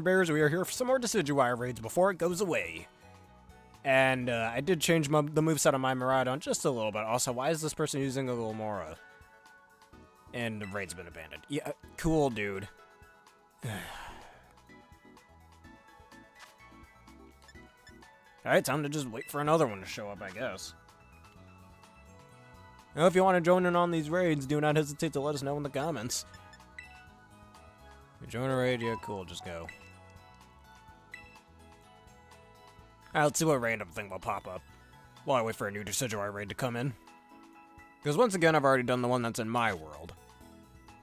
Gamer Bears. We are here for some more Decidueye raids before it goes away. And I did change the moveset on my Miraidon just a little bit. Also, why is this person using a little Mora? And the raid's been abandoned. Yeah, cool, dude. Alright, time to just wait for another one to show up, I guess. Now, if you want to join in on these raids, do not hesitate to let us know in the comments. Join a raid? Yeah, cool, just go. Alright, let's see what random thing will pop up while I wait for a new Decidueye raid to come in. Because once again, I've already done the one that's in my world.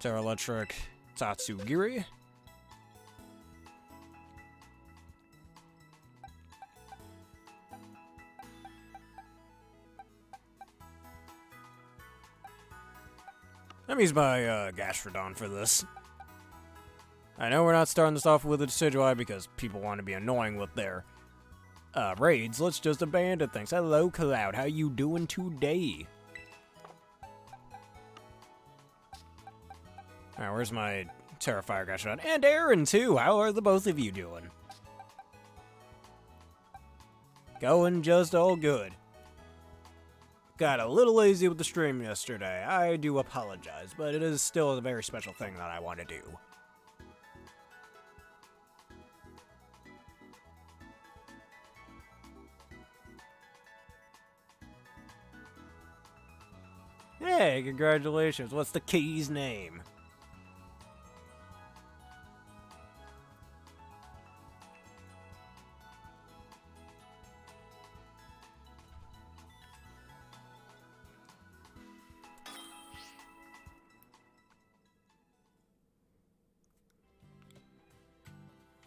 Tera Electric Tatsugiri. Let me use my Gastrodon for this. I know we're not starting this off with a Decidueye because people want to be annoying with their raids. Let's just abandon things. Hello, Cloud. How you doing today? Alright, where's my Terrifier Gastrodon? And Aaron, too. How are the both of you doing? Going just all good. Got a little lazy with the stream yesterday. I do apologize, but it is still a very special thing that I want to do. Hey, congratulations. What's the key's name?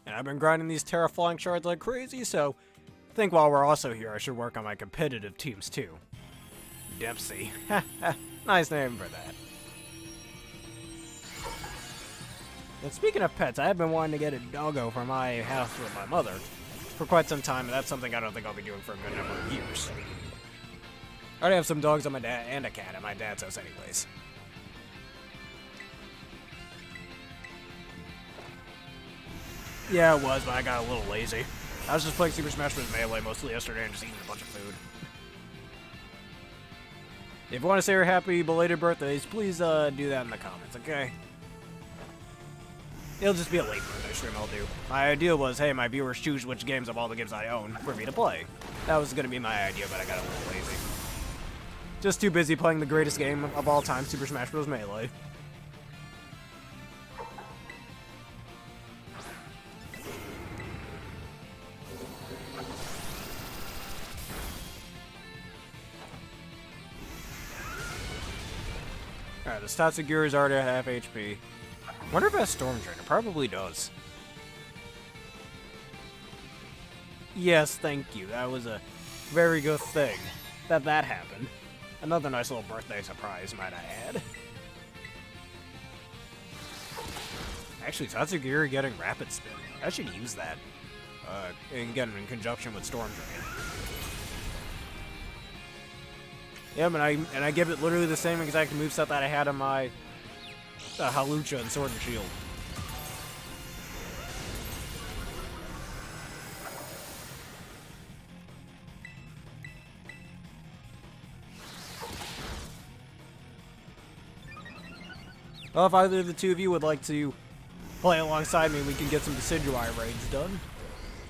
And I've been grinding these terraforming shards like crazy, so I think while we're also here, I should work on my competitive teams too. Dempsey. Nice name for that. And speaking of pets, I have been wanting to get a doggo for my house with my mother for quite some time, and that's something I don't think I'll be doing for a good number of years. I already have some dogs on my dad and a cat at my dad's house anyways. Yeah, it was, but I got a little lazy. I was just playing Super Smash Bros. Melee mostly yesterday and just eating a bunch of food. If you want to say your happy belated birthdays, please do that in the comments, okay? It'll just be a late birthday stream I'll do. My idea was, hey, my viewers choose which games of all the games I own for me to play. That was going to be my idea, but I got a little lazy. Just too busy playing the greatest game of all time, Super Smash Bros. Melee. Alright, this Tatsugiri is already at half HP. Wonder if it has Storm Drain. It probably does. Yes, thank you. That was a very good thing that happened. Another nice little birthday surprise, might I add. Actually, Tatsugiri getting Rapid Spin. I should use that. Again, in conjunction with Storm Drain. Yep, and I give it literally the same exact moveset that I had on my Halucha and Sword and Shield. Well, if either of the two of you would like to play alongside me, we can get some Decidueye raids done.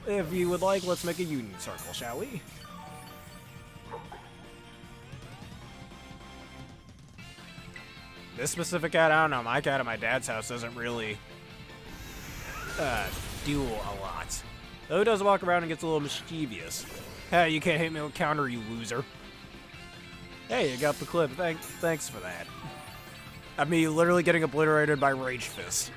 If you would like, let's make a union circle, shall we? This specific cat, I don't know, my cat at my dad's house doesn't really do a lot. Though he does walk around and gets a little mischievous. Hey, you can't hit me with counter, you loser. Hey, you got the clip. Thanks for that. I mean, literally getting obliterated by Rage Fist.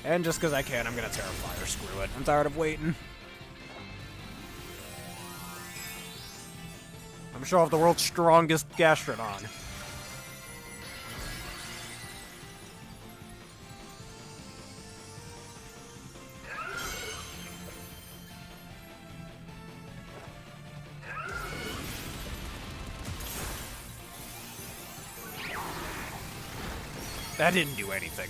And just because I can, I'm gonna Terrifier. Screw it. I'm tired of waiting. I'm sure I have the world's strongest Gastrodon. That didn't do anything.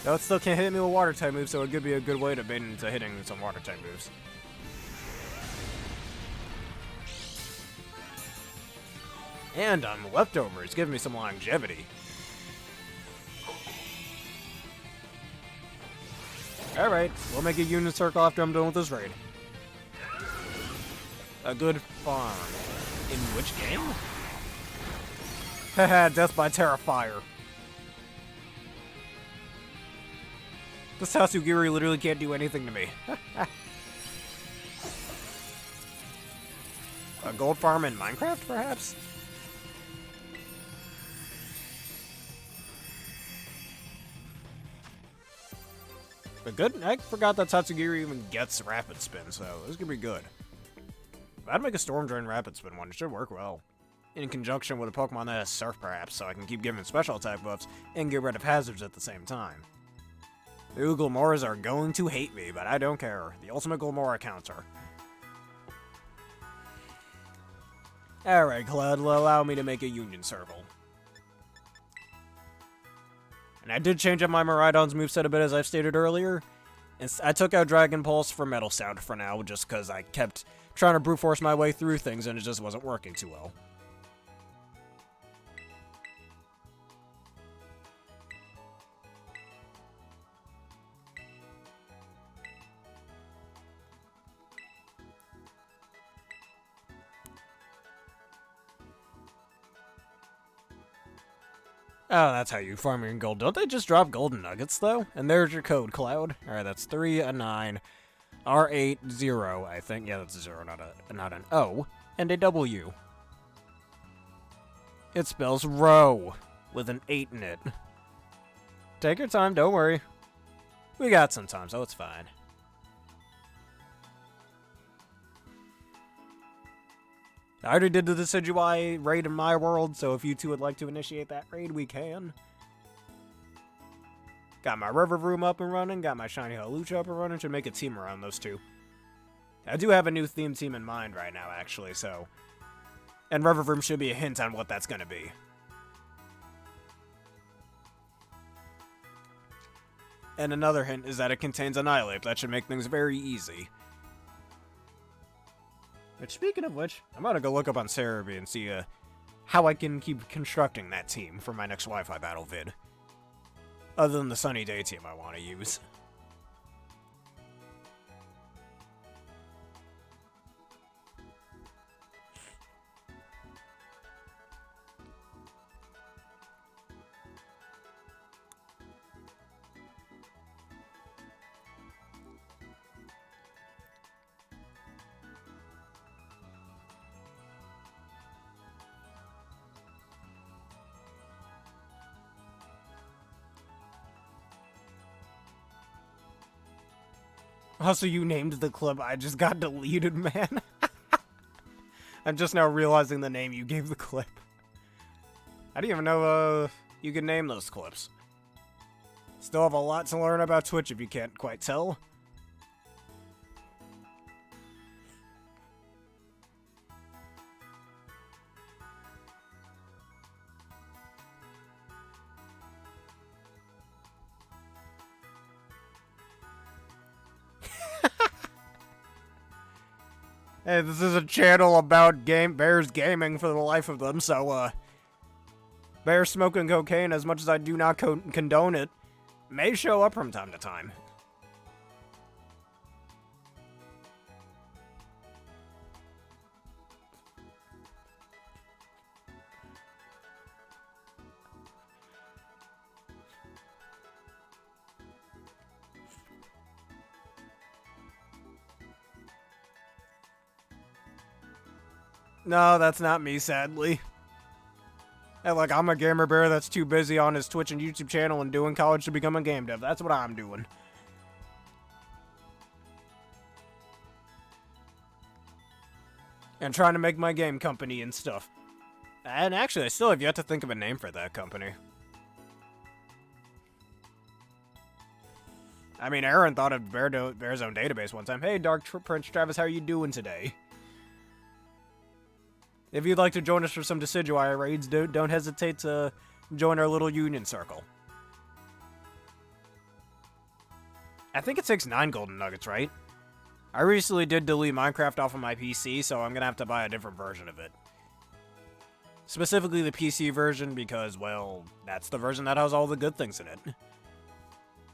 Though it still can't hit me with water type moves, so it could be a good way to bait into hitting some water type moves. And on the leftovers, giving me some longevity. Alright, we'll make a Union Circle after I'm done with this raid. A good farm. In which game? Haha, death by Terrifier. This Tatsugiri literally can't do anything to me. A gold farm in Minecraft, perhaps? But good, I forgot that Tatsugiri even gets Rapid Spin, so this could be good. I'd make a Storm Drain Rapid Spin one, it should work well. In conjunction with a Pokemon that has Surf, perhaps, so I can keep giving special attack buffs and get rid of hazards at the same time. The Gilmoras are going to hate me, but I don't care. The ultimate Gilmora counter. Alright, Cloud will allow me to make a Union Circle. And I did change up my Miraidon's moveset a bit, as I've stated earlier. And I took out Dragon Pulse for Metal Sound for now, just because I kept trying to brute force my way through things and it just wasn't working too well. Oh, that's how you farm your gold. Don't they just drop golden nuggets, though? And there's your code, Cloud. Alright, that's 3, a 9, R8, 0, I think. Yeah, that's a 0, not an O, and a W. It spells row, with an 8 in it. Take your time, don't worry. We got some time, so it's fine. I already did the Decidueye raid in my world, so if you two would like to initiate that raid, we can. Got my River Room up and running, got my Shiny Hawlucha up and running, should make a team around those two. I do have a new theme team in mind right now, actually, so... And River Room should be a hint on what that's gonna be. And another hint is that it contains Annihilate, that should make things very easy. Which, speaking of which, I'm gonna go look up on Cerebi and see how I can keep constructing that team for my next Wi-Fi battle vid. Other than the Sunny Day team I want to use. Also, you named the clip. I just got deleted, man. I'm just now realizing the name you gave the clip. I didn't even know you could name those clips. Still have a lot to learn about Twitch if you can't quite tell. Hey, this is a channel about bears gaming for the life of them, so, bears smoking cocaine, as much as I do not condone it, may show up from time to time. No, that's not me, sadly. Hey, look, I'm a gamer bear that's too busy on his Twitch and YouTube channel and doing college to become a game dev. That's what I'm doing. And trying to make my game company and stuff. And actually, I still have yet to think of a name for that company. I mean, Aaron thought of Bear's own database one time. Hey, Dark Prince Travis, how are you doing today? If you'd like to join us for some Decidueye raids, don't hesitate to join our little union circle. I think it takes 9 golden nuggets, right? I recently did delete Minecraft off of my PC, so I'm gonna have to buy a different version of it. Specifically the PC version because, well, that's the version that has all the good things in it.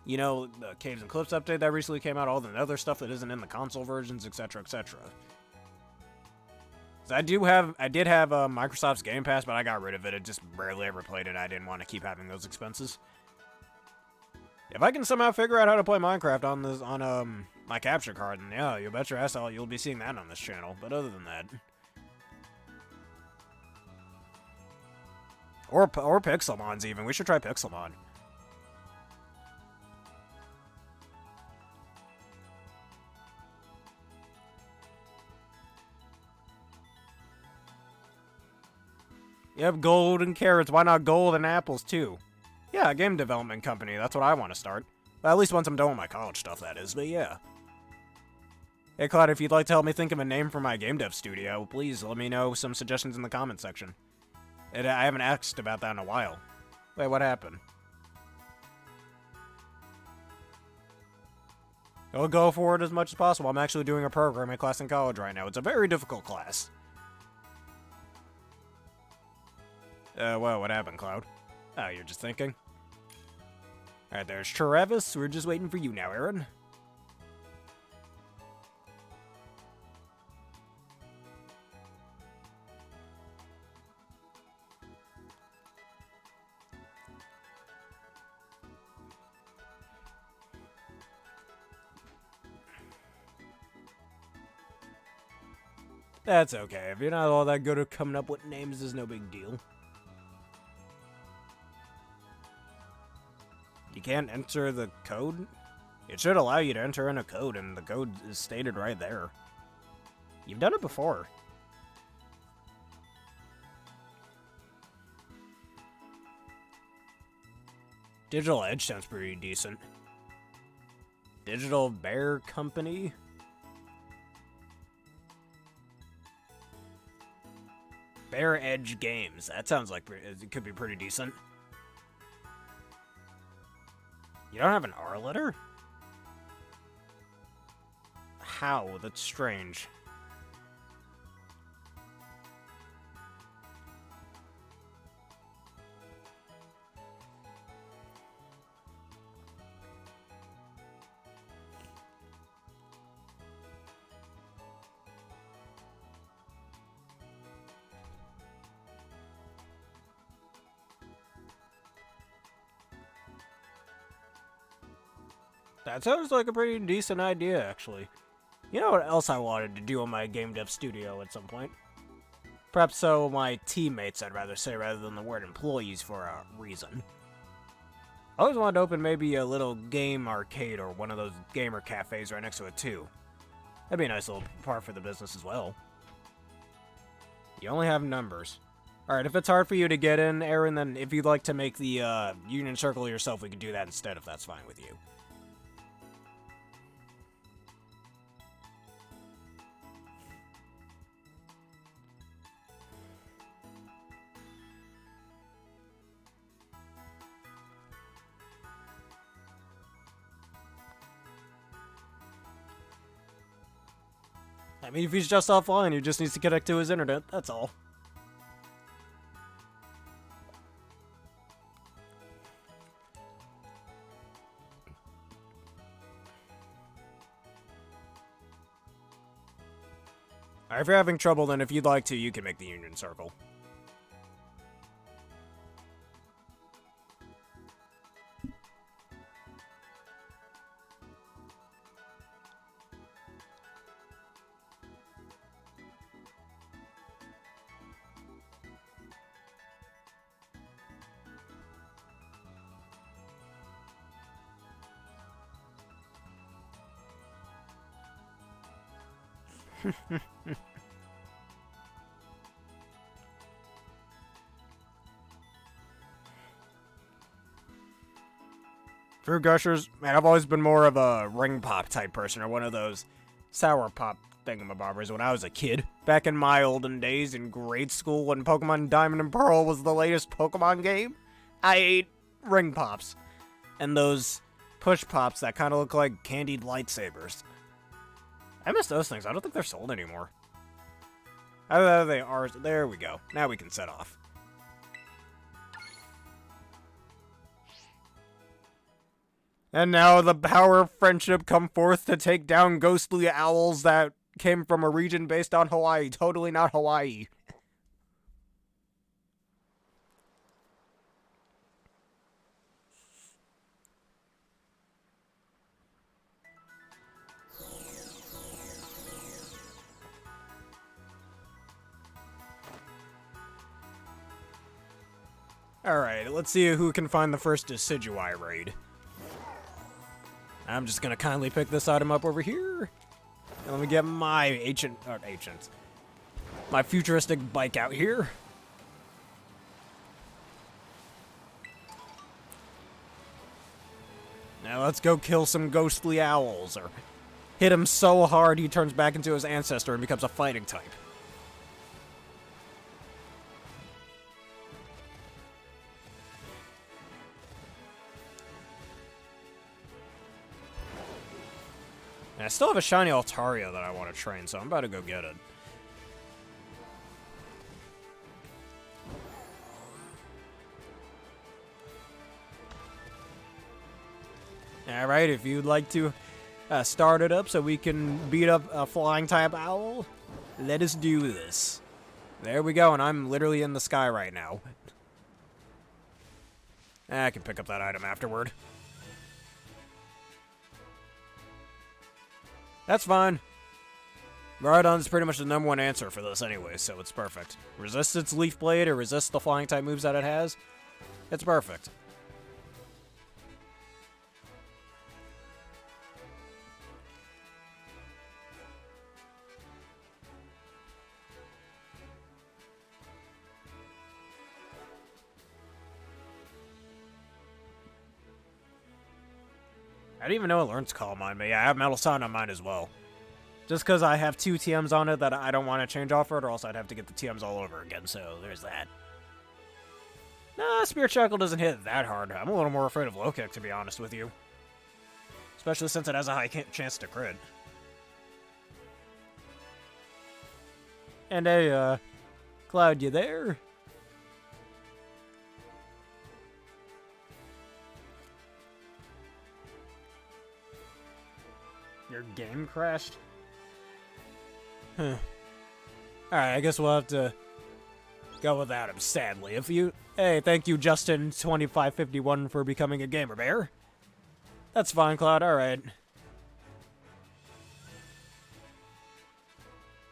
You know, the Caves and Cliffs update that recently came out, all the other stuff that isn't in the console versions, etc., etc. So I did have Microsoft's Game Pass, but I got rid of it. It just rarely ever played it. I didn't want to keep having those expenses. If I can somehow figure out how to play Minecraft on my capture card, then yeah, you bet your ass you'll be seeing that on this channel. But other than that, or Pixelmons even, we should try Pixelmon. Yep, gold and carrots. Why not gold and apples, too? Yeah, a game development company. That's what I want to start. Well, at least once I'm done with my college stuff, that is. But yeah. Hey, Cloud, if you'd like to help me think of a name for my game dev studio, please let me know some suggestions in the comment section. I haven't asked about that in a while. Wait, what happened? I'll go for it as much as possible. I'm actually doing a programming class in college right now. It's a very difficult class. Well, what happened, Cloud? Oh, you're just thinking? Alright, there's Travis. We're just waiting for you now, Aaron. That's okay. If you're not all that good at coming up with names, there's no big deal. You can't enter the code? It should allow you to enter in a code, and the code is stated right there. You've done it before. Digital Edge sounds pretty decent. Digital Bear Company? Bear Edge Games. That sounds like it could be pretty decent. You don't have an R letter? How? That's strange. That sounds like a pretty decent idea, actually. You know what else I wanted to do on my game dev studio at some point? Perhaps so my teammates, I'd rather say, rather than the word employees for a reason. I always wanted to open maybe a little game arcade or one of those gamer cafes right next to it, too. That'd be a nice little part for the business as well. You only have numbers. Alright, if it's hard for you to get in, Aaron, then if you'd like to make the Union Circle yourself, we can do that instead if that's fine with you. I mean, if he's just offline, he just needs to connect to his internet, that's all. Alright, if you're having trouble, then if you'd like to, you can make the Union Circle. Fruit Gushers, man, I've always been more of a ring pop type person, or one of those sour pop thingamabobbers when I was a kid. Back in my olden days in grade school when Pokemon Diamond and Pearl was the latest Pokemon game, I ate ring pops. And those push pops that kind of look like candied lightsabers. I miss those things. I don't think they're sold anymore. Oh, they are. There we go. Now we can set off. And now the power of friendship come forth to take down ghostly owls that came from a region based on Hawaii. Totally not Hawaii. Alright, let's see who can find the first Decidueye raid. I'm just gonna kindly pick this item up over here. And let me get my my futuristic bike out here. Now let's go kill some ghostly owls, or hit him so hard he turns back into his ancestor and becomes a fighting type. And I still have a shiny Altaria that I want to train, so I'm about to go get it. Alright, if you'd like to start it up so we can beat up a flying type owl, let us do this. There we go, and I'm literally in the sky right now. I can pick up that item afterward. That's fine. Miraidon's pretty much the #1 answer for this anyway, so it's perfect. Resist its Leaf Blade or resist the flying type moves that it has. It's perfect. I didn't even know it learns Calm on me. I have Metal Sound on mine as well. Just because I have 2 TMs on it that I don't want to change off for it, or else I'd have to get the TMs all over again, so there's that. Nah, Spirit Shackle doesn't hit that hard. I'm a little more afraid of Low Kick, to be honest with you. Especially since it has a high chance to crit. And hey, Cloud, you there? Your game crashed? Huh. Alright, I guess we'll have to go without him, sadly. Hey, thank you, Justin2551, for becoming a gamer bear. That's fine, Cloud, alright.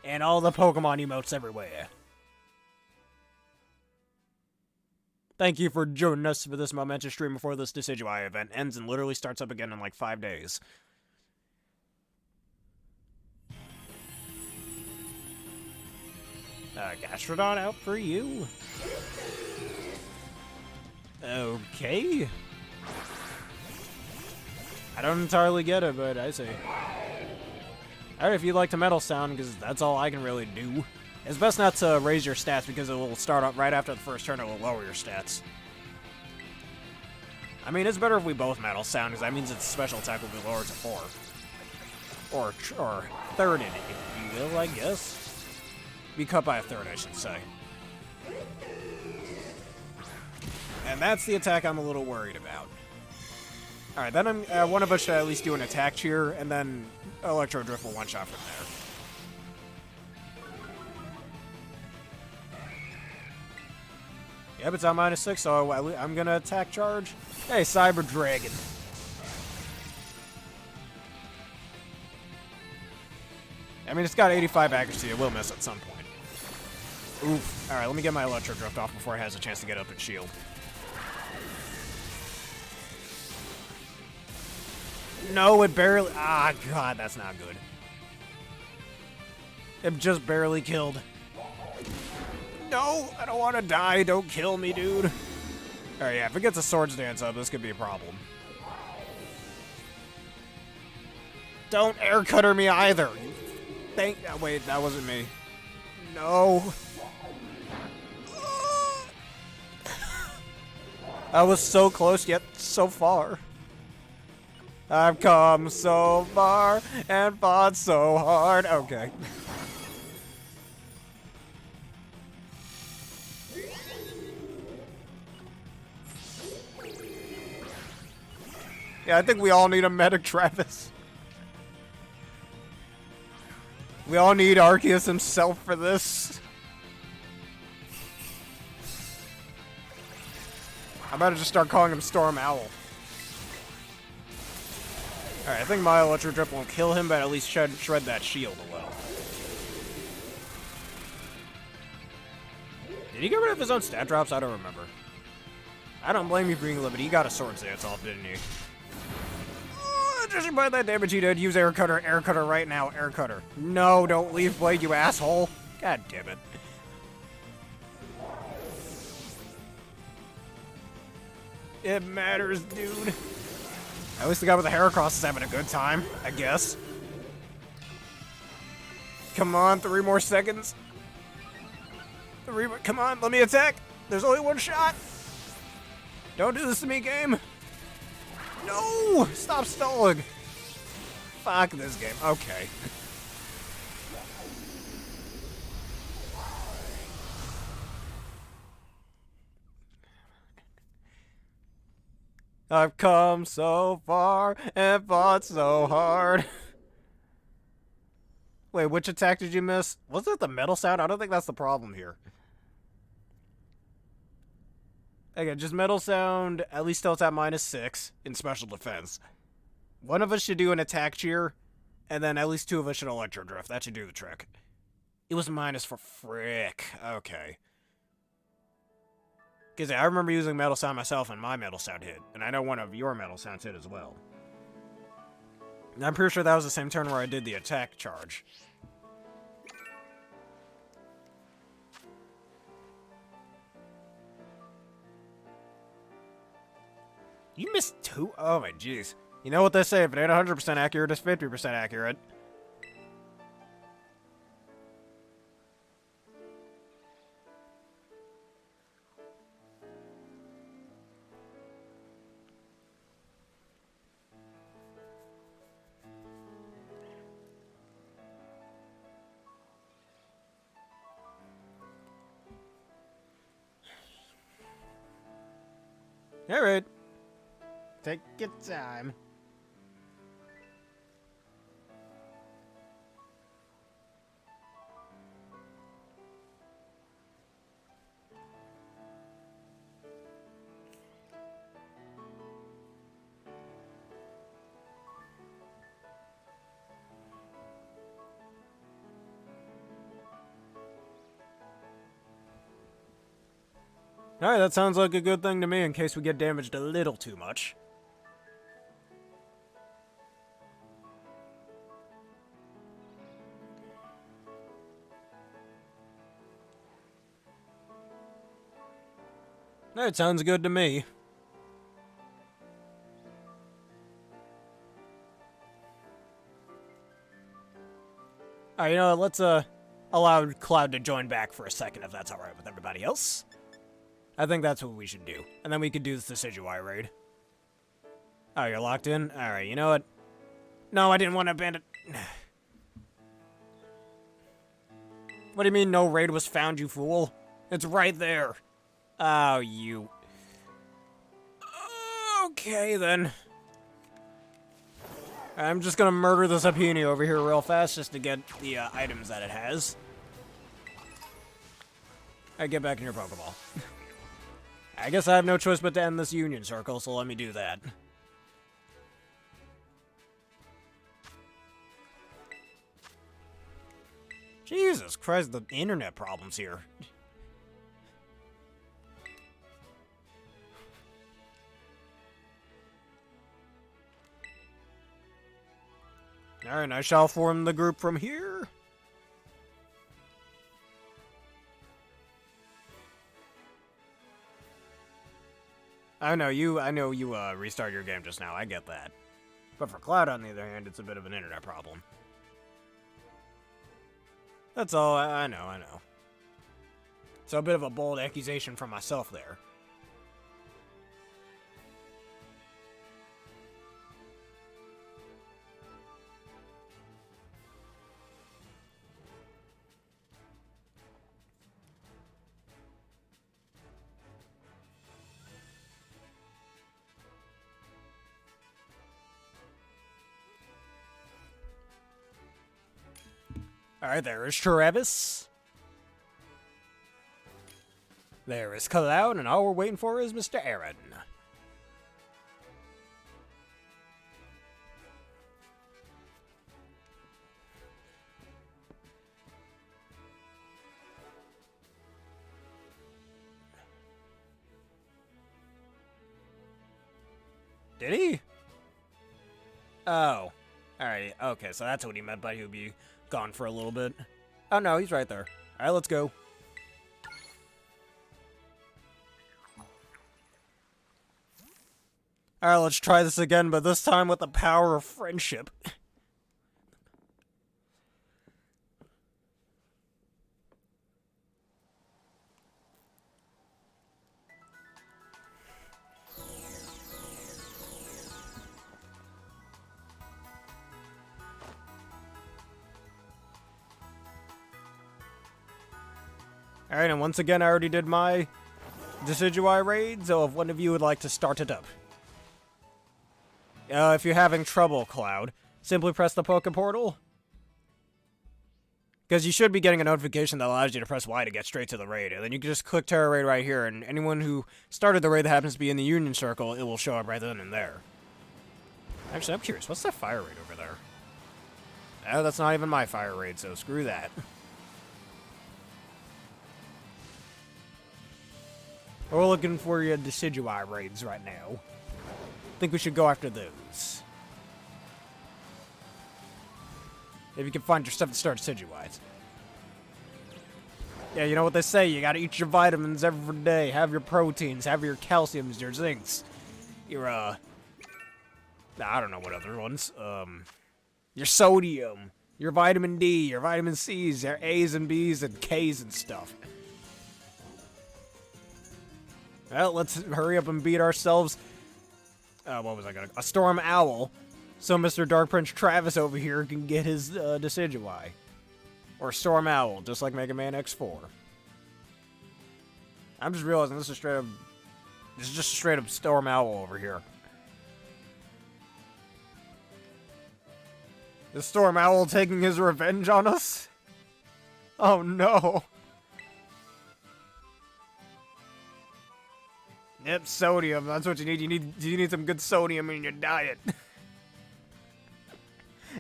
And all the Pokemon emotes everywhere. Thank you for joining us for this momentous stream before this Decidueye event ends and literally starts up again in like 5 days. Gastrodon out for you. Okay. I don't entirely get it, but I see. Alright, if you'd like to Metal Sound, because that's all I can really do. It's best not to raise your stats, because it will start up right after the first turn, it will lower your stats. I mean, it's better if we both Metal Sound, because that means its special attack will be lowered to 4. Or third in it, if you will, I guess. Be cut by a third, I should say. And that's the attack I'm a little worried about. Alright, then one of us should at least do an attack cheer, and then Electro Drift will one-shot from there. Yep, it's on -6, so I'm gonna attack charge. Hey, Cyber Dragon. I mean, it's got 85 accuracy, it will miss at some point. Oof. Alright, let me get my Electro Drift off before it has a chance to get up and shield. No, it barely... Ah, God, that's not good. It just barely killed. No, I don't want to die. Don't kill me, dude. Alright, yeah, if it gets a Swords Dance up, this could be a problem. Don't air cutter me either. Wait, that wasn't me. No. I was so close, yet so far. I've come so far and fought so hard. Okay. Yeah, I think we all need a medic, Travis. We all need Arceus himself for this. I'm about to just start calling him Storm Owl. Alright, I think my Electro Drip won't kill him, but at least shred that shield a little. Did he get rid of his own stat drops? I don't remember. I don't blame you for being limited. He got a Sword Dance off, didn't he? Just by that damage he did. Use Air Cutter right now, Air Cutter. No, don't leave Blade, you asshole. God damn it. It matters, dude. At least the guy with the Heracross is having a good time, I guess. Come on, 3 more seconds. 3 more, come on, let me attack. There's only 1 shot. Don't do this to me, game. No! Stop stalling! Fuck this game. Okay. I've come so far and fought so hard. Wait, which attack did you miss? Was it the metal sound? I don't think that's the problem here. Okay, just metal sound, at least still it's at -6 in special defense. One of us should do an attack cheer, and then at least 2 of us should electro drift. That should do the trick. It was minus for frick. Okay. Because I remember using metal sound myself and my metal sound hit, and I know one of your metal sounds hit as well. And I'm pretty sure that was the same turn where I did the attack charge. You missed 2? Oh my jeez. You know what they say, if it ain't 100% accurate, it's 50% accurate. Alright. Take your time. Alright, that sounds like a good thing to me in case we get damaged a little too much. That sounds good to me. Alright, you know what, let's allow Cloud to join back for a second if that's alright with everybody else. I think that's what we should do. And then we could do the Decidueye raid. Oh, you're locked in? Alright, you know what? No, I didn't want to abandon... What do you mean no raid was found, you fool? It's right there. Oh, you... Okay, then. I'm just gonna murder this Apini over here real fast just to get the items that it has. Alright, get back in your Pokeball. I guess I have no choice but to end this Union Circle, so let me do that. Jesus Christ, the internet problems here. Alright, I shall form the group from here. I know you restarted your game just now, I get that. But for Cloud, on the other hand, it's a bit of an internet problem. That's all, I know. So a bit of a bold accusation from myself there. Alright, there is Travis. There is Cloud, and all we're waiting for is Mr. Aaron. Did he? Oh. Alright, okay, so that's what he meant by he would be gone for a little bit. Oh no, he's right there. Alright, let's go. Alright, let's try this again, but this time with the power of friendship. Alright, and once again, I already did my Decidueye raid, so if one of you would like to start it up. If you're having trouble, Cloud, simply press the Poke Portal. Because you should be getting a notification that allows you to press Y to get straight to the raid, and then you can just click Tera Raid right here, and anyone who started the raid that happens to be in the Union Circle, it will show up right then and there. Actually, I'm curious, what's that fire raid over there? Oh, that's not even my fire raid, so screw that. We're looking for your Decidueye raids right now. I think we should go after those. If you can find your stuff to start Decidueyes. Yeah, you know what they say, you gotta eat your vitamins every day, have your proteins, have your calciums, your zincs, your, I don't know what other ones, your sodium, your vitamin D, your vitamin C's, your A's and B's and K's and stuff. Well, let's hurry up and beat ourselves. What was I gonna... A Storm Owl. So Mr. Dark Prince Travis over here can get his Decidueye. Or Storm Owl, just like Mega Man X4. I'm just realizing this is straight up... This is just a straight up Storm Owl over here. Is Storm Owl taking his revenge on us? Oh no. Yep, sodium. That's what you need. You need some good sodium in your diet.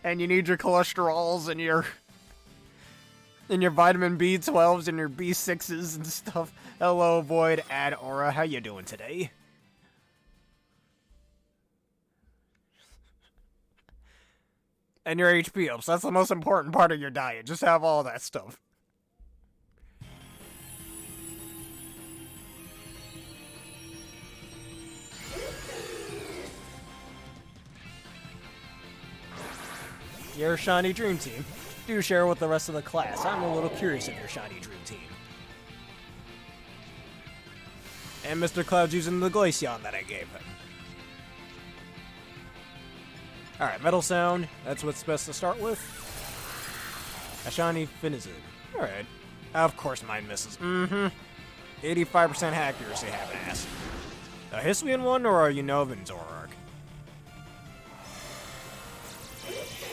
And you need your cholesterols and your vitamin B12s and your B6s and stuff. Hello, Void Ad Aura. How you doing today? And your HP ups. That's the most important part of your diet. Just have all that stuff. Your Shiny Dream Team. Do share with the rest of the class. I'm a little curious of your Shiny Dream Team. And Mr. Cloud's using the Glaceon that I gave him. Alright, Metal Sound. That's what's best to start with. A Shiny Finizen. Alright. Of course mine misses. 85% accuracy, have ass. A Hisuian one or a Unovan Zoroark?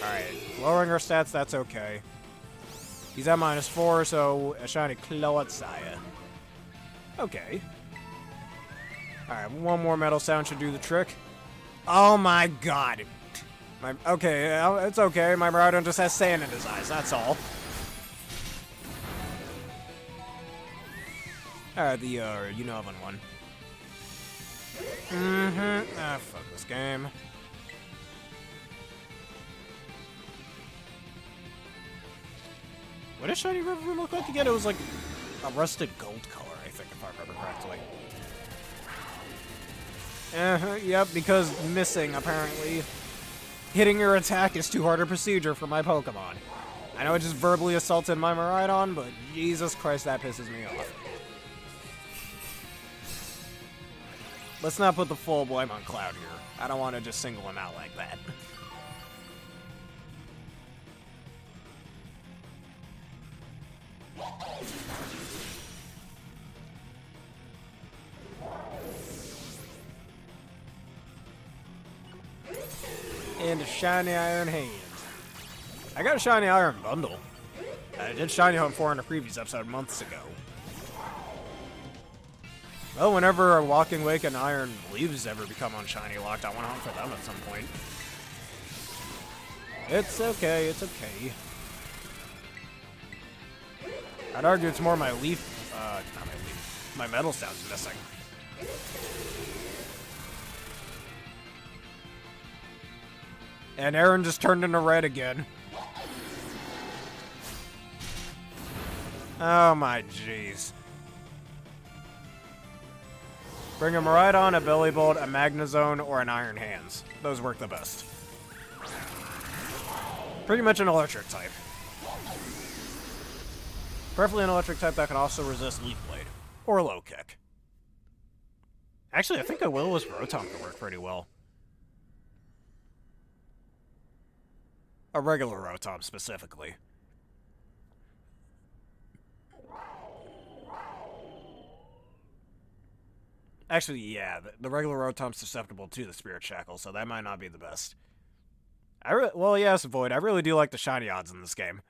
Alright, lowering our stats, that's okay. He's at -4, so a Shiny Clotsaya. Okay. Alright, one more Metal Sound should do the trick. Oh my god. Okay, it's okay. My Miraidon just has sand in his eyes, that's all. Alright, the Unovan one. Ah, fuck this game. What does Shiny River look like again? It was like a rusted gold color, I think, if I remember correctly. Yep, because missing, apparently. Hitting your attack is too hard a procedure for my Pokemon. I know it just verbally assaulted my Miraidon, but Jesus Christ, that pisses me off. Let's not put the full blame on Cloud here. I don't want to just single him out like that. And a Shiny Iron Hand. I got a Shiny Iron Bundle. I did Shiny Hunt 4 in a previous episode months ago. Well, whenever a Walking Wake and Iron Leaves ever become on Shiny Locked, I want to hunt for them at some point. It's okay, it's okay. I'd argue it's more my leaf, not my leaf, my metal sound's missing. And Aaron just turned into red again. Oh my jeez. Bring him right on a Belly Bolt, a Magnezone, or an Iron Hands. Those work the best. Pretty much an electric type. Preferably an electric type that can also resist Leaf Blade. Or Low Kick. Actually, I think a Will-O-Wisp Rotom could work pretty well. A regular Rotom, specifically. Actually, yeah, the regular Rotom's susceptible to the Spirit Shackle, so that might not be the best. Well, yes, Void, I really do like the shiny odds in this game.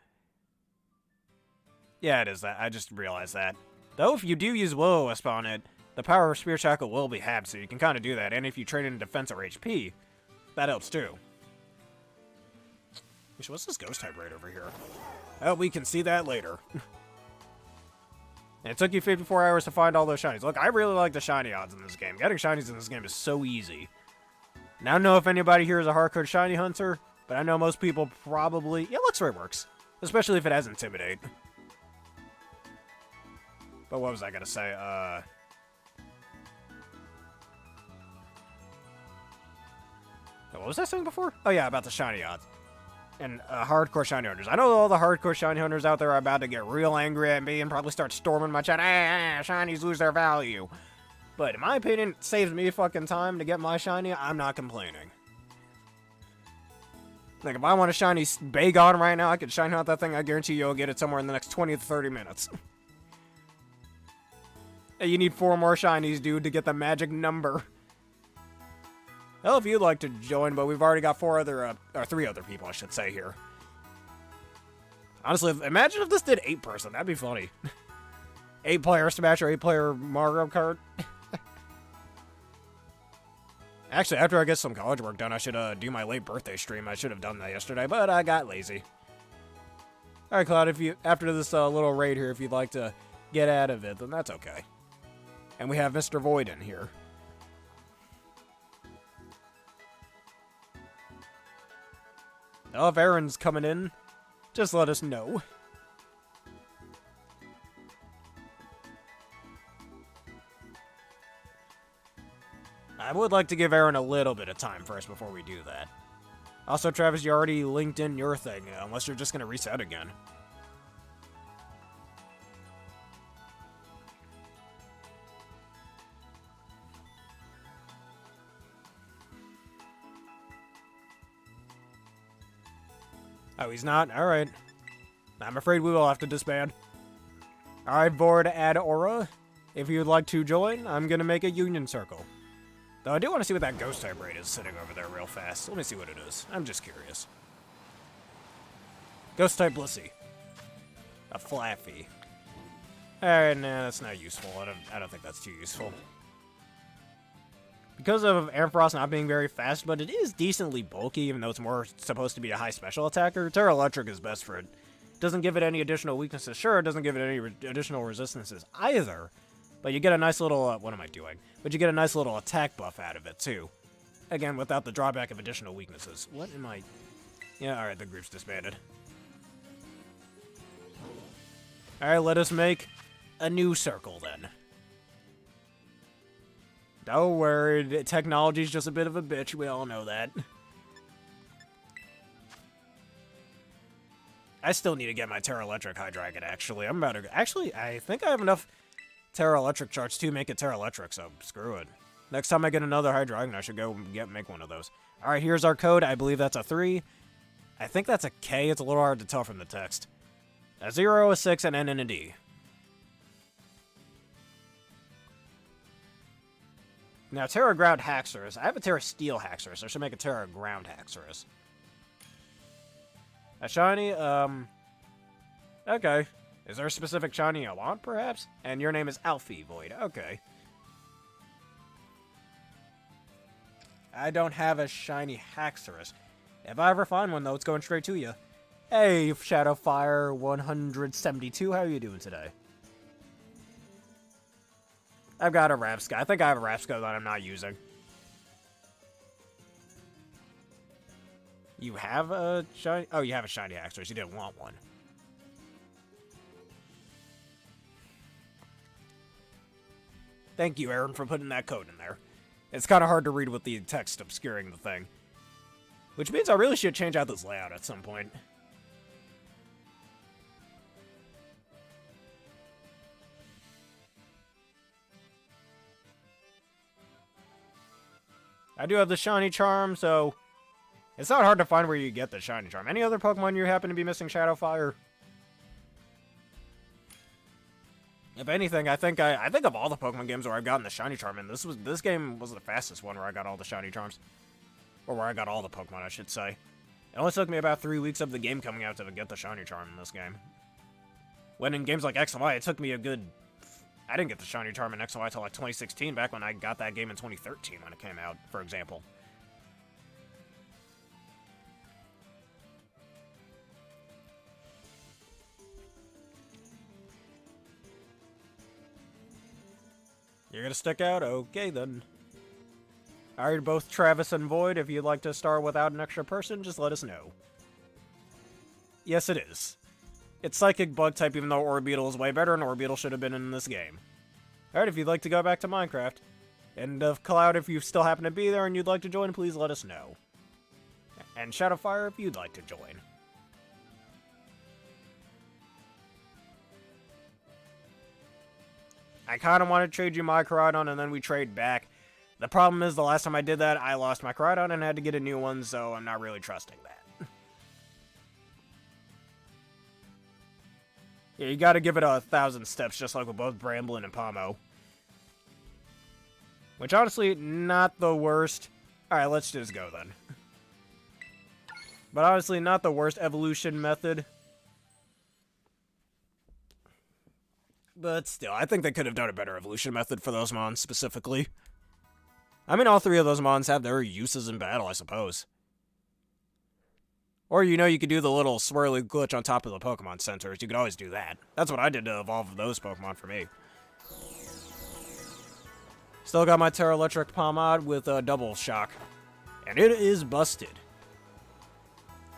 Yeah, it is that. I just realized that. Though, if you do use Will-O-Wisp on it, the power of Spirit Shackle will be halved, so you can kind of do that. And if you trade in defense or HP, that helps too. What's this Ghost type right over here? Oh, we can see that later. And it took you 54 hours to find all those shinies. Look, I really like the shiny odds in this game. Getting shinies in this game is so easy. Now, I don't know if anybody here is a hardcore shiny hunter, but I know most people probably... Yeah, Luxray works. Especially if it has Intimidate. But what was I going to say? What was I saying before? Oh, yeah, about the shiny odds. And hardcore shiny hunters. I know all the hardcore shiny hunters out there are about to get real angry at me and probably start storming my chat. Shinies lose their value. But in my opinion, it saves me fucking time to get my shiny. I'm not complaining. Like, if I want a shiny Bagon right now, I could shiny hunt that thing. I guarantee you'll get it somewhere in the next 20 to 30 minutes. Hey, you need 4 more shinies, dude, to get the magic number. Hell, if you'd like to join, but we've already got 3 other people, I should say, here. Honestly, imagine if this did 8-person. That'd be funny. 8-player Smash or 8-player Mario Kart. Actually, after I get some college work done, I should do my late birthday stream. I should have done that yesterday, but I got lazy. Alright, Cloud, if you after this little raid here, if you'd like to get out of it, then that's okay. And we have Mr. Void in here. Oh, if Aaron's coming in, just let us know. I would like to give Aaron a little bit of time first before we do that. Also, Travis, you already linked in your thing, unless you're just going to reset again. Oh, he's not? Alright. I'm afraid we will have to disband. Alright, Vord Ad Aura. If you'd like to join, I'm gonna make a union circle. Though I do want to see what that Ghost type raid is sitting over there real fast. Let me see what it is. I'm just curious. Ghost type Blissey. A Flaffy. Alright, nah, that's not useful. I don't think that's too useful. Because of Ampharos not being very fast, but it is decently bulky, even though it's more supposed to be a high special attacker, Tera Electric is best for it. Doesn't give it any additional weaknesses. Sure, it doesn't give it any additional resistances either, but you get a nice little, what am I doing? But you get a nice little attack buff out of it, too. Again, without the drawback of additional weaknesses. What am I... Yeah, alright, the group's disbanded. Alright, let us make a new circle, then. Don't worry, technology's just a bit of a bitch, we all know that. I still need to get my Tera Electric Hydreigon, actually. I'm about to... Actually, I think I have enough Tera Electric charts to make it Tera Electric, so screw it. Next time I get another Hydreigon, I should go make one of those. Alright, here's our code. I believe that's a 3. I think that's a K. It's a little hard to tell from the text. A 0, a 6, an N, and a D. Now, Tera Ground Haxorus. I have a Tera Steel Haxorus. I should make a Tera Ground Haxorus. A shiny, oh, Okay. Is there a specific shiny I want, perhaps? And your name is Alfie Void. Okay. I don't have a shiny Haxorus. If I ever find one, though, it's going straight to you. Hey, Shadowfire 172, how are you doing today? I've got a Rapsca. I think I have a Rapsca that I'm not using. You have a shiny... Oh, you have a shiny Haxorus. You didn't want one. Thank you, Aaron, for putting that code in there. It's kind of hard to read with the text obscuring the thing. Which means I really should change out this layout at some point. I do have the shiny charm, so it's not hard to find where you get the shiny charm. Any other Pokemon you happen to be missing Shadowfire? If anything, I think of all the Pokemon games where I've gotten the shiny charm, and this game was the fastest one where I got all the shiny charms. Or where I got all the Pokemon, I should say. It only took me about 3 weeks of the game coming out to get the shiny charm in this game. When in games like X and Y, it took me a good... I didn't get the shiny charm in X and Y until like 2016, back when I got that game in 2013 when it came out, for example. You're gonna stick out? Okay, then. Alright, both Travis and Void, if you'd like to start without an extra person, just let us know. Yes, it is. It's Psychic Bug-type, even though Orbeetle is way better, and Orbeetle should have been in this game. Alright, if you'd like to go back to Minecraft, and Cloud, if you still happen to be there and you'd like to join, please let us know. And Shadowfire, if you'd like to join. I kind of want to trade you my Koraidon, and then we trade back. The problem is, the last time I did that, I lost my Koraidon and had to get a new one, so I'm not really trusting that. Yeah, you gotta give it 1,000 steps, just like with both Bramblin and Pomo. Which, honestly, not the worst. Alright, let's just go, then. But honestly, not the worst evolution method. But still, I think they could have done a better evolution method for those mons, specifically. I mean, all three of those mons have their uses in battle, I suppose. Or, you know, you could do the little swirly glitch on top of the Pokemon centers. You could always do that. That's what I did to evolve those Pokemon for me. Still got my Terra Electric Pomade with a double shock. And it is busted.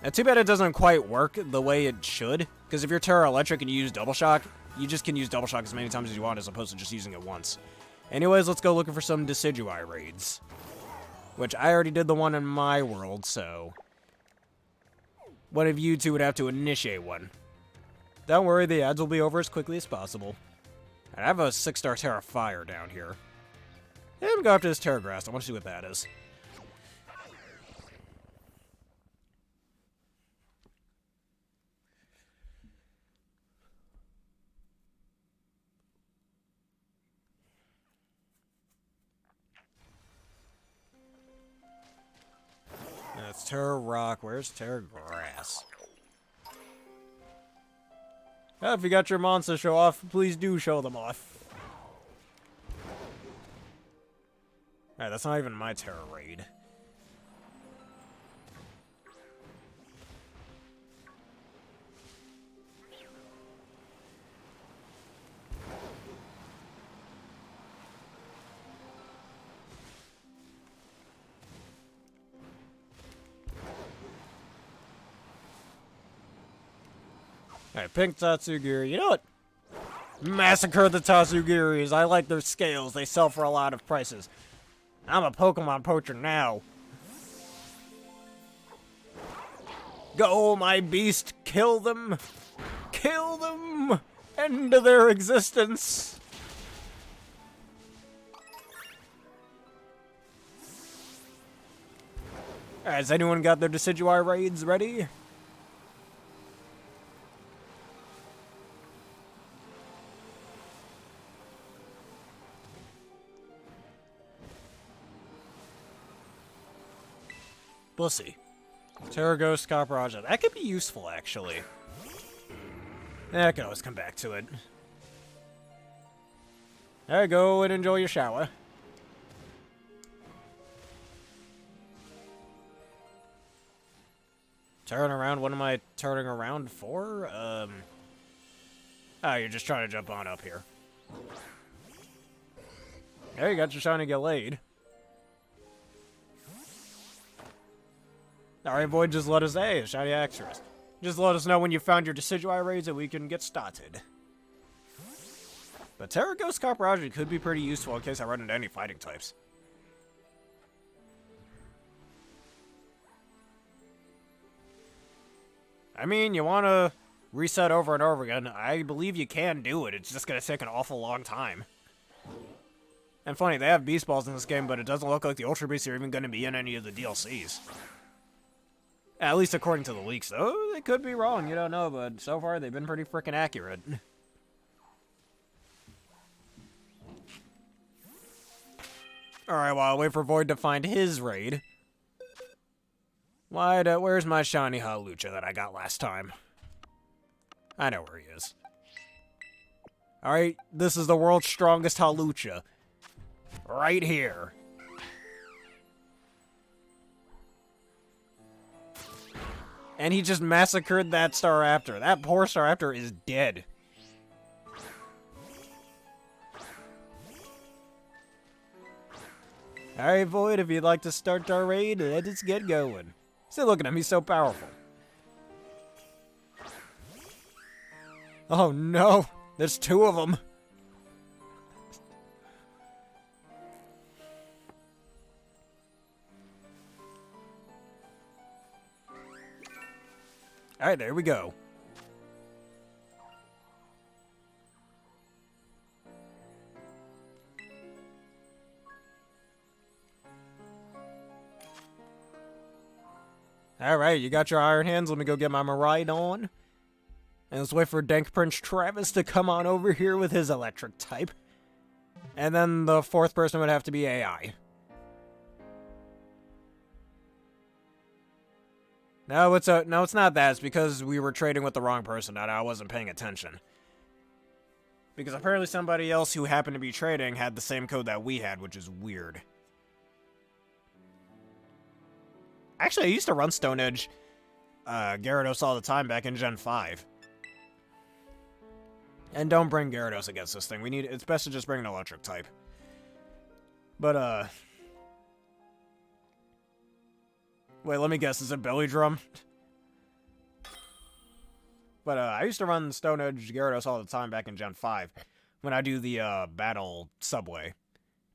Now, too bad it doesn't quite work the way it should. Because if you're Terra Electric and you use double shock, you just can use double shock as many times as you want as opposed to just using it once. Anyways, let's go looking for some Decidueye raids. Which I already did the one in my world, so... one of you two would have to initiate one. Don't worry, the ads will be over as quickly as possible. I have a 6-star Terra Fire down here. I'm gonna go after this Terra Grass. I want to see what that is. That's Terra Rock. Where's Terra Grass? Oh, if you got your monsters to show off, please do show them off. Alright, that's not even my Tera Raid. Alright, pink Tatsugiri. You know what? Massacre the Tatsugiris. I like their scales. They sell for a lot of prices. I'm a Pokemon poacher now. Go, my beast. Kill them. Kill them. End their existence. Alright, has anyone got their Decidueye raids ready? Bussy. Terra Ghost, Copper Raja. That could be useful, actually. I can always come back to it. There you go and enjoy your shower. Turn around? What am I turning around for? Oh, you're just trying to jump on up here. There you got your shiny Gallade. Alright, Void, just let us... Hey, shiny Axorus. Just let us know when you found your Decidueye raids and we can get started. But Tera Ghost Copperology could be pretty useful in case I run into any fighting types. I mean, you want to reset over and over again. I believe you can do it. It's just going to take an awful long time. And funny, they have Beast Balls in this game, but it doesn't look like the Ultra Beasts are even going to be in any of the DLCs. At least according to the leaks, though. They could be wrong, you don't know, but so far they've been pretty freaking accurate. Alright, while I wait for Void to find his raid. Where's my shiny Hawlucha that I got last time? I know where he is. Alright, this is the world's strongest Hawlucha. Right here. And he just massacred that Staraptor. That poor Staraptor is dead. Alright, Void, if you'd like to start our raid, let's get going. See, look at him, he's so powerful. Oh no, there's two of them. Alright, there we go. Alright, you got your Iron Hands. Let me go get my Miraidon. And let's wait for Dank Prince Travis to come on over here with his electric type. And then the fourth person would have to be AI. No, it's not that. It's because we were trading with the wrong person and I wasn't paying attention. Because apparently somebody else who happened to be trading had the same code that we had, which is weird. Actually, I used to run Stone Edge Gyarados all the time back in Gen 5. And don't bring Gyarados against this thing. It's best to just bring an electric type. But, wait, let me guess. Is it Belly Drum? But, I used to run Stone Edge Gyarados all the time back in Gen 5. When I do the, Battle Subway.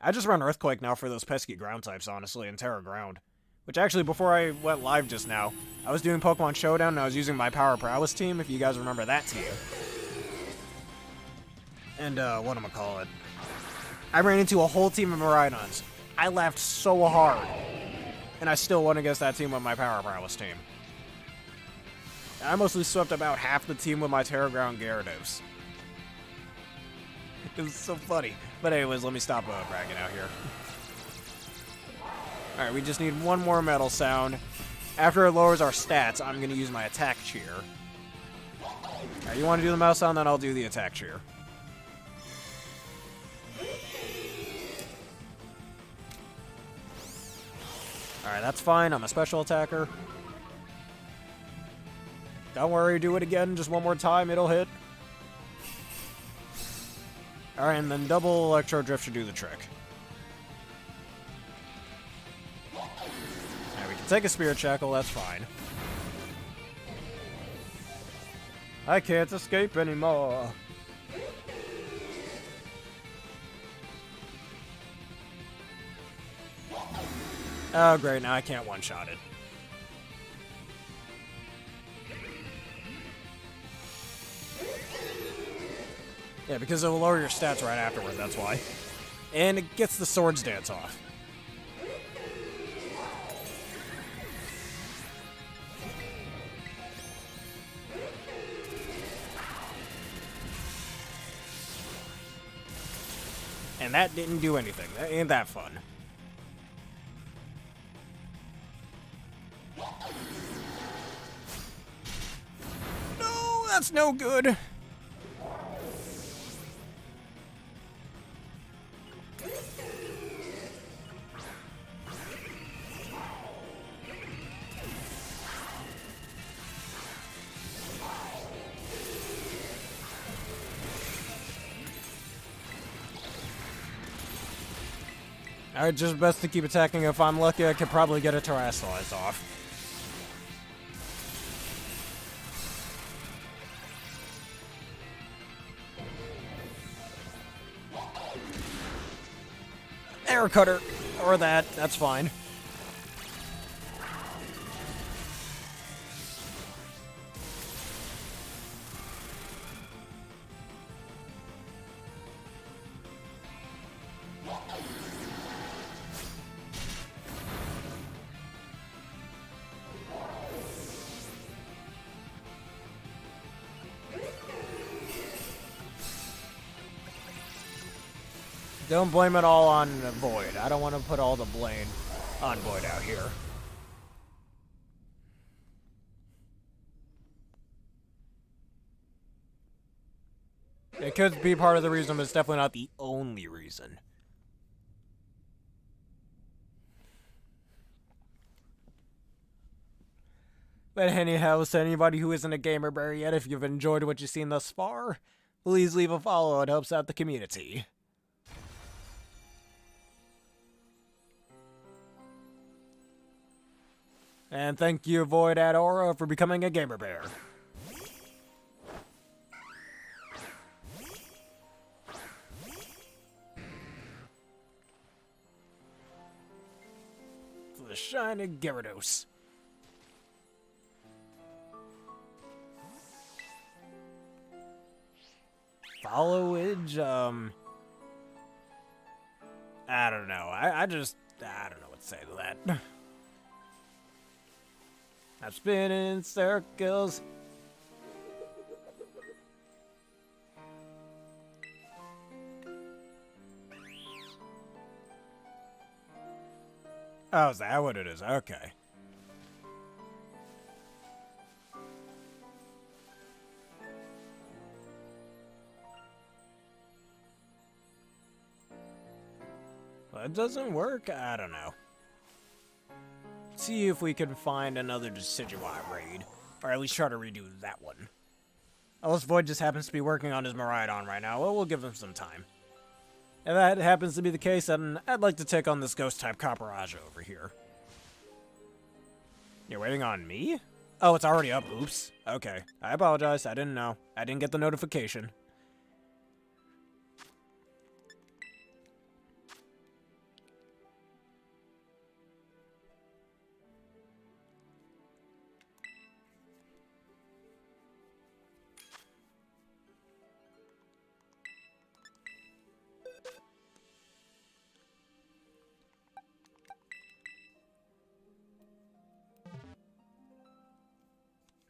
I just run Earthquake now for those pesky ground types, honestly, and Terra Ground. Which actually, before I went live just now, I was doing Pokemon Showdown and I was using my Power Prowess team, if you guys remember that team. And, whatchamacallit. I ran into a whole team of Miraidons. I laughed so hard. And I still won against that team with my Power Prowess team. I mostly swept about half the team with my Terra Ground Gyarados. It was so funny. But anyways, let me stop bragging out here. Alright, we just need one more metal sound. After it lowers our stats, I'm going to use my attack cheer. Alright, you want to do the metal sound, then I'll do the attack cheer. Alright, that's fine. I'm a special attacker. Don't worry, do it again just one more time. It'll hit. Alright, and then double Electro Drift should do the trick. Alright, we can take a Spirit Shackle, that's fine. I can't escape anymore. Oh, great, now I can't one-shot it. Yeah, because it will lower your stats right afterward, that's why. And it gets the Swords Dance off. And that didn't do anything. That ain't that fun. No, that's no good. Alright, just best to keep attacking. If I'm lucky, I could probably get a Terrasilize off. Air Cutter! Or that's fine. Don't blame it all on Void. I don't want to put all the blame on Void out here. It could be part of the reason, but it's definitely not the only reason. But anyhow, to anybody who isn't a gamer bear yet, if you've enjoyed what you've seen thus far, please leave a follow. It helps out the community. And thank you, Void Aura, for becoming a gamer bear. The Shining Gyarados. Followage, I don't know. I don't know what to say to that. I'm spinning in circles. Oh, is that what it is? Okay. Well, it doesn't work? I don't know. See if we can find another Decidueye raid, or at least try to redo that one. Unless Void just happens to be working on his Miraidon right now, well, we'll give him some time. If that happens to be the case, then I'd like to take on this Ghost-type Copperajah over here. You're waiting on me? Oh, it's already up. Oops. Okay. I apologize. I didn't know. I didn't get the notification.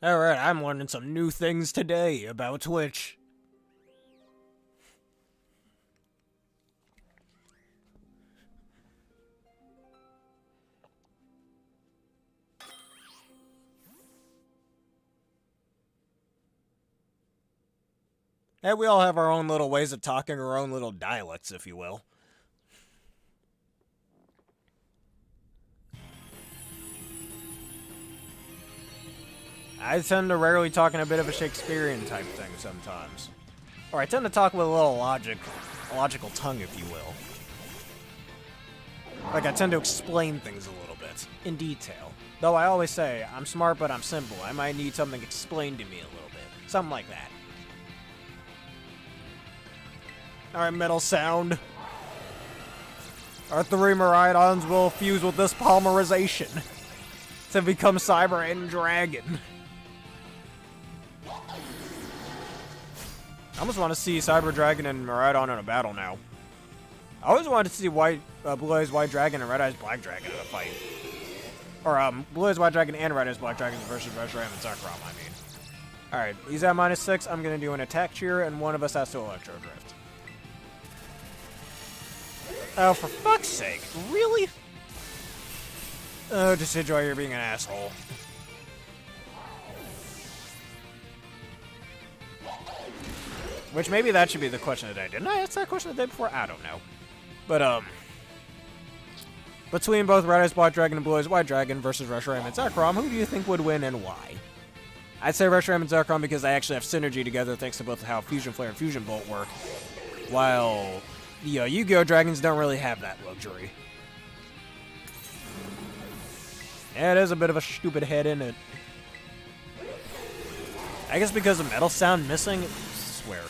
Alright, I'm learning some new things today about Twitch. And we all have our own little ways of talking, our own little dialects, if you will. I tend to rarely talk in a bit of a Shakespearean type thing sometimes. Or I tend to talk with a little logical tongue, if you will. Like I tend to explain things a little bit, in detail. Though I always say, I'm smart but I'm simple. I might need something explained to me a little bit. Something like that. Alright, Metal Sound. Our 3 Miraidons will fuse with this polymerization to become Cyber and Dragon. I almost want to see Cyber Dragon and Miraidon in a battle now. I always wanted to see Blue Eyes White Dragon and Red Eyes Black Dragon in a fight. Or, Blue Eyes White Dragon and Red Eyes Black Dragon versus Reshiram and Zekrom, I mean. Alright, he's at -6. I'm going to do an attack cheer, and one of us has to Electro Drift. Oh, for fuck's sake. Really? Oh, Decidueye, you're being an asshole. Which maybe that should be the question of the day. Didn't I ask that question the day before? I don't know. But, between both Red Eyes Black Dragon and Blue Eyes White Dragon versus Reshiram and Zekrom, who do you think would win and why? I'd say Reshiram and Zekrom because they actually have synergy together thanks to both how Fusion Flare and Fusion Bolt work. While, Yu-Gi-Oh! Dragons don't really have that luxury. Yeah, it is a bit of a stupid head in it. I guess because of metal sound missing, I swear.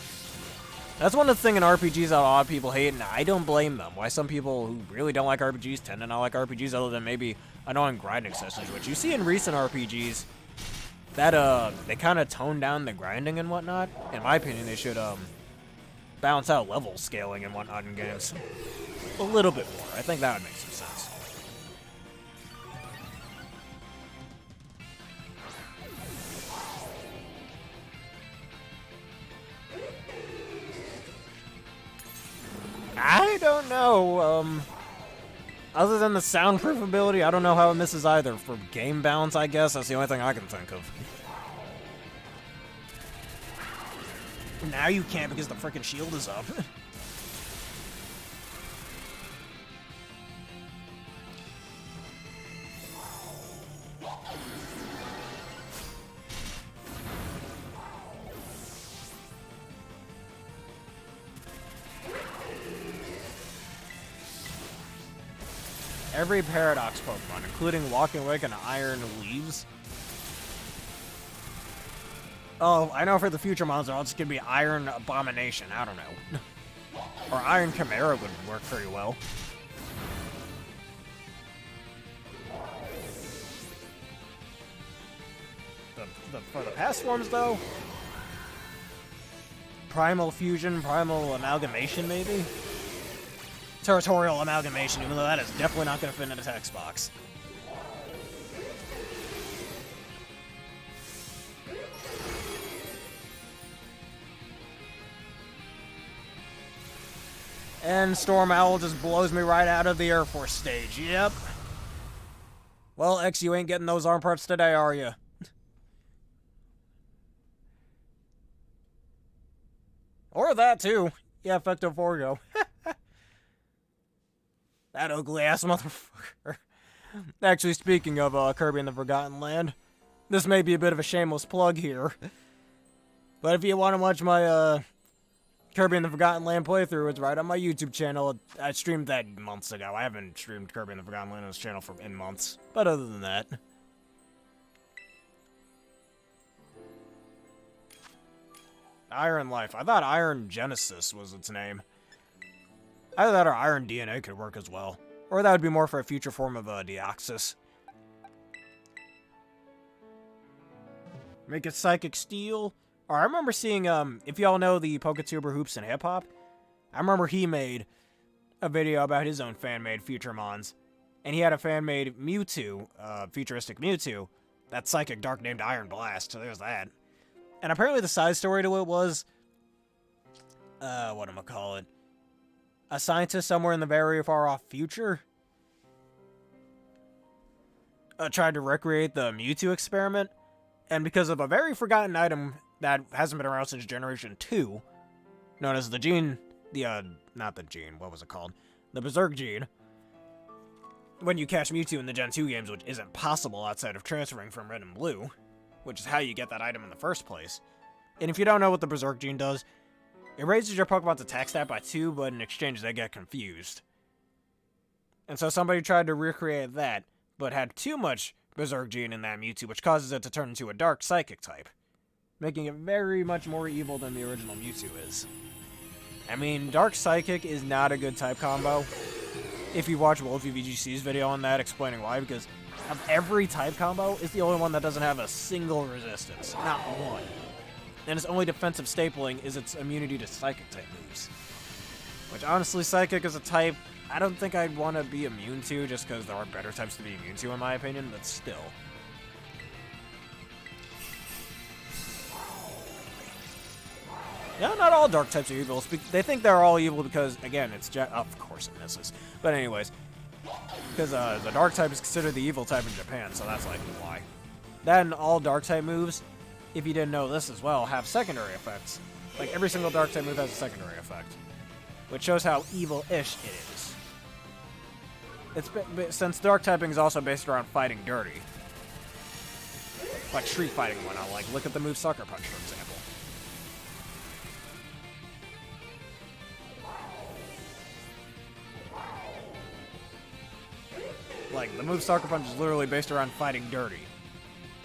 That's one of the things in RPGs that a lot of people hate, and I don't blame them. Why some people who really don't like RPGs tend to not like RPGs other than maybe annoying grinding sessions, which you see in recent RPGs that, they kind of tone down the grinding and whatnot. In my opinion, they should, balance out level scaling and whatnot in games a little bit more. I think that would make some sense. I don't know, other than the soundproof ability, I don't know how it misses either. For game balance, I guess, that's the only thing I can think of. Now you can't because the frickin' shield is up. Every Paradox Pokemon, including Walking Awake and Iron Leaves. Oh, I know for the future monster, it's gonna be Iron Abomination. I don't know. Or Iron Chimera would work very well. For the past forms, though, Primal Fusion, Primal Amalgamation, maybe? Territorial Amalgamation, even though that is definitely not going to fit in a text box. And Storm Owl just blows me right out of the Air Force stage. Yep. Well, X, you ain't getting those arm parts today, are you? Or that, too. Yeah, Effecto Forgo. That ugly-ass motherfucker. Actually, speaking of Kirby and the Forgotten Land, this may be a bit of a shameless plug here. But if you want to watch my Kirby and the Forgotten Land playthrough, it's right on my YouTube channel. I streamed that months ago. I haven't streamed Kirby and the Forgotten Land on this channel in months. But other than that... Iron Life. I thought Iron Genesis was its name. Either that or Iron DNA could work as well. Or that would be more for a future form of Deoxys. Make it Psychic Steel. Or I remember seeing, if y'all know the PokeTuber Hoops and Hip Hop, I remember he made a video about his own fan-made Futuremons. And he had a fan-made Mewtwo, futuristic Mewtwo, that's Psychic Dark named Iron Blast, so there's that. And apparently the side story to it was, whatchamacallit? A scientist somewhere in the very far-off future tried to recreate the Mewtwo experiment, and because of a very forgotten item that hasn't been around since Generation 2, known as the gene, not the gene, what was it called? The Berserk gene. When you catch Mewtwo in the Gen 2 games, which isn't possible outside of transferring from Red and Blue, which is how you get that item in the first place. And if you don't know what the Berserk gene does, it raises your Pokemon's attack stat by 2, but in exchange they get confused. And so somebody tried to recreate that, but had too much Berserk gene in that Mewtwo, which causes it to turn into a Dark Psychic type, making it very much more evil than the original Mewtwo is. I mean, Dark Psychic is not a good type combo. If you watch Wolfie VGC's video on that, explaining why, because of every type combo, it's the only one that doesn't have a single resistance. Not one. And its only defensive stapling is its immunity to Psychic-type moves. Which, honestly, Psychic is a type I don't think I'd want to be immune to, just because there are better types to be immune to, in my opinion, but still. Yeah, not all dark types are evil. They think they're all evil because, again, it's of course it misses. But anyways, because the dark type is considered the evil type in Japan, so that's likely why. Then all dark type moves, if you didn't know this as well, have secondary effects. Like every single dark type move has a secondary effect, which shows how evil-ish it is. Since dark typing is also based around fighting dirty, like street fighting and whatnot. Like look at the move Sucker Punch, for example. Like, the move Sucker Punch is literally based around fighting dirty.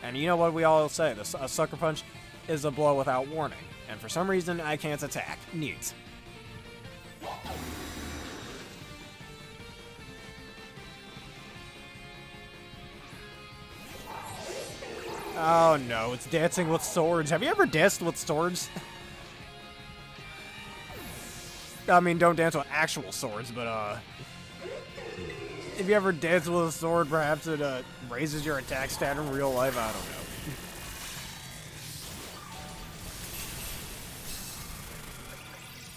And you know what we all say, a Sucker Punch is a blow without warning. And for some reason, I can't attack. Neat. Oh no, it's dancing with swords. Have you ever danced with swords? I mean, don't dance with actual swords, but, if you ever dance with a sword, perhaps it, raises your attack stat in real life? I don't know.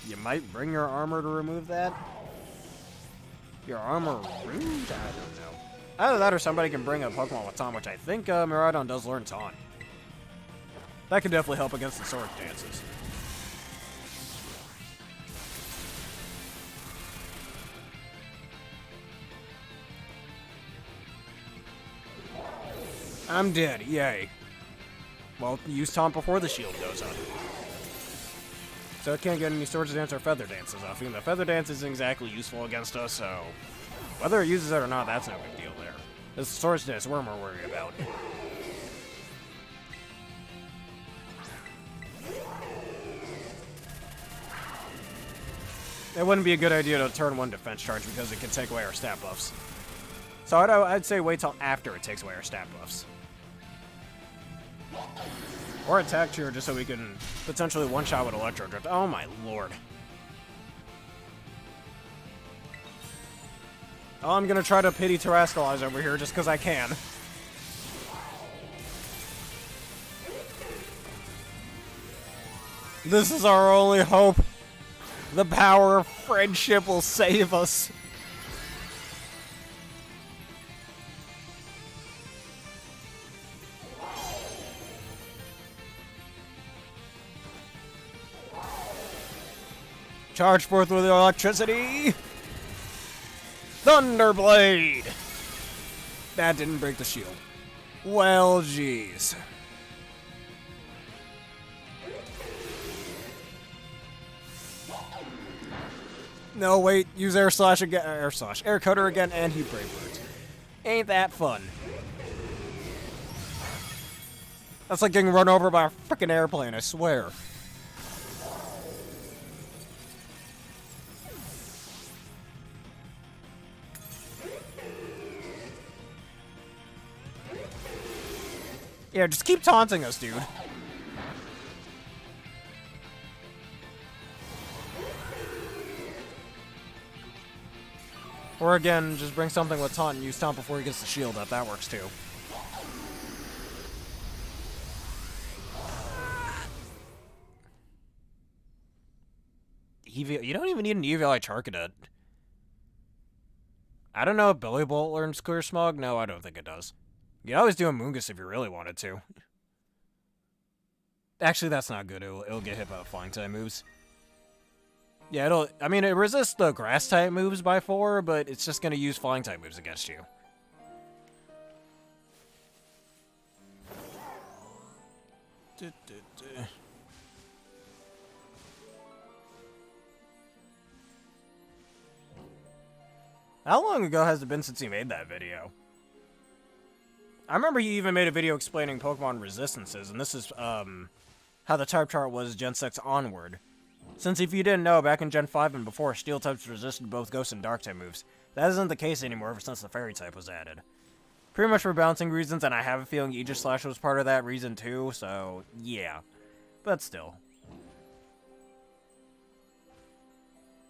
You might bring your armor to remove that? Your armor removed? I don't know. Either that or somebody can bring a Pokemon with Taunt, which I think Miraidon does learn Taunt. That could definitely help against the sword dances. I'm dead, yay. Well, use Taunt before the shield goes up. So it can't get any Swords Dance or Feather Dances off. Even the Feather Dance isn't exactly useful against us, so... whether it uses it or not, that's no big deal there. It's the Swords Dance we're more worried about. It wouldn't be a good idea to turn 1 defense charge because it can take away our stat buffs. So I'd say wait till after it takes away our stat buffs. Or attack cheer just so we can potentially one-shot with Electro Drift. Oh my lord. Oh, I'm gonna try to pity Terastallize over here just because I can. This is our only hope. The power of friendship will save us. Charge forth with electricity! Thunderblade! That didn't break the shield. Well, jeez. No, wait, use Air Slash again, Air Cutter again, and he Brave Birds. Ain't that fun. That's like getting run over by a frickin' airplane, I swear. Yeah, just keep taunting us, dude. Or again, just bring something with taunt and use taunt before he gets the shield up. That works too. You don't even need an EVI Charcadet. I don't know if Billy Bolt learns Clear Smog. No, I don't think it does. You could always do a Moongus if you really wanted to. Actually, that's not good. It'll get hit by the flying type moves. Yeah, I mean, it resists the grass type moves by 4, but it's just gonna use flying type moves against you. How long ago has it been since he made that video? I remember he even made a video explaining Pokemon resistances, and this is, how the type chart was Gen 6 onward. Since if you didn't know, back in Gen 5 and before, Steel types resisted both Ghost and Dark type moves. That isn't the case anymore ever since the Fairy type was added. Pretty much for balancing reasons, and I have a feeling Aegis Slash was part of that reason too, so yeah. But still.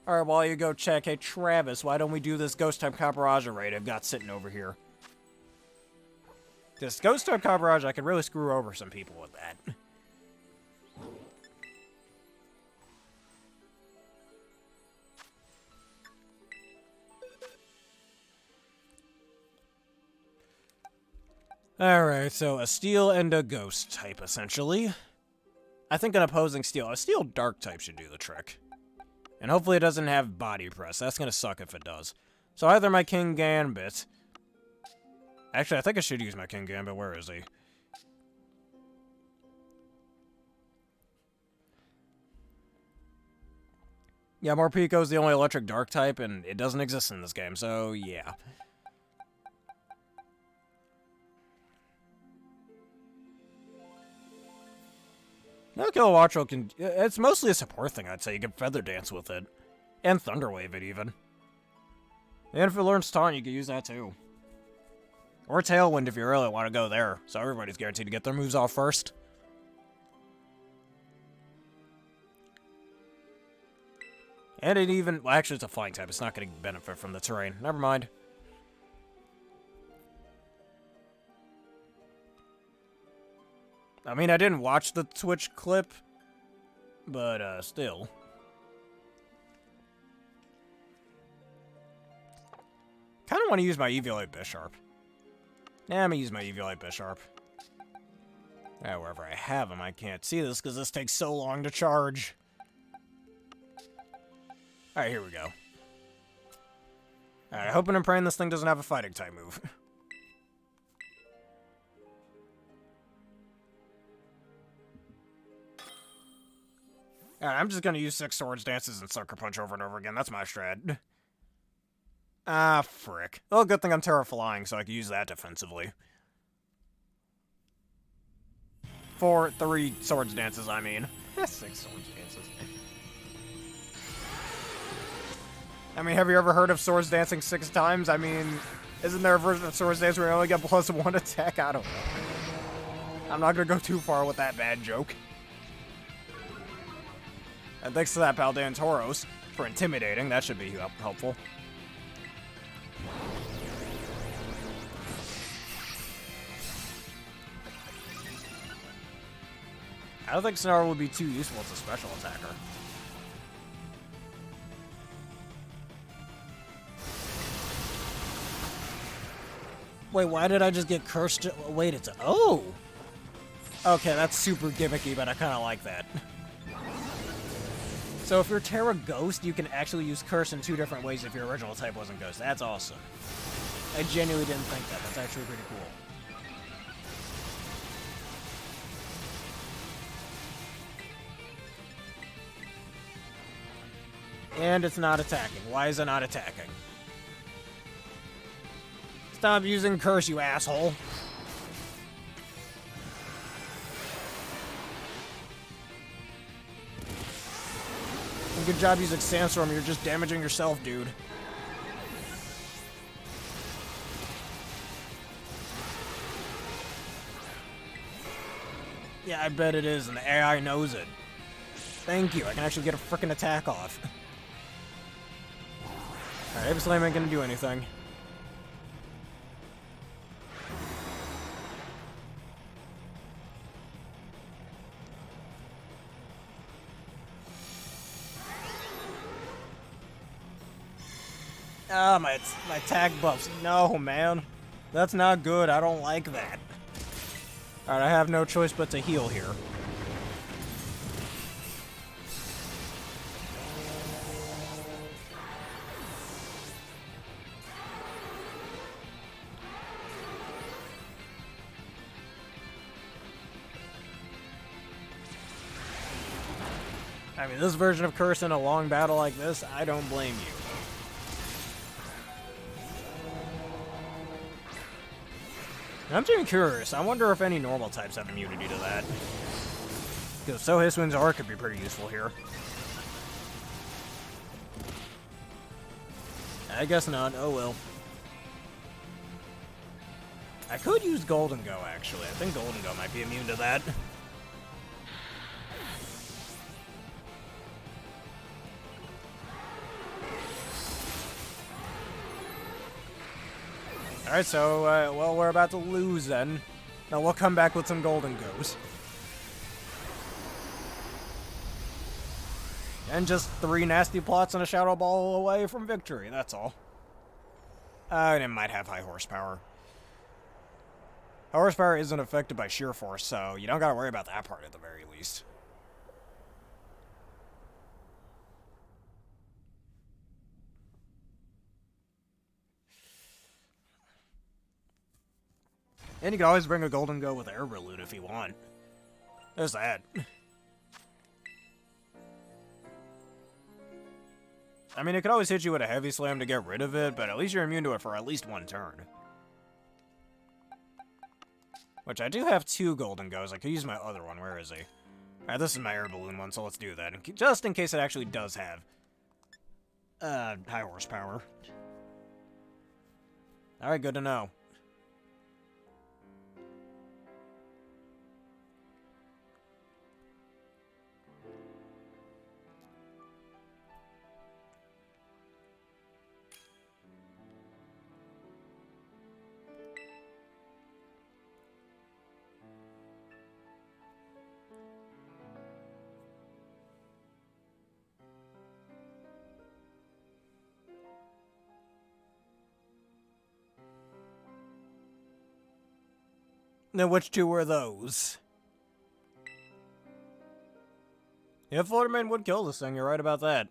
Alright, while you go check, hey Travis, why don't we do this Ghost type Copperajah raid I've got sitting over here? This Ghost type Copperajah, I could really screw over some people with that. Alright, so a Steel and a Ghost type, essentially. I think an opposing Steel. A Steel Dark type should do the trick. And hopefully it doesn't have Body Press. That's gonna suck if it does. So either my King Gambit... Actually, I think I should use my King Gambit. Where is he? Yeah, Morpeko's the only electric dark type, and it doesn't exist in this game, so yeah. No, Kilowattrel can... It's mostly a support thing, I'd say. You can Feather Dance with it. And Thunder Wave it, even. And if it learns Taunt, you can use that, too. Or Tailwind if you really want to go there. So everybody's guaranteed to get their moves off first. And it even... Well, actually, it's a flying type. It's not going to benefit from the terrain. Never mind. I mean, I didn't watch the Twitch clip, but, still. Kind of want to use my Eviolite Bisharp. Nah, I'm going to use my Eviolite Bisharp. Wherever I have him, I can't see this because this takes so long to charge. Alright, here we go. Alright, hoping and praying this thing doesn't have a fighting type move. Alright, I'm just gonna use 6 Swords Dances and Sucker Punch over and over again. That's my strat. Ah, frick. Well, good thing I'm Terra Flying, so I can use that defensively. 3 Swords Dances, I mean. 6 Swords Dances. I mean, have you ever heard of Swords Dancing 6 times? I mean, isn't there a version of Swords Dance where you only get +1 attack? I don't know. I'm not gonna go too far with that bad joke. And thanks to that Paldean Tauros for intimidating. That should be helpful. I don't think Snarl would be too useful as a special attacker. Wait, why did I just get cursed? Wait, it's... Oh! Okay, that's super gimmicky, but I kind of like that. So if you're Terra Ghost, you can actually use Curse in 2 different ways if your original type wasn't Ghost. That's awesome. I genuinely didn't think that. That's actually pretty cool. And it's not attacking. Why is it not attacking? Stop using Curse, you asshole. Good job using Sandstorm, you're just damaging yourself, dude. Yeah, I bet it is, and the AI knows it. Thank you, I can actually get a frickin' attack off. Alright, Abyss Slam ain't gonna do anything. Ah, my attack buffs. No, man. That's not good. I don't like that. Alright, I have no choice but to heal here. I mean, this version of Curse in a long battle like this, I don't blame you. I'm just curious. I wonder if any normal types have immunity to that. Because so Hisuian's Arc could be pretty useful here. I guess not. Oh well. I could use Golden Go, actually. I think Golden Go might be immune to that. Alright, so, well, we're about to lose then. Now we'll come back with some Golden Goes. And just 3 nasty plots and a Shadow Ball away from victory, that's all. And it might have high horsepower. High horsepower isn't affected by sheer force, so you don't gotta worry about that part at the very least. And you can always bring a Golden Go with Air Balloon if you want. There's that. I mean, it could always hit you with a Heavy Slam to get rid of it, but at least you're immune to it for at least 1 turn. Which I do have 2 Golden Goes. I could use my other one. Where is he? Alright, this is my air balloon one, so let's do that. Just in case it actually does have high horsepower. Alright, good to know. Now, which two were those? Yeah, Flutterman would kill this thing, you're right about that.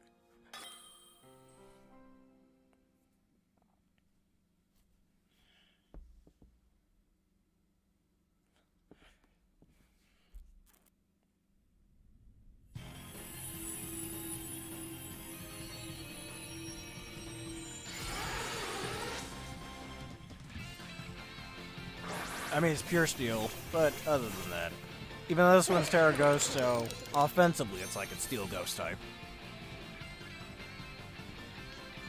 I mean, it's pure steel, but other than that. Even though this one's Tera Ghost, so offensively it's like it's Steel Ghost type.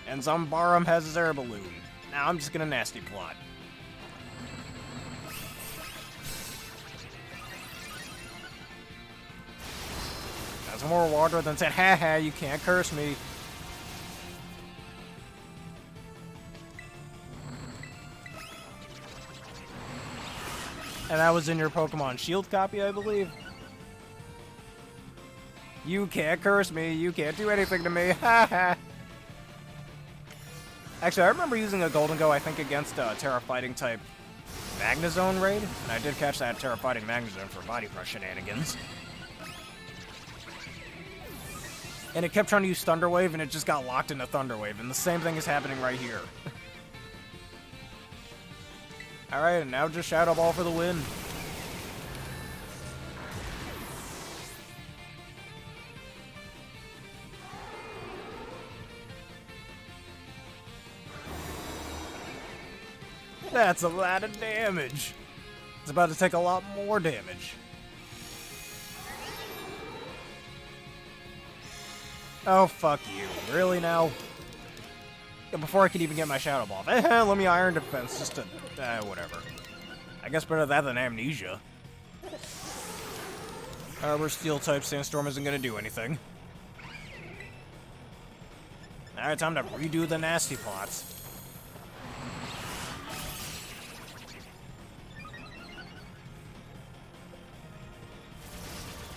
And Zombarum has his air balloon. Now I'm just gonna nasty plot. That's more water than said, haha, you can't curse me. And that was in your Pokemon Shield copy, I believe. You can't curse me, you can't do anything to me, haha. Actually, I remember using a Golden Go, I think, against Tera Fighting type Magnezone raid, and I did catch that Tera Fighting Magnezone for Body Crush shenanigans. And it kept trying to use Thunder Wave, and it just got locked into Thunder Wave, and the same thing is happening right here. Alright, and now just Shadow Ball for the win. That's a lot of damage. It's about to take a lot more damage. Oh, fuck you. Really now? Yeah, before I could even get my Shadow Ball. Let me Iron Defense just to... whatever. I guess better that than Amnesia. We're Steel-type Sandstorm isn't gonna do anything. Alright, time to redo the nasty plots.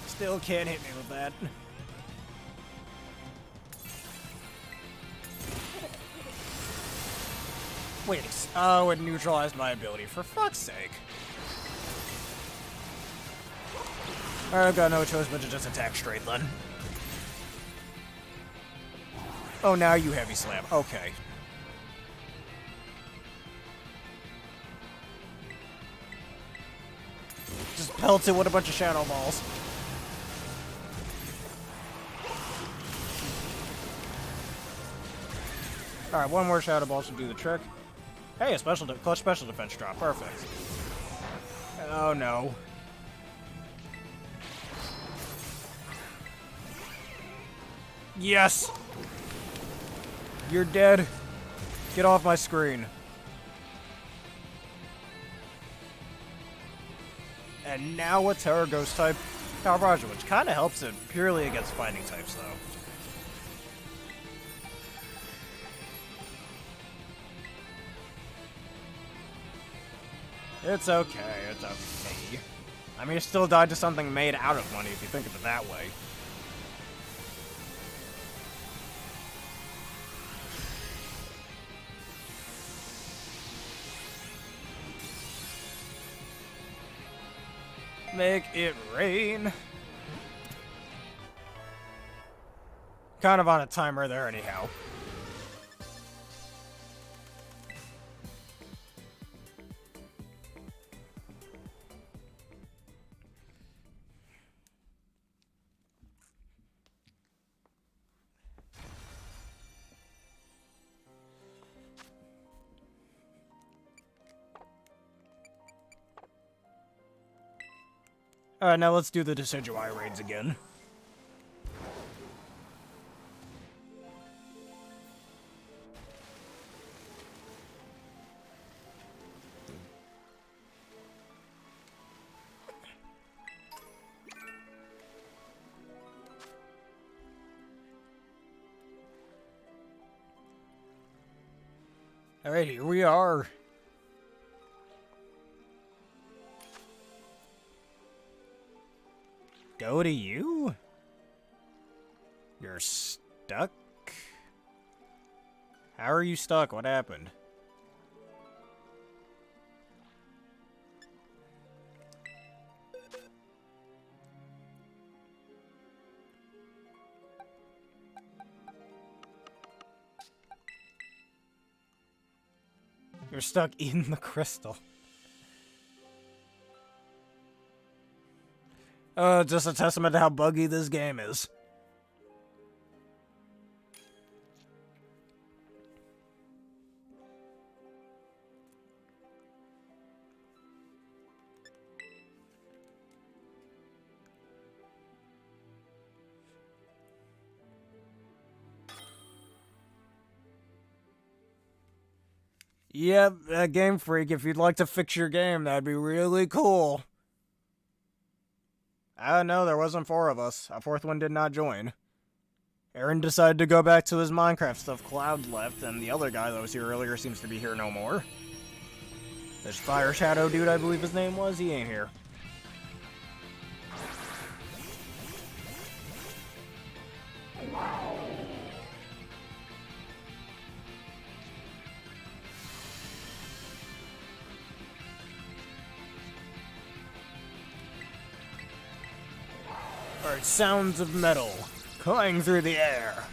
Still can't hit me with that. Wait, oh, it neutralized my ability, for fuck's sake. Alright, I've got no choice but to just attack straight then. Oh, now you Heavy Slam. Okay. Just pelt it with a bunch of Shadow Balls. Alright, one more Shadow Ball should do the trick. Hey, a clutch special defense drop. Perfect. Oh, no. Yes! You're dead. Get off my screen. And now a Tera Ghost type Power Project, which kind of helps it purely against fighting types, though. It's okay, it's okay. I mean, it still died to something made out of money if you think of it that way. Make it rain. Kind of on a timer there anyhow. Alright, now let's do the Decidueye raids again. Alright, here we are. Go to you? You're stuck? How are you stuck? What happened? You're stuck in the crystal. Just a testament to how buggy this game is. Yep, Game Freak, if you'd like to fix your game, that'd be really cool. No, there wasn't 4 of us. A 4th one did not join. Aaron decided to go back to his Minecraft stuff. Cloud left, and the other guy that was here earlier seems to be here no more. This Fire Shadow dude, I believe his name was, he ain't here. Alright, sounds of metal clang through the air.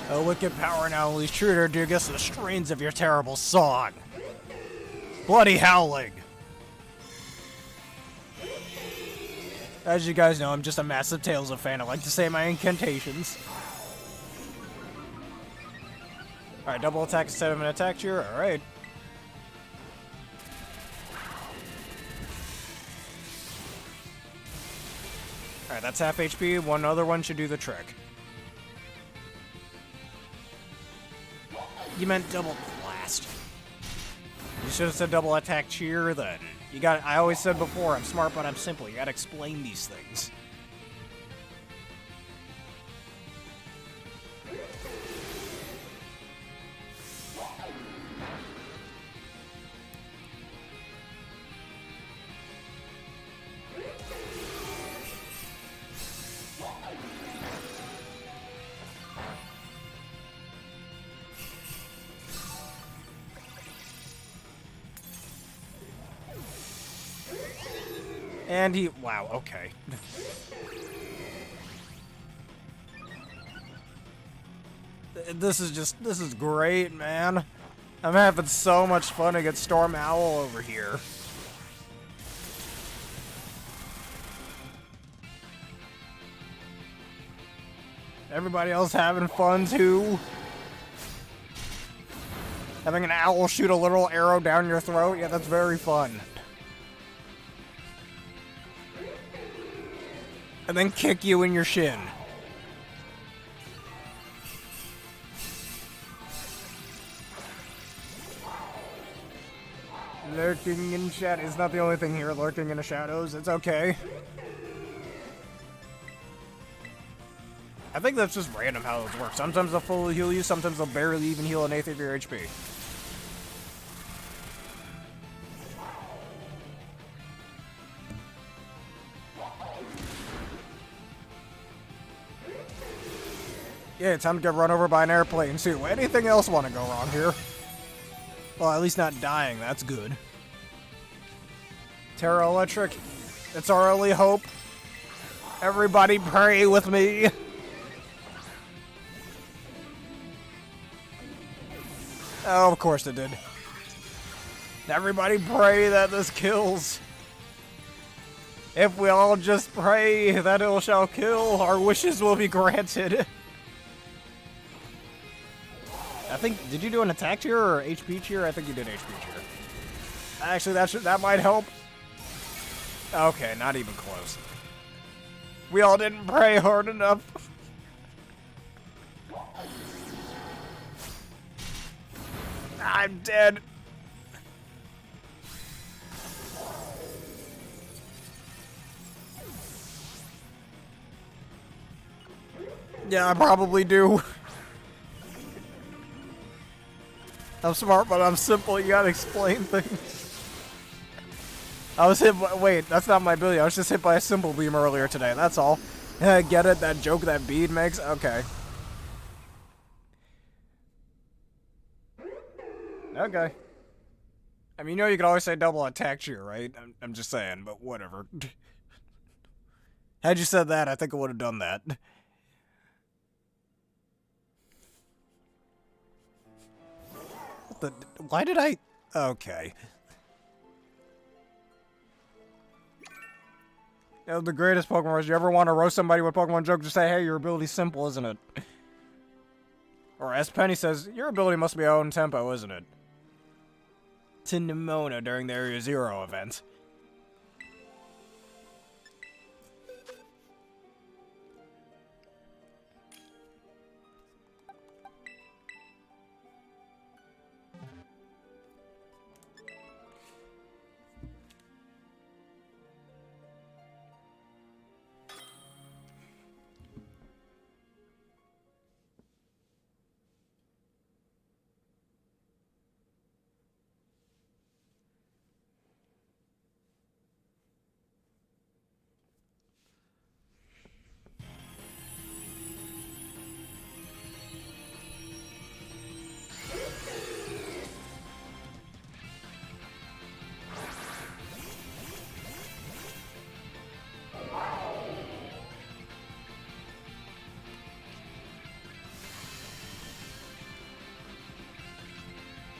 A wicked power now unleashed true to guess the strains of your terrible song. Bloody howling. As you guys know, I'm just a massive Tales of fan. I like to say my incantations. Alright, double attack instead of an attack cheer. Alright. Alright, that's half HP. One other one should do the trick. You meant double blast. You should have said double attack cheer then. You got. I always said before, I'm smart but I'm simple. You gotta explain these things. And he... Wow, okay. This is great, man. I'm having so much fun against Storm Owl over here. Everybody else having fun, too? Having an owl shoot a little arrow down your throat? Yeah, that's very fun. And then kick you in your shin. Lurking in shadows. It's not the only thing here, lurking in the shadows. It's okay. I think that's just random how those work. Sometimes they'll fully heal you, sometimes they'll barely even heal an eighth of your HP. Yeah, time to get run over by an airplane too. Anything else want to go wrong here? Well, at least not dying. That's good. Terra Electric. It's our only hope. Everybody pray with me. Oh, of course it did. Everybody pray that this kills. If we all just pray that it shall kill, our wishes will be granted. I think, did you do an attack tier or HP tier? I think you did HP tier. Actually, that might help. Okay, not even close. We all didn't pray hard enough. I'm dead. Yeah, I probably do. I'm smart, but I'm simple. You gotta explain things. I was hit by, wait, that's not my ability. I was just hit by a Symbol Beam earlier today. That's all. Get it? That joke that bead makes? Okay. Okay. I mean, you know you can always say double attack tier, right? I'm just saying, but whatever. Had you said that, I think I would have done that. What the... Why did I... Okay. That was the greatest Pokemon roast. You ever want to roast somebody with a Pokemon joke, just say, hey, your ability's simple, isn't it? Or as Penny says, your ability must be out in tempo, isn't it? To Nimona during the Area Zero event.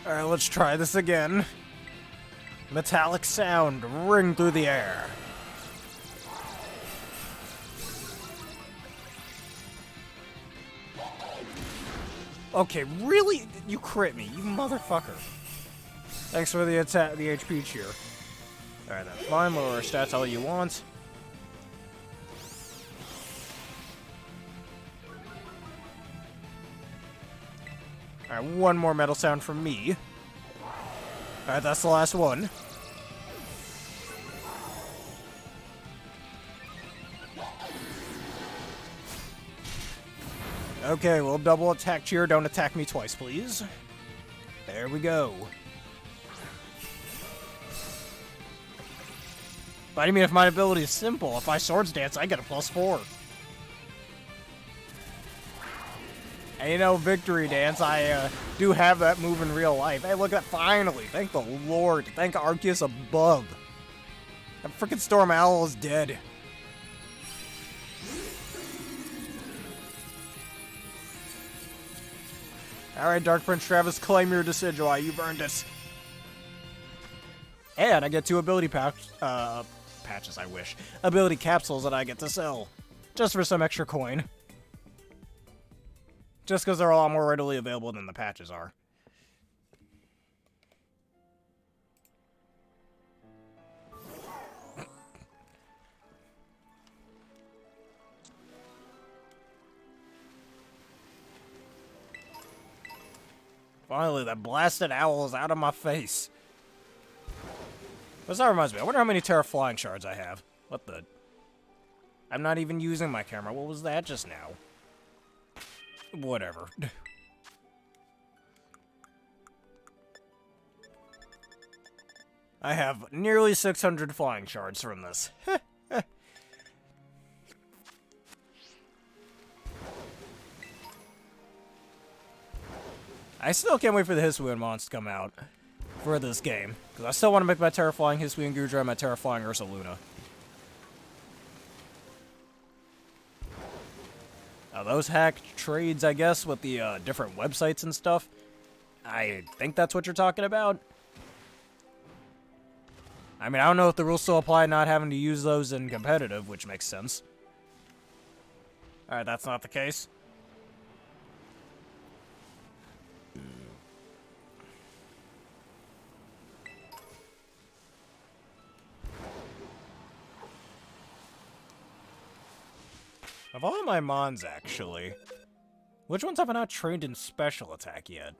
Alright, let's try this again. Metallic sound ring through the air. Okay, really? You crit me, you motherfucker. Thanks for the attack, the HP cheer. Alright, that's fine. Lower stats all you want. Alright, one more metal sound from me. Alright, that's the last one. Okay, we'll double attack cheer. Don't attack me twice, please. There we go. But I mean, if my ability is simple, if I Swords Dance, I get a +4. And you know, Victory Dance, I do have that move in real life. Hey, look at that, finally! Thank the Lord. Thank Arceus above. That frickin' Storm Owl is dead. Alright, Dark Prince Travis, claim your Decidueye. You've earned it. And I get 2 ability patches, I wish. Ability capsules that I get to sell. Just for some extra coin. Just because they're a lot more readily available than the patches are. Finally, that blasted owl is out of my face. But that reminds me, I wonder how many Tera Flying Shards I have. What the... I'm not even using my camera. What was that just now? Whatever. I have nearly 600 Flying Shards from this. I still can't wait for the Hisuian Mons to come out for this game. Because I still want to make my Tera Flying Hisuian Gudra and my Tera Flying Ursaluna. Those hack trades, I guess, with the different websites and stuff. I think that's what you're talking about. I mean, I don't know if the rules still apply not having to use those in competitive, which makes sense. Alright, that's not the case. Of all my Mons, actually, which ones have I not trained in special attack yet?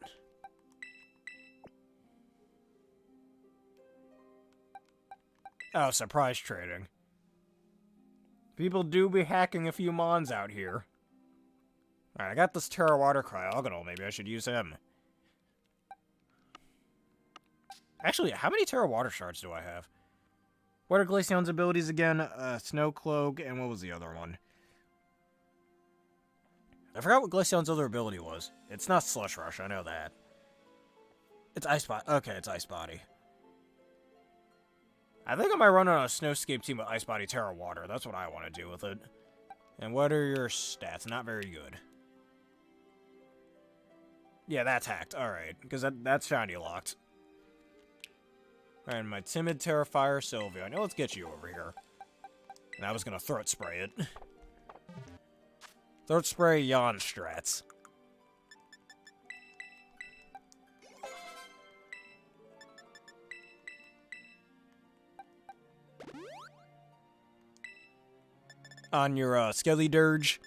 Oh, surprise trading. People do be hacking a few Mons out here. Alright, I got this Tera Water Cryogonal. Maybe I should use him. Actually, how many Tera Water Shards do I have? What are Glaceon's abilities again? Snow Cloak, and what was the other one? I forgot what Glaceon's other ability was. It's not Slush Rush, I know that. It's Ice Body. Okay, it's Ice Body. I think I might run on a Snowscape team with Ice Body Tera Water. That's what I want to do with it. And what are your stats? Not very good. Yeah, that's hacked. Alright, because that's shiny locked. Alright, my Timid Terrifier Sylveon. Now let's get you over here. And I was going to Throat Spray it. Throat Spray Yawn Strats. On your Skelly Dirge.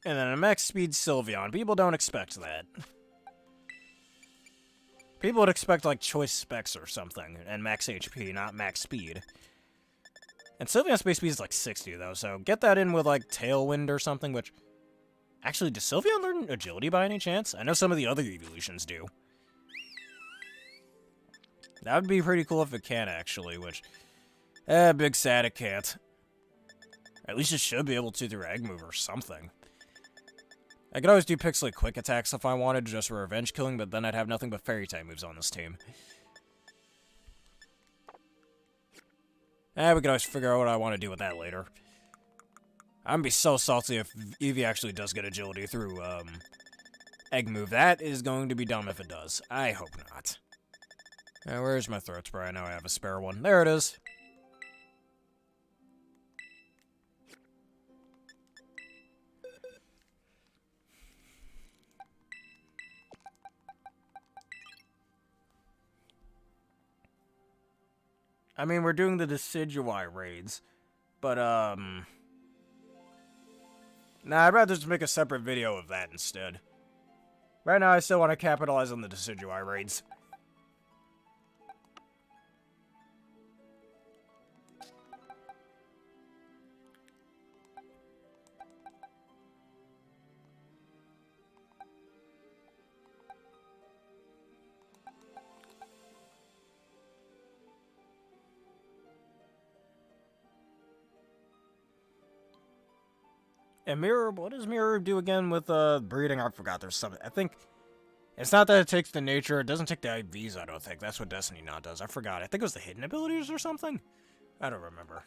And then a max speed Sylveon. People don't expect that. People would expect, like, choice specs or something, and max HP, not max speed. And Sylveon's base speed is, like, 60, though, so get that in with, like, Tailwind or something, which... Actually, does Sylveon learn Agility by any chance? I know some of the other evolutions do. That would be pretty cool if it can, actually, which... big sad it can't. At least it should be able to through Egg Move or something. I could always do Pixelate Quick Attacks if I wanted, just for revenge killing, but then I'd have nothing but Fairy-type moves on this team. We could always figure out what I want to do with that later. I'm gonna be so salty if Eevee actually does get Agility through, Egg Move. That is going to be dumb if it does. I hope not. Where's my Throat Spray? I know I have a spare one. There it is. I mean, we're doing the Decidueye raids, but, nah, I'd rather just make a separate video of that instead. Right now, I still want to capitalize on the Decidueye raids. And Mirror, what does Mirror do again with breeding? I forgot. There's something. I think it's not that it takes the nature. It doesn't take the IVs, I don't think. That's what Destiny Knot does. I forgot. I think it was the hidden abilities or something. I don't remember.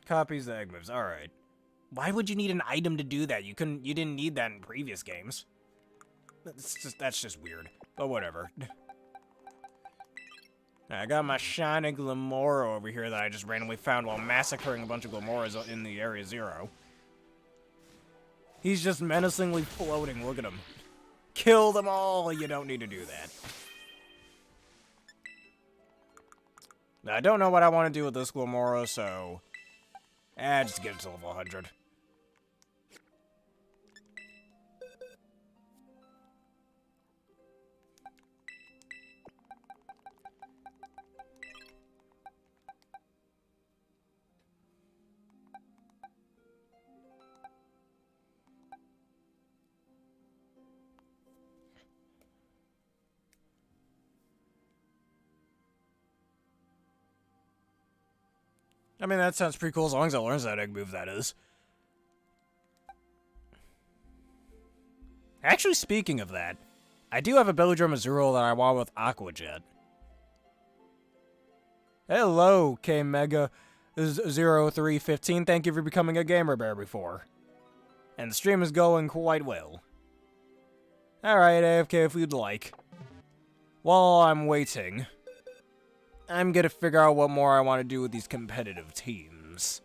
Copies the egg moves. All right. Why would you need an item to do that? You didn't need that in previous games. That's just weird, but whatever. I got my shiny Glamora over here that I just randomly found while massacring a bunch of Glamoras in the Area Zero. He's just menacingly floating, look at him. Kill them all, you don't need to do that. Now, I don't know what I want to do with this Glamora, so... just get it to level 100. I mean, that sounds pretty cool as long as it learns that egg move, that is. Actually, speaking of that, I do have a Bellydrum Azurill that I want with Aqua Jet. Hello, K-Mega0315. Thank you for becoming a Gamer Bear before. And the stream is going quite well. Alright, AFK if you'd like. While I'm waiting... I'm gonna figure out what more I want to do with these competitive teams.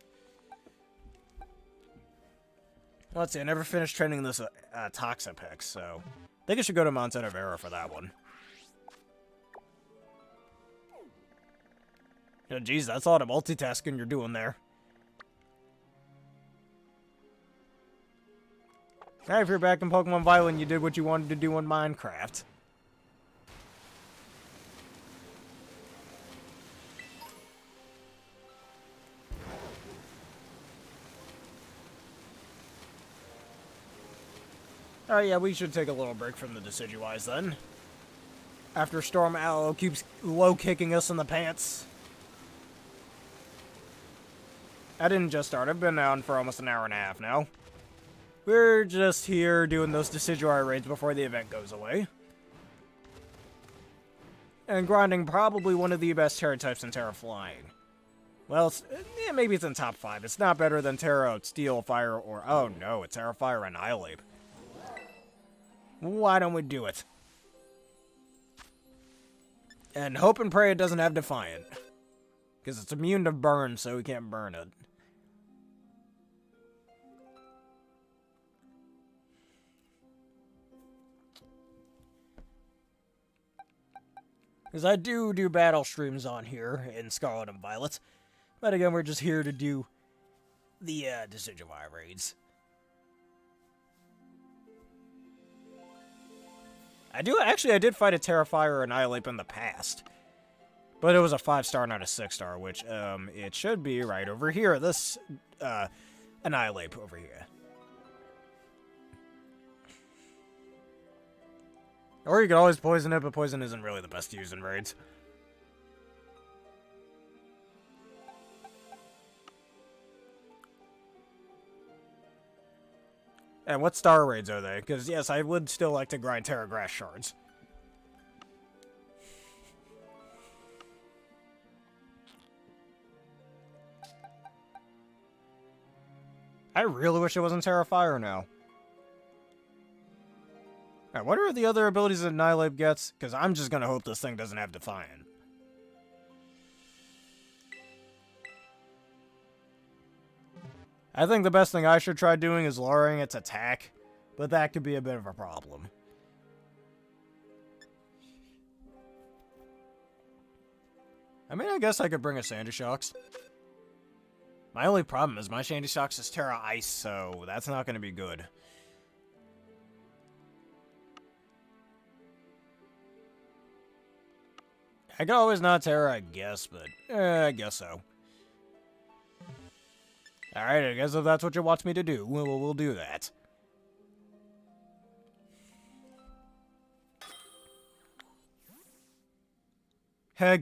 Let's see, I never finished training this Toxapex, so I think I should go to Mountain of Error for that one. Oh, geez, that's a lot of multitasking you're doing there. Alright, if you're back in Pokemon Violet and you did what you wanted to do in Minecraft. Oh yeah, we should take a little break from the Decidueyes then. After Storm Aloe keeps low-kicking us in the pants. I didn't just start, I've been on for almost an hour and a half now. We're just here doing those Decidueye raids before the event goes away. And grinding probably one of the best Tera types in Tera Flying. Well, yeah, maybe it's in top 5. It's not better than Tera Steel, Fire, or... Oh no, it's Tera Fire and Annihilate. Why don't we do it? And hope and pray it doesn't have Defiant. Because it's immune to burn, so we can't burn it. Because I do battle streams on here in Scarlet and Violet. But again, we're just here to do the Decidueye raids. I did fight a Terrifier Annihilate in the past. But it was a 5-star, not a 6-star, which, it should be right over here. This, Annihilate over here. Or you could always poison it, but poison isn't really the best to use in raids. And what star raids are they? Because, yes, I would still like to grind Terra Grass Shards. I really wish it wasn't Terra Fire now. Alright, what are the other abilities that Annihilate gets? Because I'm just going to hope this thing doesn't have Defiant. I think the best thing I should try doing is lowering its attack, but that could be a bit of a problem. I mean, I guess I could bring a Sandy Shocks. My only problem is my Sandy Shocks is Terra Ice, so that's not going to be good. I could always not Terra, I guess, but I guess so. Alright, I guess if that's what you want me to do, we'll do that.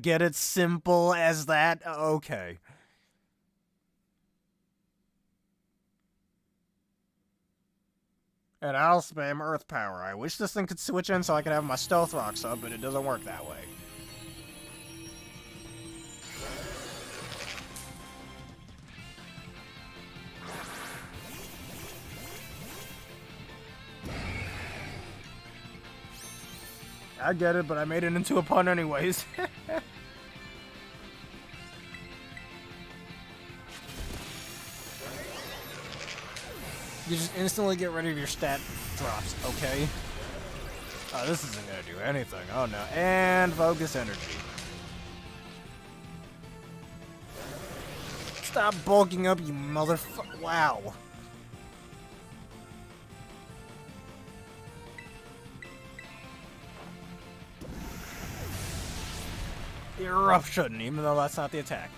Get it simple as that? Okay. And I'll spam Earth Power. I wish this thing could switch in so I could have my Stealth Rocks up, but it doesn't work that way. I get it, but I made it into a pun anyways. You just instantly get rid of your stat drops, okay? Oh, this isn't gonna do anything. Oh no. And focus energy. Stop bulking up, you motherfucker. Wow. Eruption, even though that's not the attack.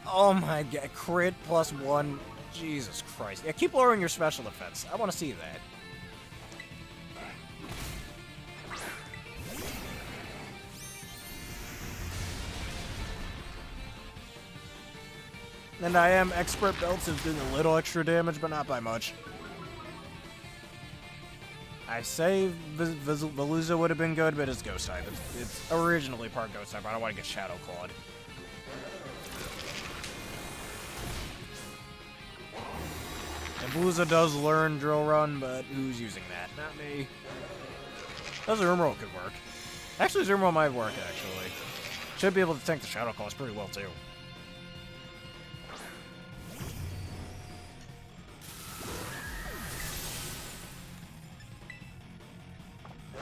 Oh my god, crit +1. Jesus Christ. Yeah, keep lowering your special defense. I want to see that. And I am expert belts of doing a little extra damage, but not by much. I say Veluza would have been good, but it's Ghost type. It's originally part Ghost type. I don't want to get Shadow Clawed. And Veluza does learn Drill Run, but who's using that? Not me. Azumarill could work. Actually, Azumarill might work, actually. Should be able to tank the Shadow Claws pretty well, too.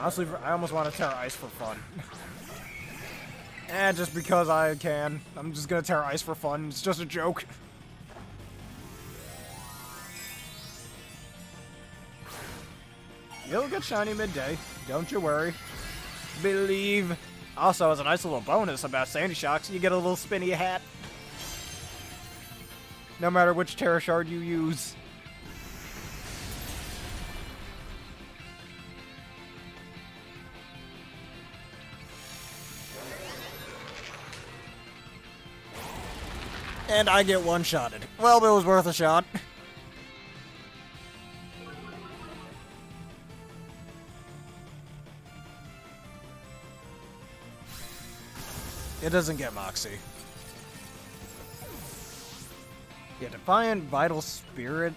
Honestly, I almost want to Tera Ice for fun. And just because I can. I'm just gonna Tera Ice for fun. It's just a joke. You'll get shiny midday. Don't you worry. Believe. Also, as a nice little bonus about Sandy Shocks, you get a little spinny hat. No matter which Terra Shard you use. And I get one-shotted. Well, it was worth a shot. It doesn't get Moxie. Yeah, Defiant, Vital Spirit.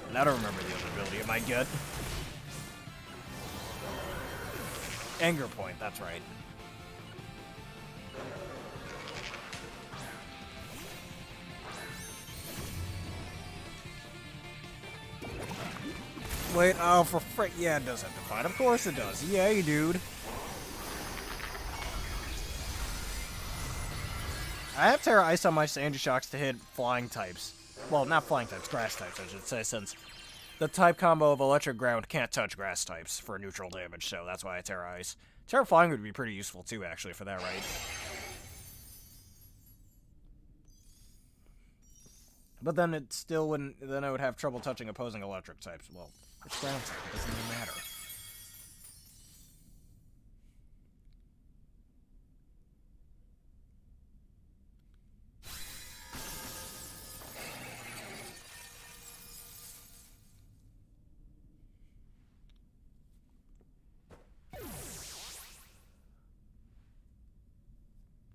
And I don't remember the other ability it might get. Anger Point, that's right. Wait, oh, for frick. Yeah, it does have Defiant. Of course it does. Yay, dude. I have Tera Ice on my Sandy Shocks to hit flying types. Well, not flying types, grass types, I should say, since the type combo of Electric Ground can't touch grass types for neutral damage, so that's why I Tera Ice. Tera Flying would be pretty useful, too, actually, for that raid. But then it still wouldn't... Then I would have trouble touching opposing electric types. Well, it's ground type. It doesn't even matter.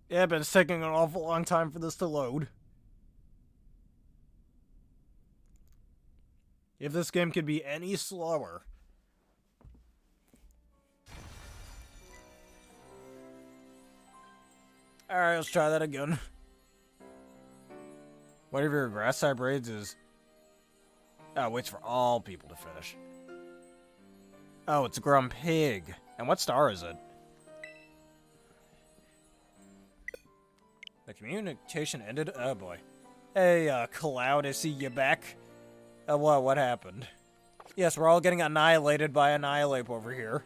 Yeah, but it's taking an awful long time for this to load. If this game could be any slower. Alright, let's try that again. One of your grass type raids is... Oh, waits for all people to finish. Oh, it's Grumpig. And what star is it? The communication ended? Oh boy. Hey, Cloud, I see you back. What happened? Yes, we're all getting annihilated by Annihilate over here.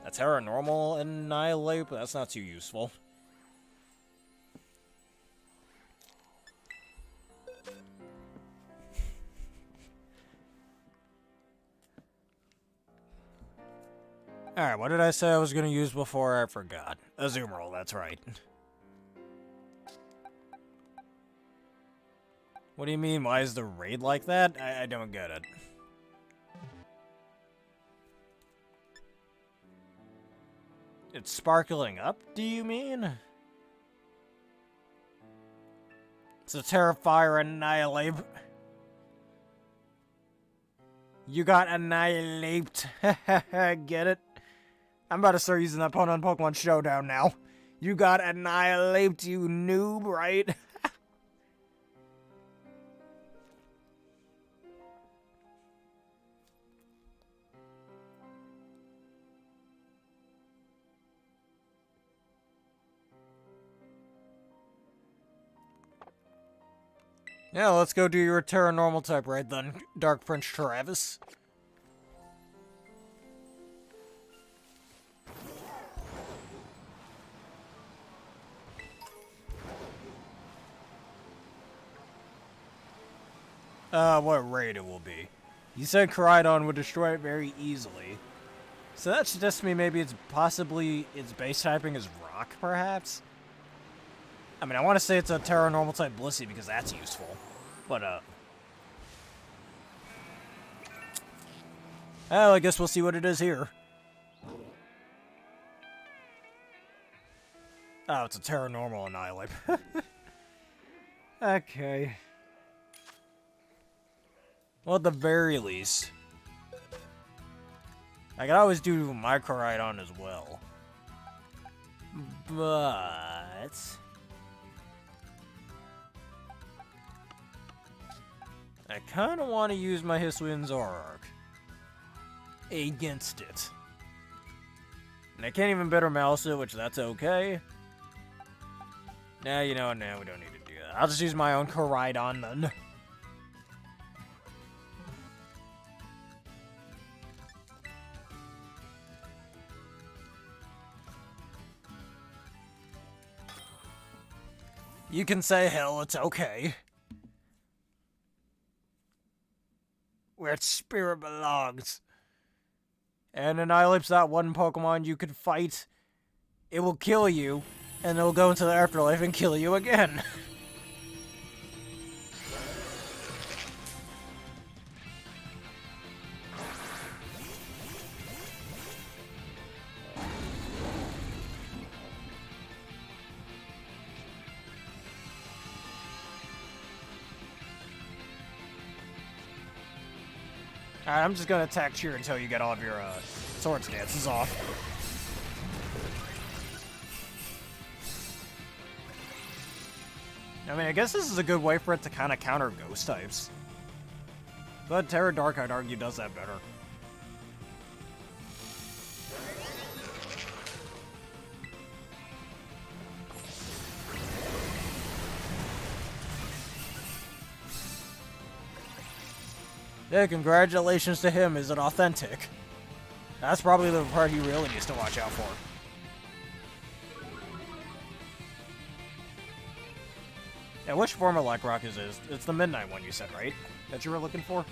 A Terra normal Annihilate, but that's not too useful. Alright, what did I say I was going to use before? I forgot. A Zoom Roll, that's right. What do you mean? Why is the raid like that? I don't get it. It's sparkling up, do you mean? It's a Terrifier Annihilate. You got annihilated. Get it? I'm about to start using that pun on Pokemon Showdown now. You got annihilated, you noob, right? Yeah, let's go do your Terra normal type raid then, Dark Prince Travis. What raid it will be. You said Koraidon would destroy it very easily. So that suggests to me maybe it's possibly its base typing is rock, perhaps? I mean, I want to say it's a Terra normal type Blissey because that's useful. But, well, I guess we'll see what it is here. Oh, it's a Terra normal Annihilate. Okay. Well, at the very least, I could always do my Koraidon as well. But I kind of want to use my Hisuian Zoroark. against it. And I can't even bitter mouse it, which that's okay. Nah, you know what? Nah, we don't need to do that. I'll just use my own Koraidon then. You can say hell, it's okay. Where its spirit belongs. And annihilates that one Pokemon you could fight. It will kill you, and it'll go into the afterlife and kill you again. Alright, I'm just gonna attack Cheer until you get all of your sword stances off. I mean, I guess this is a good way for it to kind of counter ghost types. But Tera Dark, I'd argue, does that better. Yeah, congratulations to him. Is it authentic? That's probably the part he really needs to watch out for. Yeah, which form of Lycanroc is this? It's the Midnight one you said, right? That you were looking for?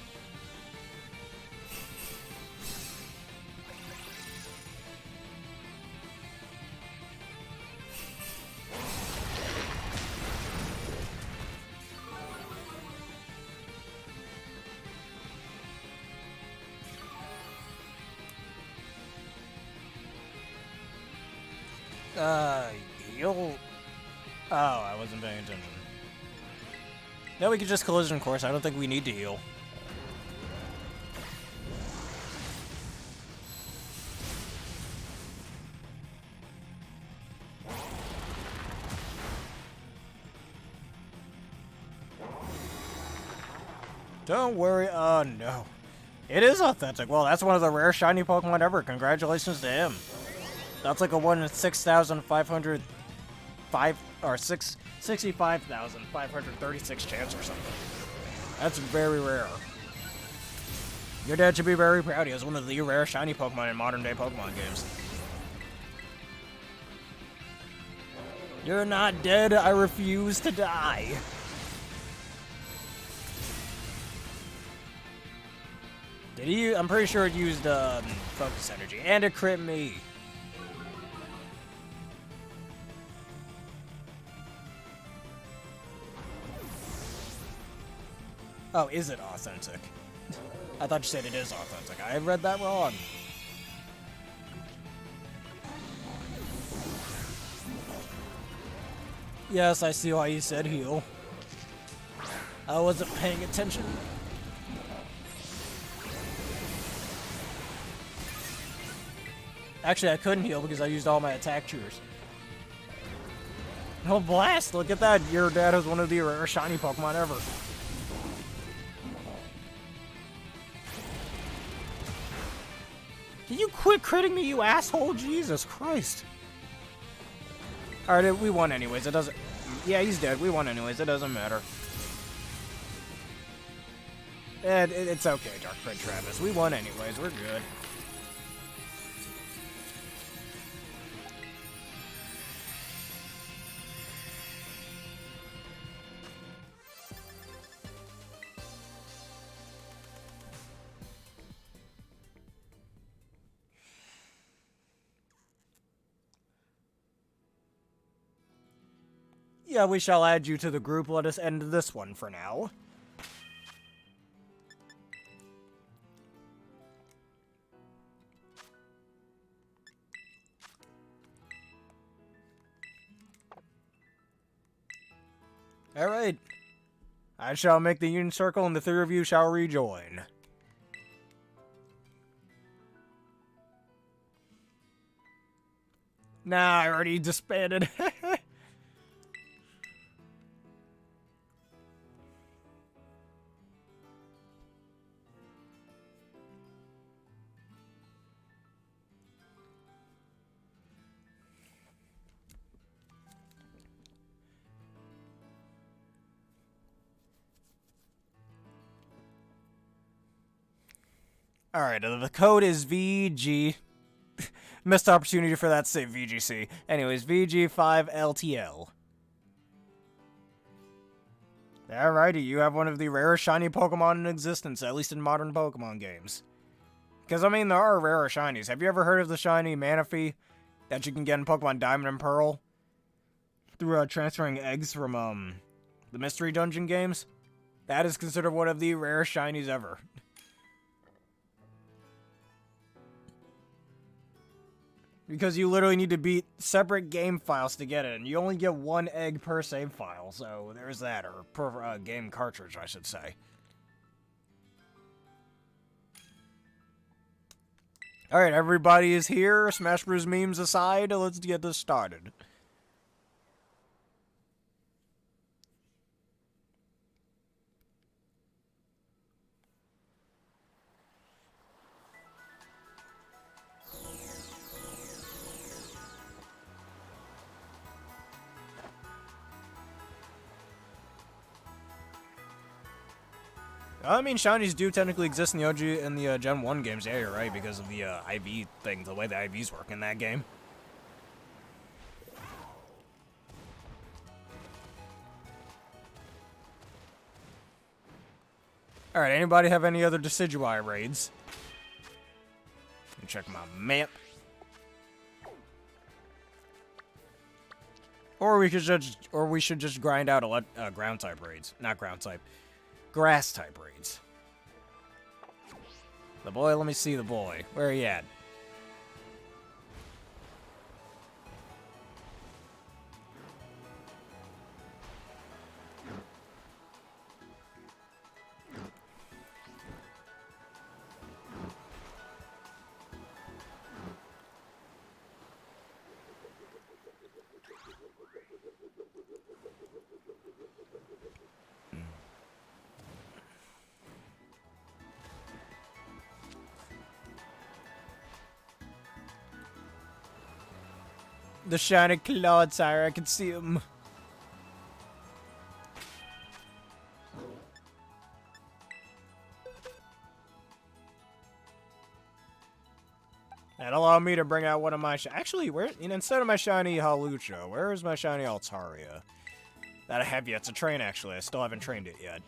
Heal? Oh, I wasn't paying attention. No, we could just collision course. I don't think we need to heal. Don't worry. Oh, no. It is authentic. Well, that's one of the rare shiny Pokemon ever. Congratulations to him. That's like a 1 in 6,505 or 65,536 chance or something. That's very rare. Your dad should be very proud. He has one of the rare shiny Pokemon in modern day Pokemon games. You're not dead. I refuse to die. Did he? I'm pretty sure it used focus energy and it crit me. Oh, is it authentic? I thought you said it is authentic. I read that wrong. Yes, I see why you said heal. I wasn't paying attention. Actually, I couldn't heal because I used all my attack cheers. Oh, blast! Look at that. Your dad has one of the rare shiny Pokemon ever. Can you quit critting me, you asshole? Jesus Christ. Alright, we won anyways. It doesn't... Yeah, he's dead. We won anyways. It doesn't matter. It's okay, Dark Prince Travis. We won anyways. We're good. Yeah, we shall add you to the group. Let us end this one for now. Alright. I shall make the Union Circle and the three of you shall rejoin. Nah, I already disbanded. Alright, the code is VG. Missed opportunity for that to say VGC. Anyways, VG5LTL. Alrighty, you have one of the rarest shiny Pokemon in existence, at least in modern Pokemon games. Because, I mean, there are rarer shinies. Have you ever heard of the shiny Manaphy that you can get in Pokemon Diamond and Pearl? Through transferring eggs from, the Mystery Dungeon games? That is considered one of the rarest shinies ever. Because you literally need to beat separate game files to get it, and you only get one egg per save file, so there's that, or per game cartridge, I should say. Alright, everybody is here, Smash Bros. Memes aside, let's get this started. I mean, shinies do technically exist in the OG and the Gen 1 games. Yeah, you're right, because of the IV thing, the way the IVs work in that game. Alright, anybody have any other Decidueye raids? Let me check my map. Or we should just grind out ground type raids. Not ground type. Grass type raids. The boy, let me see the boy. Where are you at? The shiny Clodsire, I can see him. That allowed me to bring out one of my actually, where instead of my shiny Halucha, where is my shiny Altaria? That I have yet to train, actually. I still haven't trained it yet.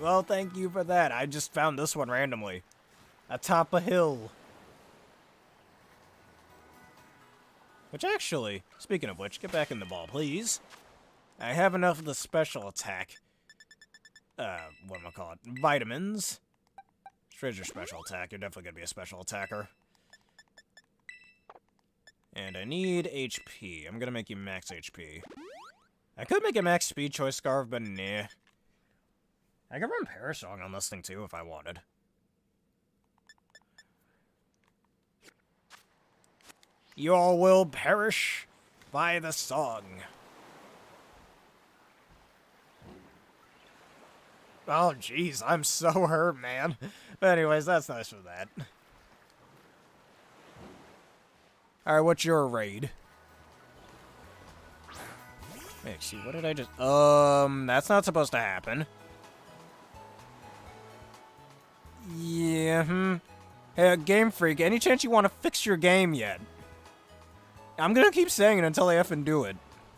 Well, thank you for that. I just found this one randomly. Atop a hill. Which actually, speaking of which, get back in the ball, please. I have enough of the special attack. Whatchamacallit? Vitamins. Treasure special attack. You're definitely gonna be a special attacker. And I need HP. I'm gonna make you max HP. I could make a max speed choice scarf, but nah. I could run Parasong on this thing too if I wanted. You all will perish by the song. Oh jeez, I'm so hurt, man. But anyways, that's nice for that. Alright, what's your raid? Wait, see, what did I just... that's not supposed to happen. Yeah, Hey, Game Freak, any chance you want to fix your game yet? I'm gonna keep saying it until they effing do it.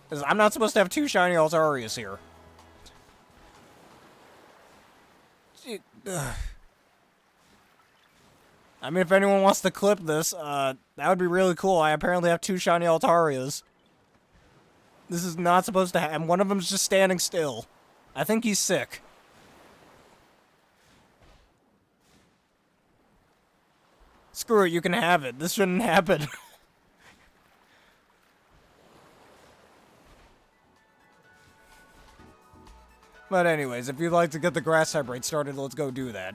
Because I'm not supposed to have two shiny Altarias here. I mean, if anyone wants to clip this, that would be really cool. I apparently have two shiny Altarias. This is not supposed to happen. One of them's just standing still. I think he's sick. Screw it, you can have it. This shouldn't happen. But anyways, if you'd like to get the grass type raid started, let's go do that.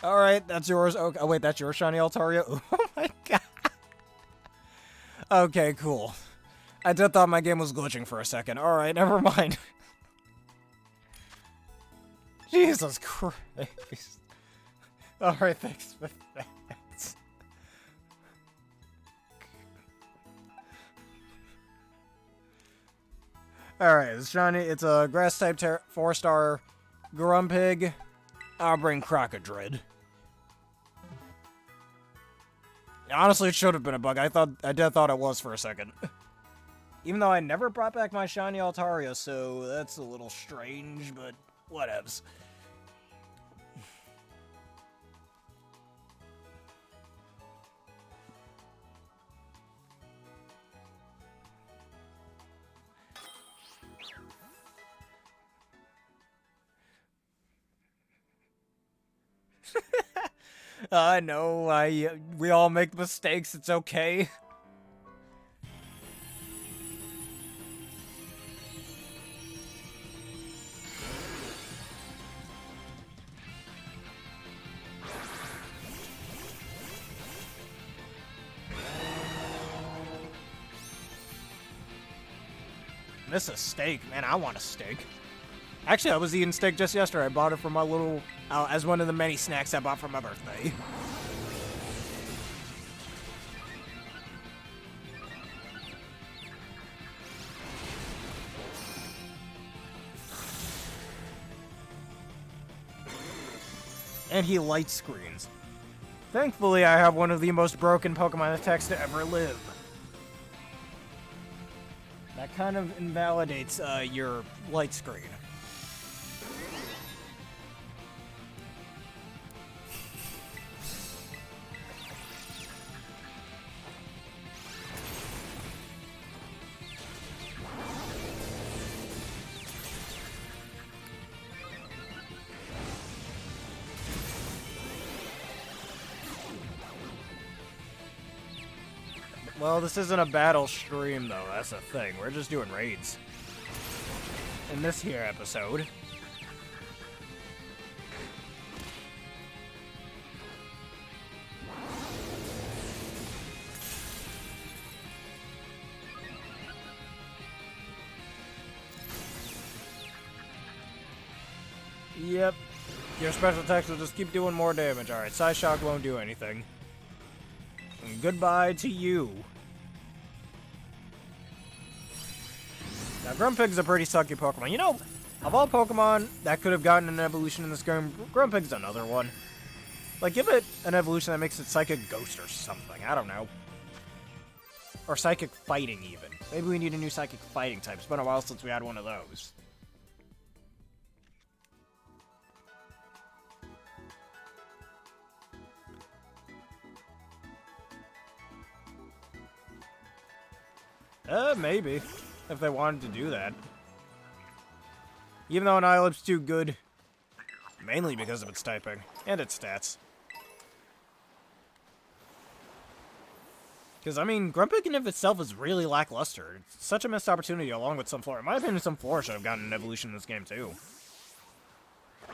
Alright, that's yours. Okay, oh wait, that's your shiny Altaria? Oh my god. Okay, cool. I did thought my game was glitching for a second. Alright, never mind. Jesus Christ. Alright, thanks for that. Alright, it's shiny. It's a grass type 4-star Grumpig. I'll bring Crocodrid. Honestly, it should have been a bug. I did thought it was for a second. Even though I never brought back my shiny Altaria, so that's a little strange, but whatevs. I know, we all make mistakes, it's okay. Miss a steak? Man, I want a steak. Actually, I was eating steak just yesterday. I bought it for my little, as one of the many snacks I bought for my birthday. And he light screens. Thankfully, I have one of the most broken Pokemon attacks to ever live. That kind of invalidates your light screen. Well, this isn't a battle stream, though. That's the thing. We're just doing raids. In this here episode. Yep. Your special attacks will just keep doing more damage. Alright, Psyshock won't do anything. And goodbye to you. Now, Grumpig's a pretty sucky Pokemon. You know, of all Pokemon that could have gotten an evolution in this game, Grumpig's another one. Like, give it an evolution that makes it Psychic Ghost or something. I don't know. Or Psychic Fighting, even. Maybe we need a new Psychic Fighting type. It's been a while since we had one of those. Maybe. If they wanted to do that. Even though an Ilep's too good. Mainly because of its typing. And its stats. Because, I mean, Grumpig in of itself is really lackluster. It's such a missed opportunity along with Sunflora. In my opinion, Sunflora should have gotten an evolution in this game, too.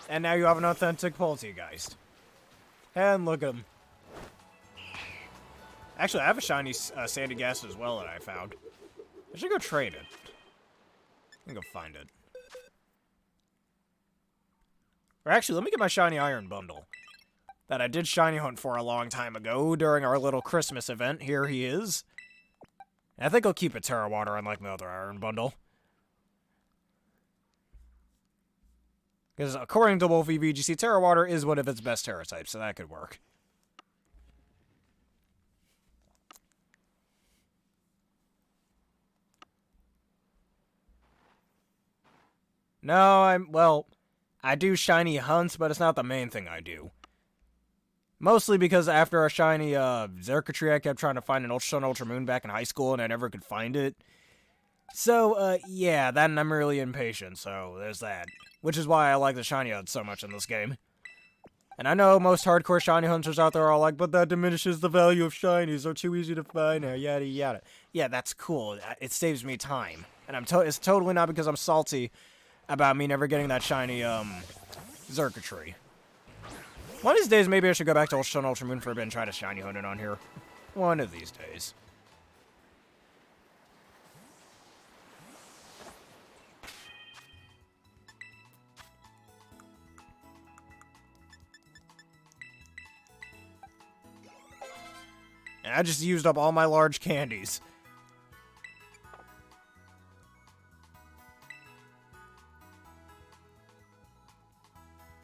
And now you have an authentic Poltegeist. And look at him. Actually, I have a shiny Sandy Gas as well that I found. I should go trade it. I can go find it. Or actually, let me get my shiny Iron Bundle. That I did shiny hunt for a long time ago during our little Christmas event. Here he is. And I think I'll keep it Terra Water unlike my other Iron Bundle. Because according to Wolfie VGC, Terra Water is one of its best Terra types, so that could work. No, well, I do shiny hunts, but it's not the main thing I do. Mostly because after a shiny Xurkitree, I kept trying to find an Ultra Sun, Ultra Moon back in high school, and I never could find it. So, yeah, then I'm really impatient, so there's that. Which is why I like the shiny hunt so much in this game. And I know most hardcore shiny hunters out there are like, but that diminishes the value of shinies, they're too easy to find now, yada yada. Yeah, that's cool, it saves me time. And it's totally not because I'm salty about me never getting that shiny, Xurkitree. One of these days, maybe I should go back to Ultra Sun, Ultra Moon for a bit and try to shiny hunt it on here. One of these days. And I just used up all my large candies.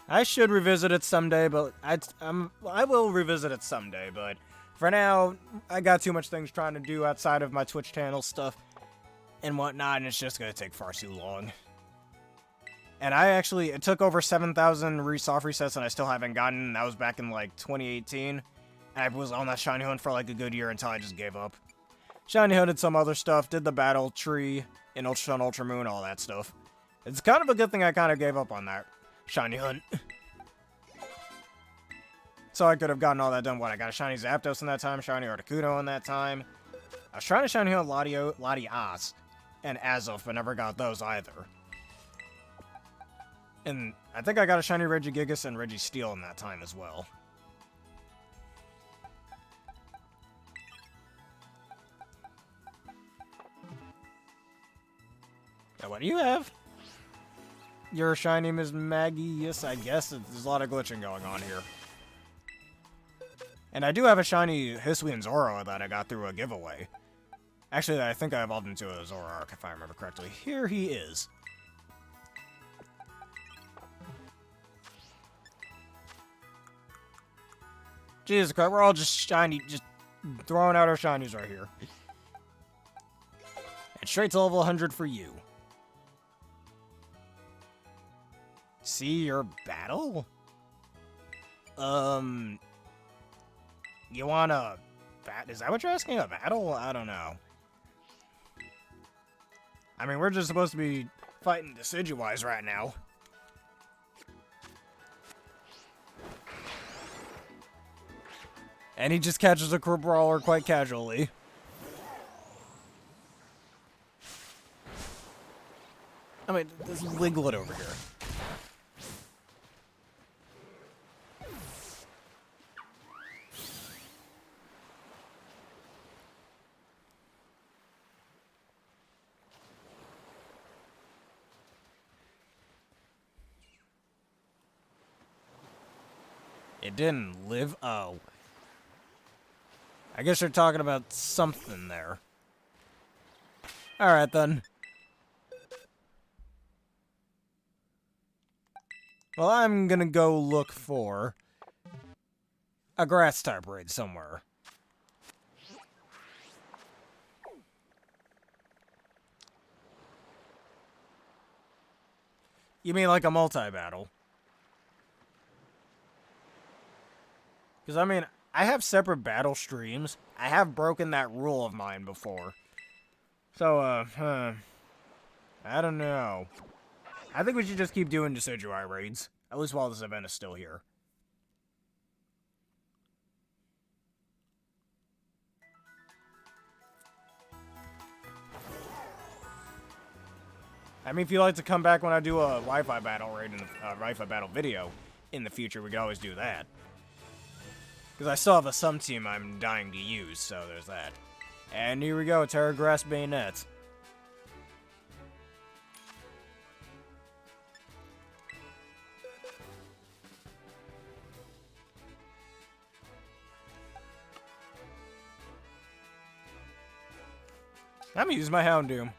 I should revisit it someday, but I will revisit it someday, but for now, I got too much things trying to do outside of my Twitch channel stuff and whatnot, and it's just gonna take far too long. And it took over 7,000 soft resets, and I still haven't gotten, and that was back in, like, 2018. And I was on that shiny hunt for, like, a good year until I just gave up. Shiny hunted some other stuff, did the battle tree in Ultra Sun, Ultra Moon, all that stuff. It's kind of a good thing I kind of gave up on that shiny hunt. So I could have gotten all that done. What, I got a shiny Zapdos in that time, shiny Articuno in that time. I was trying to shiny hunt Latias and Azoth, but never got those either. And I think I got a shiny Regigigas and Registeel in that time as well. Now, what do you have? You're a shiny Ms. Maggie? Yes, I guess. There's a lot of glitching going on here. And I do have a shiny Hisuian Zoro that I got through a giveaway. Actually, I think I evolved into a Zoroark, if I remember correctly. Here he is. Jesus Christ, we're all just shiny, just throwing out our shinies right here. And straight to level 100 for you. See your battle? You want a is that what you're asking? A battle? I don't know. I mean, we're just supposed to be fighting Decidueyes right now. And he just catches a Brawler quite casually. I mean, there's Wiglet over here. It didn't live? Oh. I guess you're talking about something there. Alright then. Well, I'm gonna go look for a grass type raid somewhere. You mean like a multi-battle? Because, I mean, I have separate battle streams. I have broken that rule of mine before. So, I don't know. I think we should just keep doing Decidueye raids. At least while this event is still here. I mean, if you'd like to come back when I do a Wi-Fi battle raid, and Wi-Fi battle video in the future, we could always do that. Because I still have a Sum team I'm dying to use, so there's that. And here we go, Tera Grass Bayonet. I'm gonna use my Houndoom.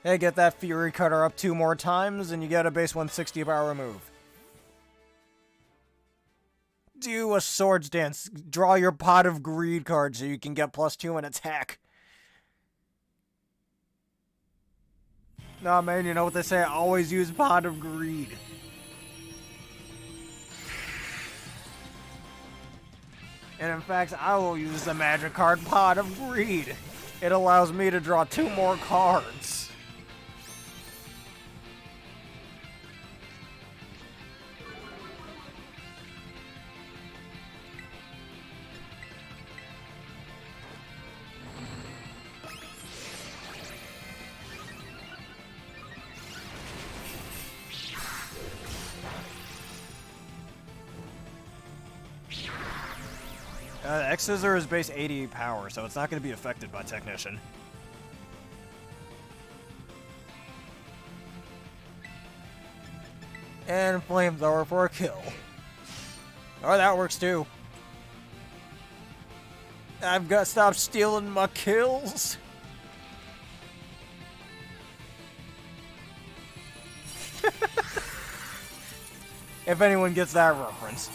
Hey, get that Fury Cutter up 2 more times, and you get a base 160 power move. Do a Swords Dance. Draw your Pot of Greed card so you can get +2 in attack. Nah, man, you know what they say? Always use Pot of Greed. And in fact, I will use the magic card Pot of Greed. It allows me to draw 2 more cards. X-Scissor is base 80 power, so it's not going to be affected by Technician. And Flamethrower for a kill. Oh, that works too. I've got to stop stealing my kills. If anyone gets that reference.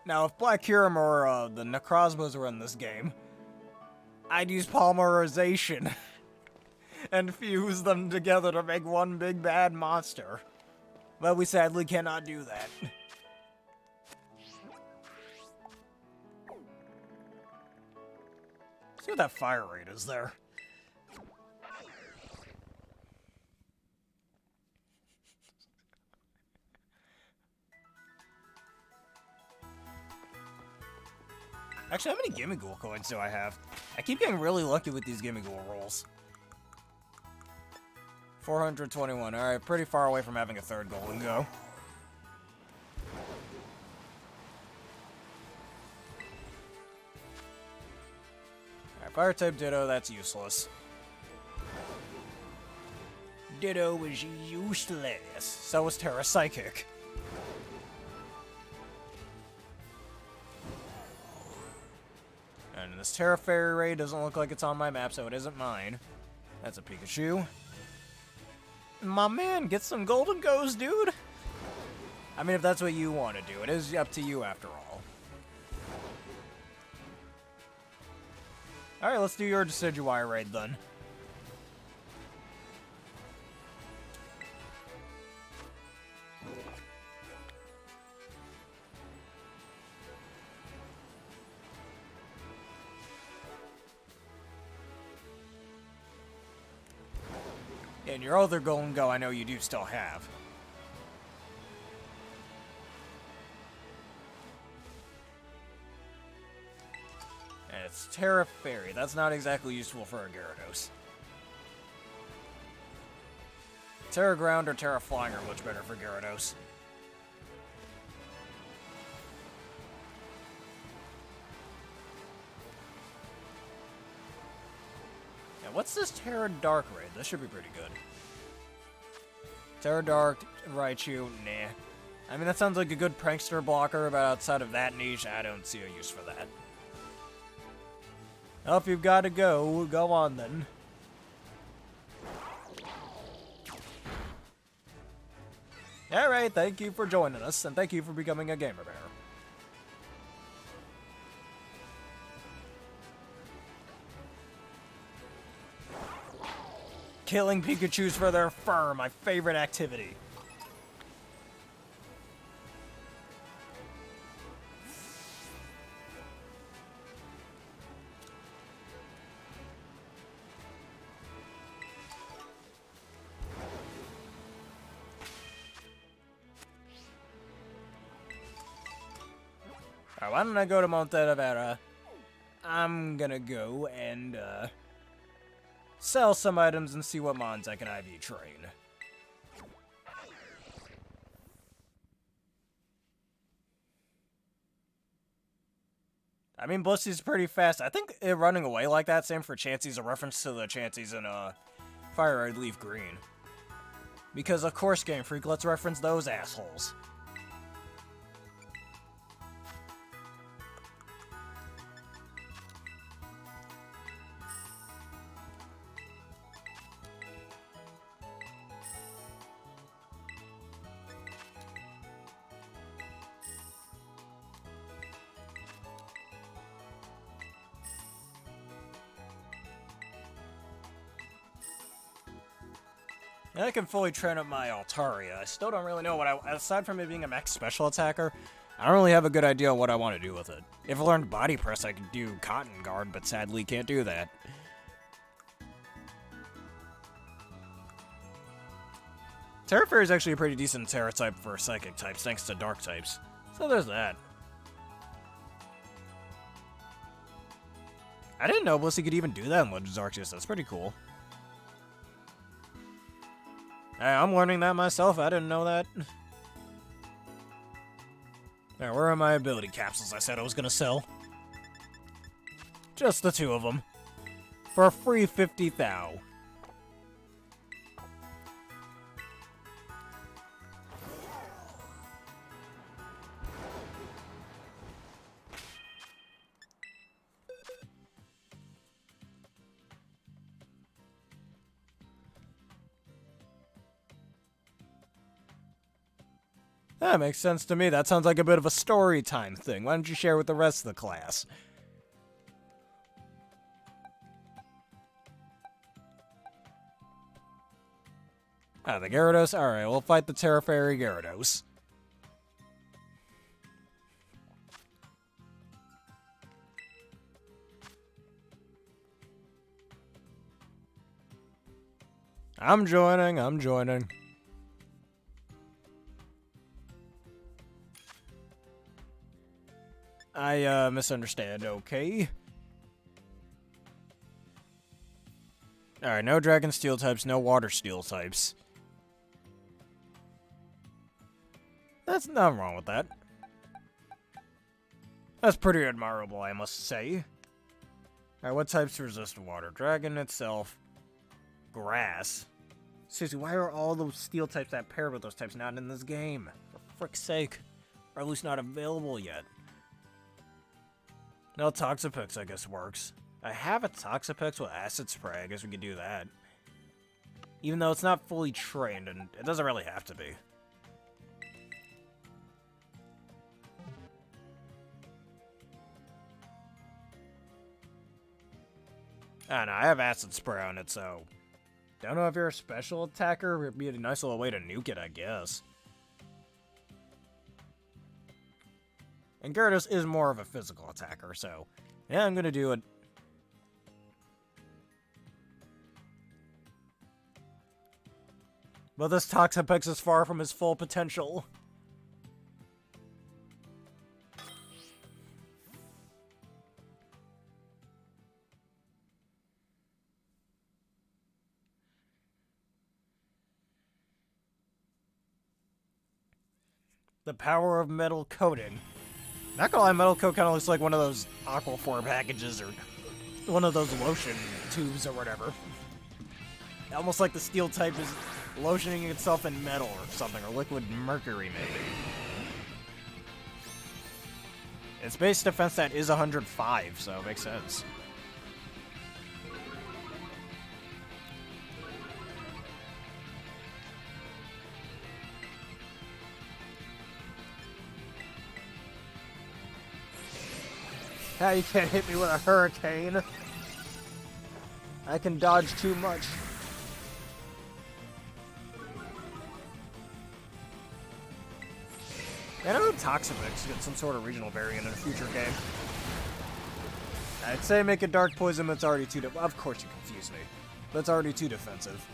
Now, if Black Kyurem or the Necrozmas were in this game, I'd use polymerization and fuse them together to make one big bad monster. But we sadly cannot do that. See what that fire rate is there. Actually, how many Gimmighoul coins do I have? I keep getting really lucky with these Gimmighoul rolls. 421. Alright, pretty far away from having a third Golden Go. Alright, Fire-type Ditto, that's useless. Ditto is useless. So is Tera Psychic. And this Tera Fairy Raid doesn't look like it's on my map, so it isn't mine. That's a Pikachu. My man, get some Golden Goes, dude! I mean, if that's what you want to do, it is up to you after all. Alright, let's do your Decidueye raid then. And your other Golden Go, I know you do still have. And it's Tera Fairy. That's not exactly useful for a Gyarados. Tera Ground or Tera Flying are much better for Gyarados. Now, what's this Tera Dark raid? This should be pretty good. Tera Dark, Raichu, nah. I mean, that sounds like a good prankster blocker, but outside of that niche, I don't see a use for that. Well, if you've got to go, go on then. Alright, thank you for joining us, and thank you for becoming a Gamer Bear. Killing Pikachus for their fur, my favorite activity. Alright, why don't I go to Montevera? I'm gonna go and, sell some items and see what mons I can IV train. I mean, Blissy's pretty fast. I think it running away like that, same for Chansey's, a reference to the Chanseys in Fire Red Leaf Green. Because, of course, Game Freak, let's reference those assholes. And I can fully train up my Altaria. I still don't really know what aside from it being a max special attacker, I don't really have a good idea what I want to do with it. If I learned Body Press, I could do Cotton Guard, but sadly can't do that. Tera Fairy is actually a pretty decent Tera type for Psychic types, thanks to Dark types. So there's that. I didn't know Blissey could even do that in Legends Arceus. That's pretty cool. Hey, I'm learning that myself. I didn't know that. Alright, where are my ability capsules I said I was gonna sell? Just the 2 of them. For a free 50 thou. That makes sense to me. That sounds like a bit of a story time thing. Why don't you share with the rest of the class? Ah, the Gyarados? Alright, we'll fight the Tera Fairy Gyarados. I'm joining. I misunderstand, okay. Alright, no Dragon Steel types, no Water Steel types. That's nothing wrong with that. That's pretty admirable, I must say. Alright, what types resist water? Dragon itself. Grass. Seriously, why are all those steel types that pair with those types not in this game? For frick's sake. Or at least not available yet. No, Toxapex, I guess, works. I have a Toxapex with Acid Spray. I guess we could do that. Even though it's not fully trained, and it doesn't really have to be. I don't know, I have Acid Spray on it, so... Don't know if you're a special attacker, it'd be a nice little way to nuke it, I guess. And Gyarados is more of a physical attacker, so... Yeah, I'm gonna do it. But this Toxapex is far from his full potential. The power of metal coating. Not gonna lie, metal coat kind of looks like one of those Aquaphor packages or one of those lotion tubes or whatever. Almost like the steel type is lotioning itself in metal or something, or liquid mercury maybe. Its base defense stat is 105, so it makes sense. How you can't hit me with a hurricane? I can dodge too much. I don't know if Toxapex get some sort of regional variant in a future game. I'd say make a Dark Poison, but it's already too of course you confuse me. That's already too defensive.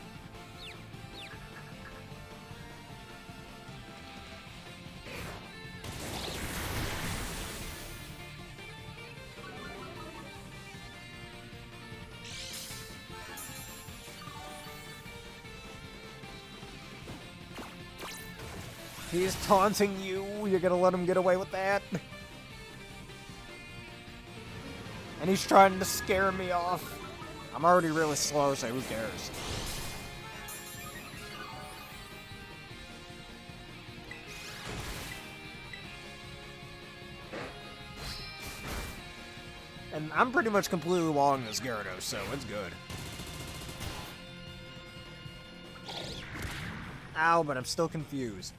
He's taunting you. You're gonna let him get away with that? And he's trying to scare me off. I'm already really slow, so who cares? And I'm pretty much completely long this Gyarados, so it's good. Ow, but I'm still confused.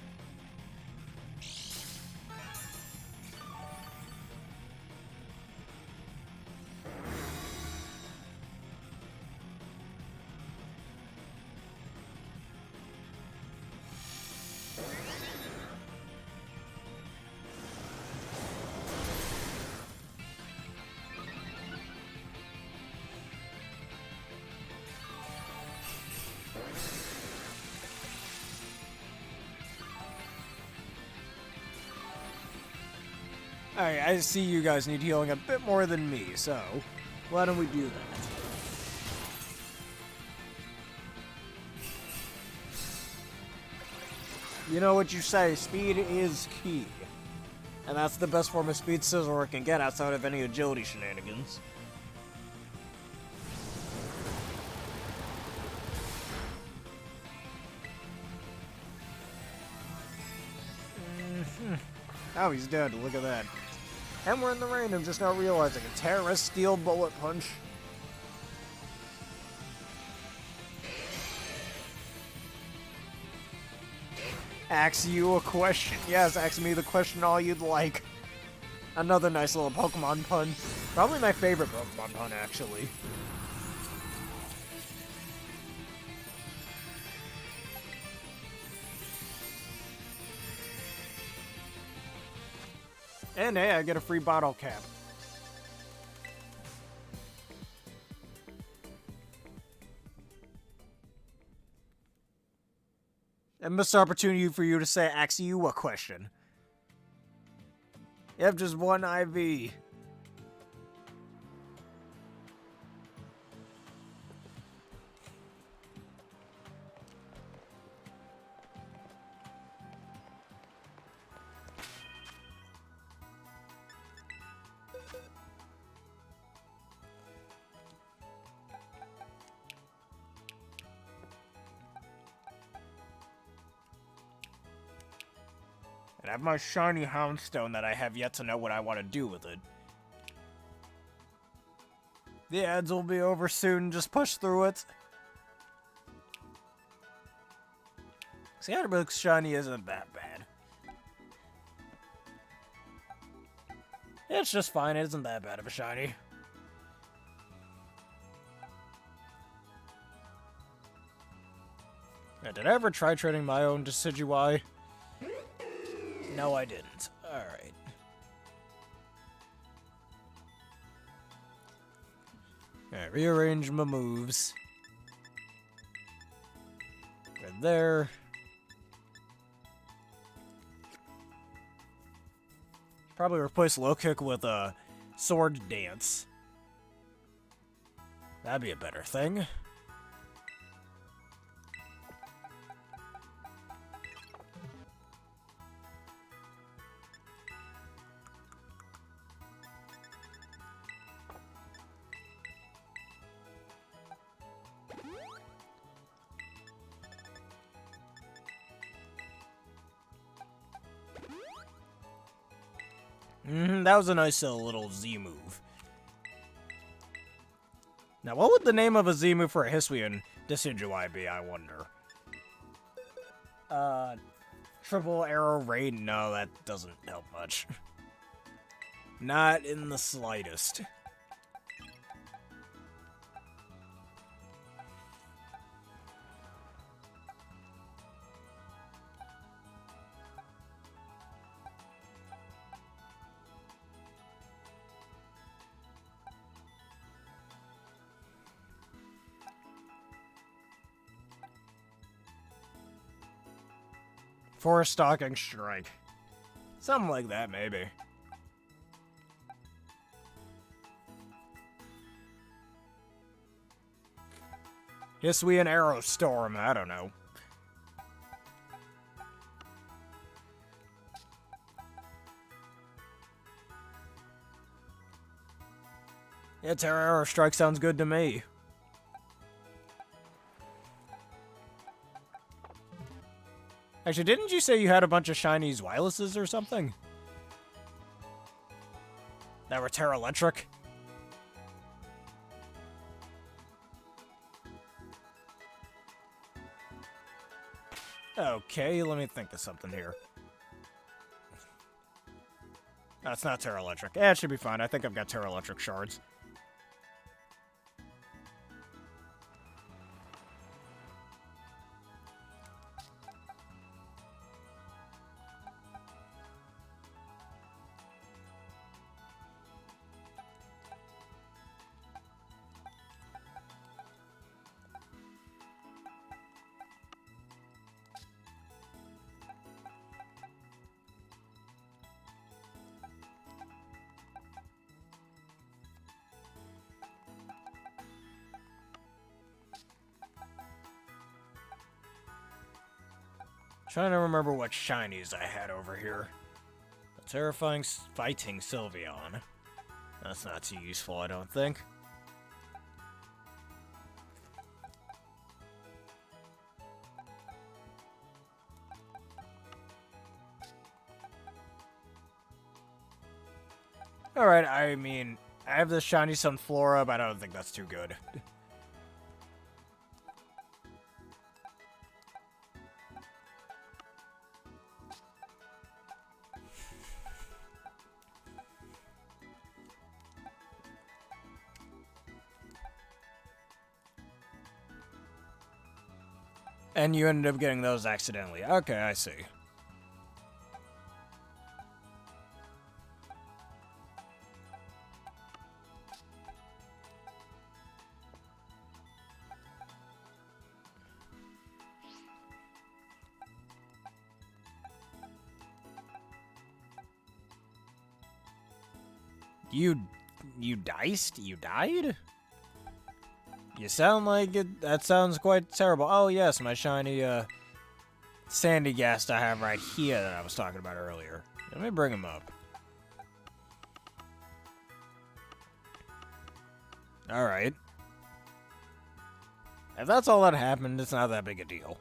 Alright, I see you guys need healing a bit more than me, so why don't we do that? You know what you say, speed is key. And that's the best form of speed Scizor can get outside of any agility shenanigans. Oh, he's dead. Look at that. And we're in the rain. I'm just not realizing it. Tera Steel Bullet Punch. Ask you a question. Yes, ask me the question all you'd like. Another nice little Pokemon pun. Probably my favorite Pokemon pun, actually. And hey, I get a free bottle cap. A missed opportunity for you to say, ask you a question. You have just one IV. And I have my shiny Houndstone that I have yet to know what I want to do with it. The ads will be over soon, just push through it. Scatterbug's shiny isn't that bad. It's just fine, it isn't that bad of a shiny. Now, did I ever try trading my own Decidueye? No, I didn't. Alright. Alright, rearrange my moves. Right there. Probably replace low kick with a sword dance. That'd be a better thing. That was a nice little Z move. Now, what would the name of a Z move for a Hisuian Decidueye be, I wonder? Triple Arrow Raid? No, that doesn't help much. Not in the slightest. Forest Stalking Strike. Something like that, maybe. Hisuian Arrow Storm, I don't know. Yeah, Tera Arrow Strike sounds good to me. Actually, didn't you say you had a bunch of shiny Zweilous or something? That were Tera Electric? Okay, let me think of something here. No, it's not Tera Electric. Yeah, it should be fine. I think I've got Tera Electric shards. Trying to remember what shinies I had over here. A terrifying fighting Sylveon. That's not too useful, I don't think. Alright, I mean, I have the shiny Sunflora, but I don't think that's too good. And you ended up getting those accidentally. Okay, I see. You diced? You died? You sound like it. That sounds quite terrible. Oh, yes, my shiny, Sandy Ghast I have right here that I was talking about earlier. Let me bring him up. Alright. If that's all that happened, it's not that big a deal.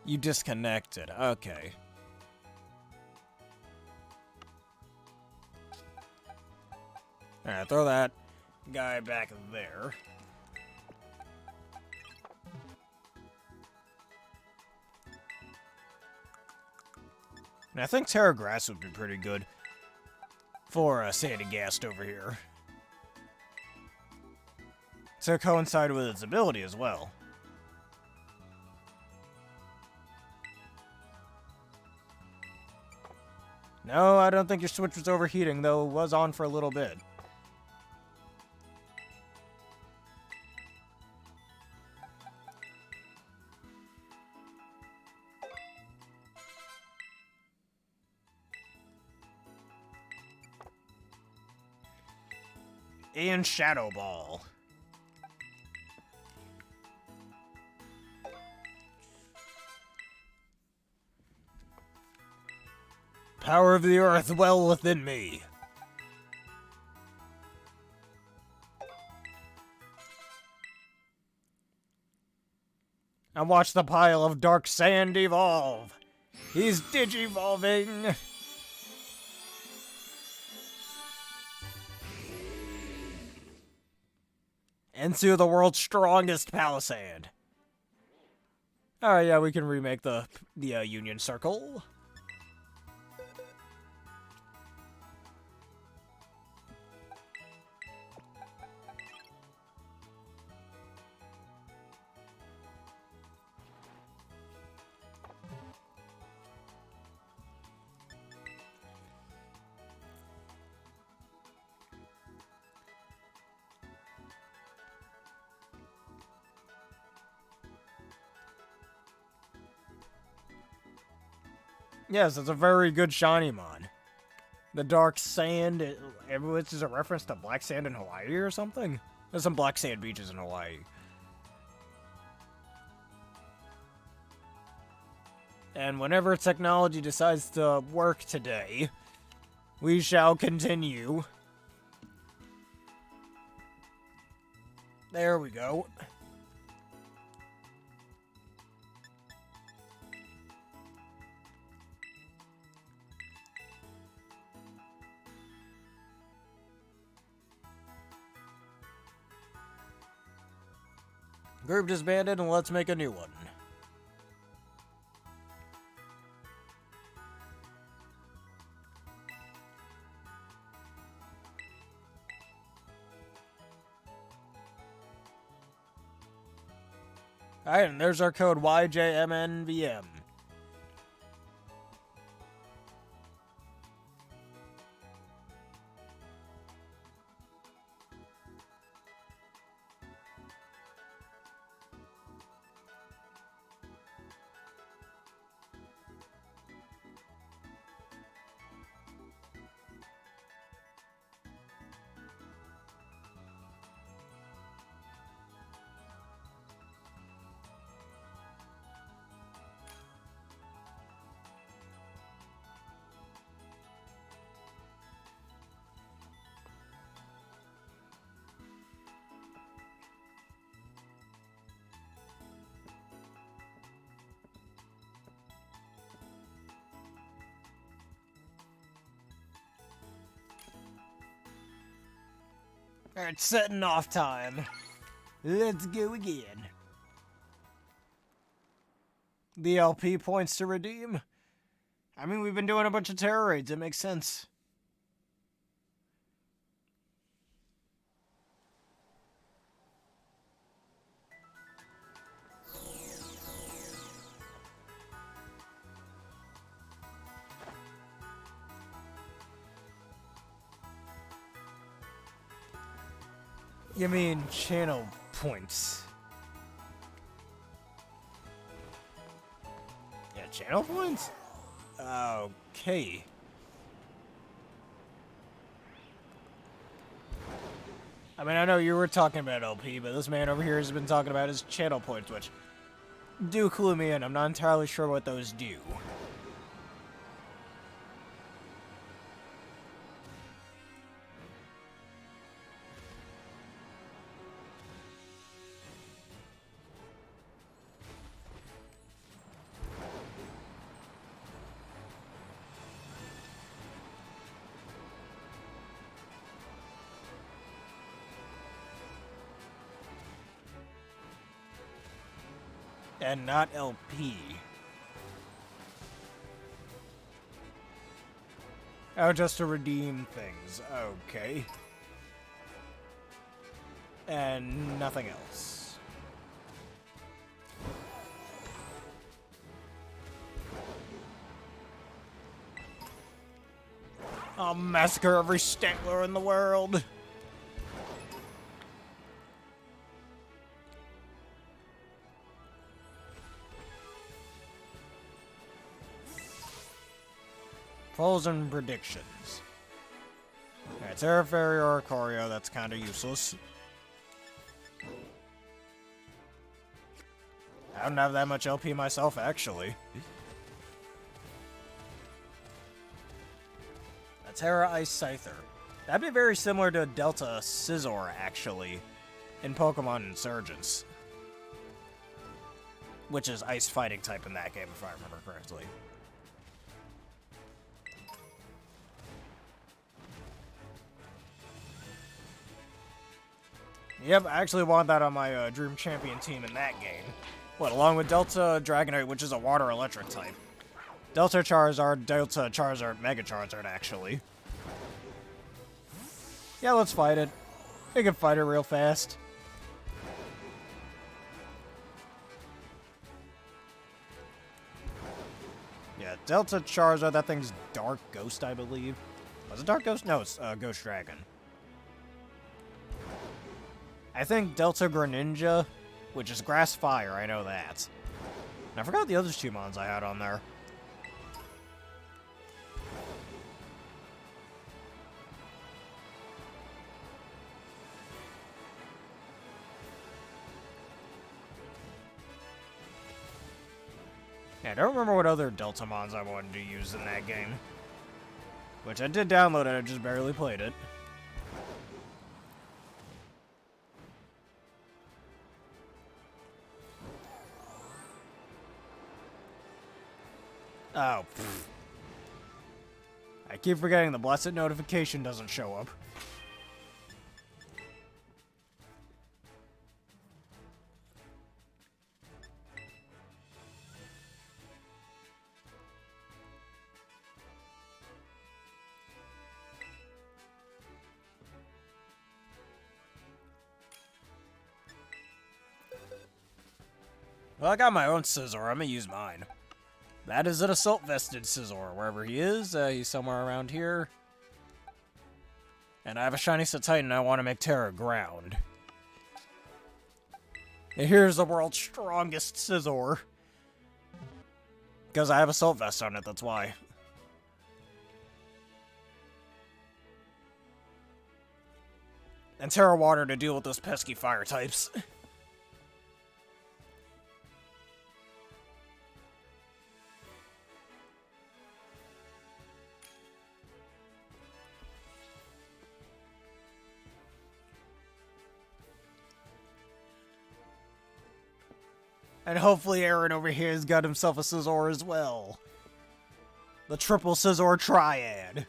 You disconnected. Okay. Alright, throw that guy back there. And I think Tera Grass would be pretty good for Sandy Ghast over here. To coincide with its ability as well. No, I don't think your switch was overheating, though it was on for a little bit. And Shadow Ball. Power of the earth well within me. And watch the pile of dark sand evolve. He's digivolving. Into the world's strongest Palisade. Oh yeah, we can remake the Union Circle. Yes, it's a very good shiny mon. The dark sand, which is a reference to black sand in Hawaii or something? There's some black sand beaches in Hawaii. And whenever technology decides to work today, we shall continue. There we go. Group disbanded, and let's make a new one. Alright, and there's our code YJMNVM. Alright, setting off time. Let's go again. The LP points to redeem. I mean, we've been doing a bunch of Tera Raids. It makes sense. You mean channel points? Yeah, channel points? Okay. I mean, I know you were talking about LP, but this man over here has been talking about his channel points, which do clue me in. I'm not entirely sure what those do. And not LP. Oh, just to redeem things. Okay. And nothing else. I'll massacre every Stantler in the world. Polls and predictions. Alright, Terra Fairy or Corio, that's kind of useless. I don't have that much LP myself, actually. A Terra Ice Scyther. That'd be very similar to Delta Scizor, actually, in Pokemon Insurgence. Which is Ice Fighting type in that game, if I remember correctly. Yep, I actually want that on my Dream Champion team in that game. What, along with Delta Dragonite, which is a Water Electric type. Delta Charizard, Delta Charizard, Mega Charizard, actually. Yeah, let's fight it. We can fight it real fast. Yeah, Delta Charizard, that thing's Dark Ghost, I believe. Was it Dark Ghost? No, it's Ghost Dragon. I think Delta Greninja, which is Grass Fire, I know that. And I forgot the other two mons I had on there. Yeah, I don't remember what other Delta mons I wanted to use in that game. Which I did download it, I just barely played it. Oh, pfft. I keep forgetting the blessed notification doesn't show up. Well, I got my own Scizor. I'm gonna use mine. That is an Assault-Vested Scizor. Wherever he is, he's somewhere around here. And I have a Shiny Titan I want to make Terra Ground. And here's the world's strongest Scizor. Because I have Assault Vest on it, that's why. And Terra Water to deal with those pesky fire types. And hopefully Aaron over here has got himself a Scizor as well. The triple Scizor triad.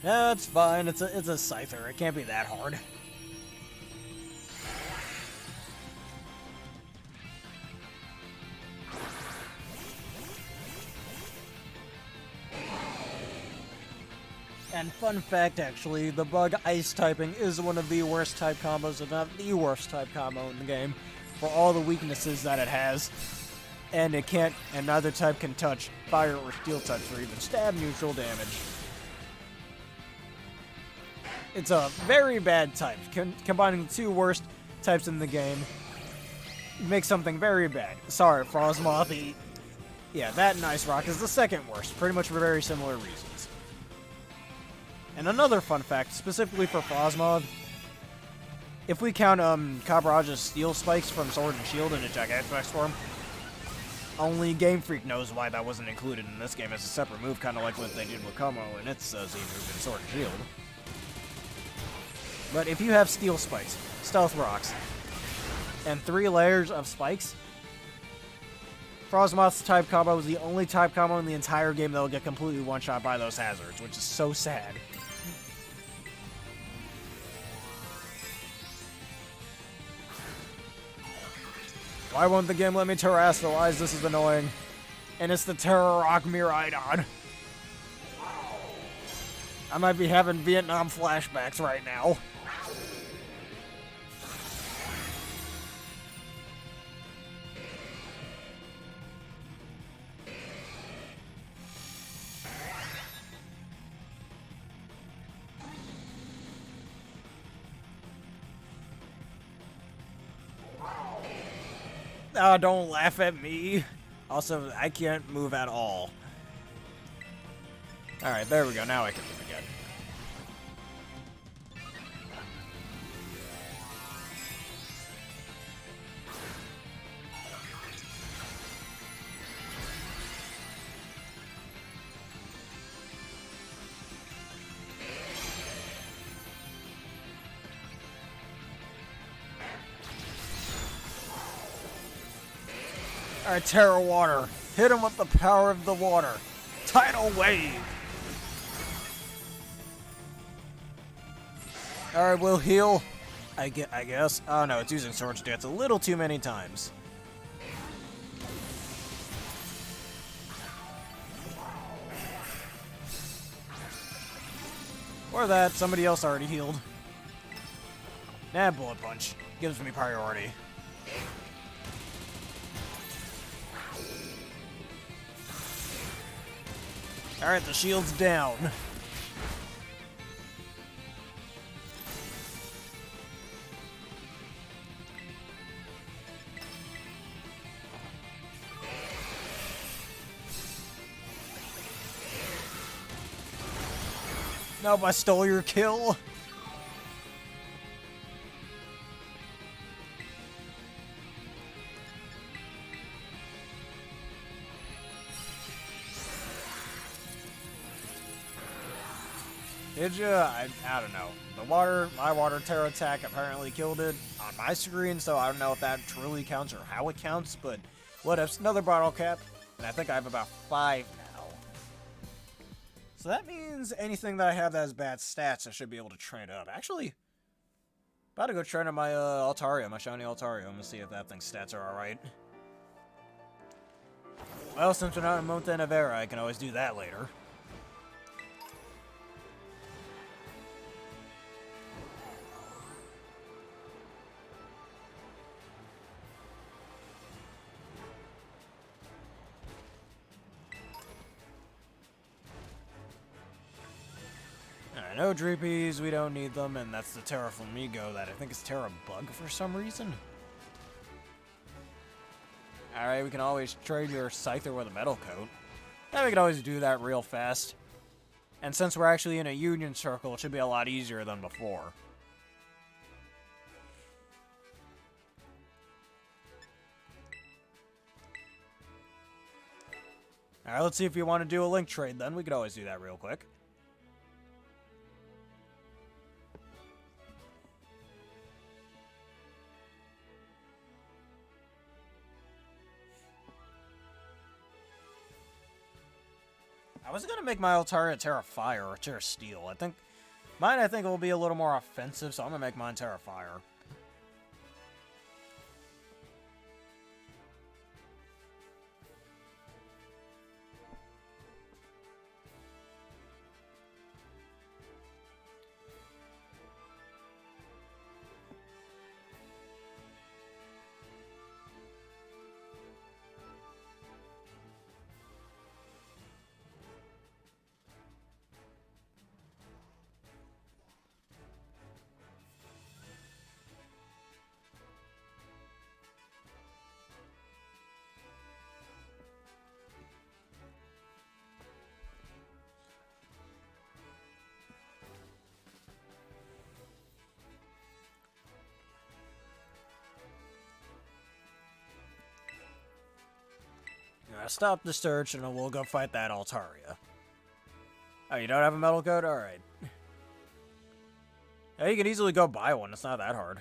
No, it's fine. It's a Scyther. It can't be that hard. And fun fact, actually, the bug ice typing is one of the worst type combos, if not the worst type combo in the game, for all the weaknesses that it has. And it can't, and neither type can touch fire or steel types for even stab neutral damage. It's a very bad type. Combining the two worst types in the game makes something very bad. Sorry, Frostmoth. Yeah, that and Ice Rock is the second worst, pretty much for very similar reasons. And another fun fact, specifically for Frostmoth, if we count Cabrage's Steel Spikes from Sword and Shield in a Gigantamax form, only Game Freak knows why that wasn't included in this game as a separate move, kind of like what they did with Como and its Z move in Sword and Shield. But if you have Steel Spikes, Stealth Rocks, and 3 layers of Spikes, Frostmoth's type combo is the only type combo in the entire game that will get completely one-shot by those hazards, which is so sad. Why won't the game let me terrestrialize? This is annoying. And it's the Tera Rock Miraidon. I might be having Vietnam flashbacks right now. Oh, don't laugh at me. Also, I can't move at all. Alright, there we go. Now I can move again. Alright, Terra Water. Hit him with the power of the water. Tidal Wave. Alright, we'll heal. I guess. Oh no, it's using Sword Dance a little too many times. Or that, somebody else already healed. Nah, Bullet Punch. Gives me priority. Alright, the shield's down. Nope, I stole your kill. Did ya? I don't know. My water Terra attack apparently killed it on my screen, so I don't know if that truly counts or how it counts, but what if? Another bottle cap, and I think I have about 5 now. So that means anything that I have that has bad stats, I should be able to train up. Actually, about to go train up my Altaria, my shiny Altaria, and see if that thing's stats are alright. Well, since we're not in Monte Nevera, I can always do that later. No Dreepies, we don't need them, and that's the Terra Flamigo that I think is Terra Bug for some reason. Alright, we can always trade your Scyther with a Metal Coat. Yeah, we can always do that real fast. And since we're actually in a Union Circle, it should be a lot easier than before. Alright, let's see if you want to do a link trade then. We could always do that real quick. I was gonna make my Altaria Tera Fire or Tera Steel. I think will be a little more offensive, so I'm gonna make mine Tera Fire. Stop the search and we'll go fight that Altaria. Oh, you don't have a metal coat? Alright. Yeah, you can easily go buy one. It's not that hard.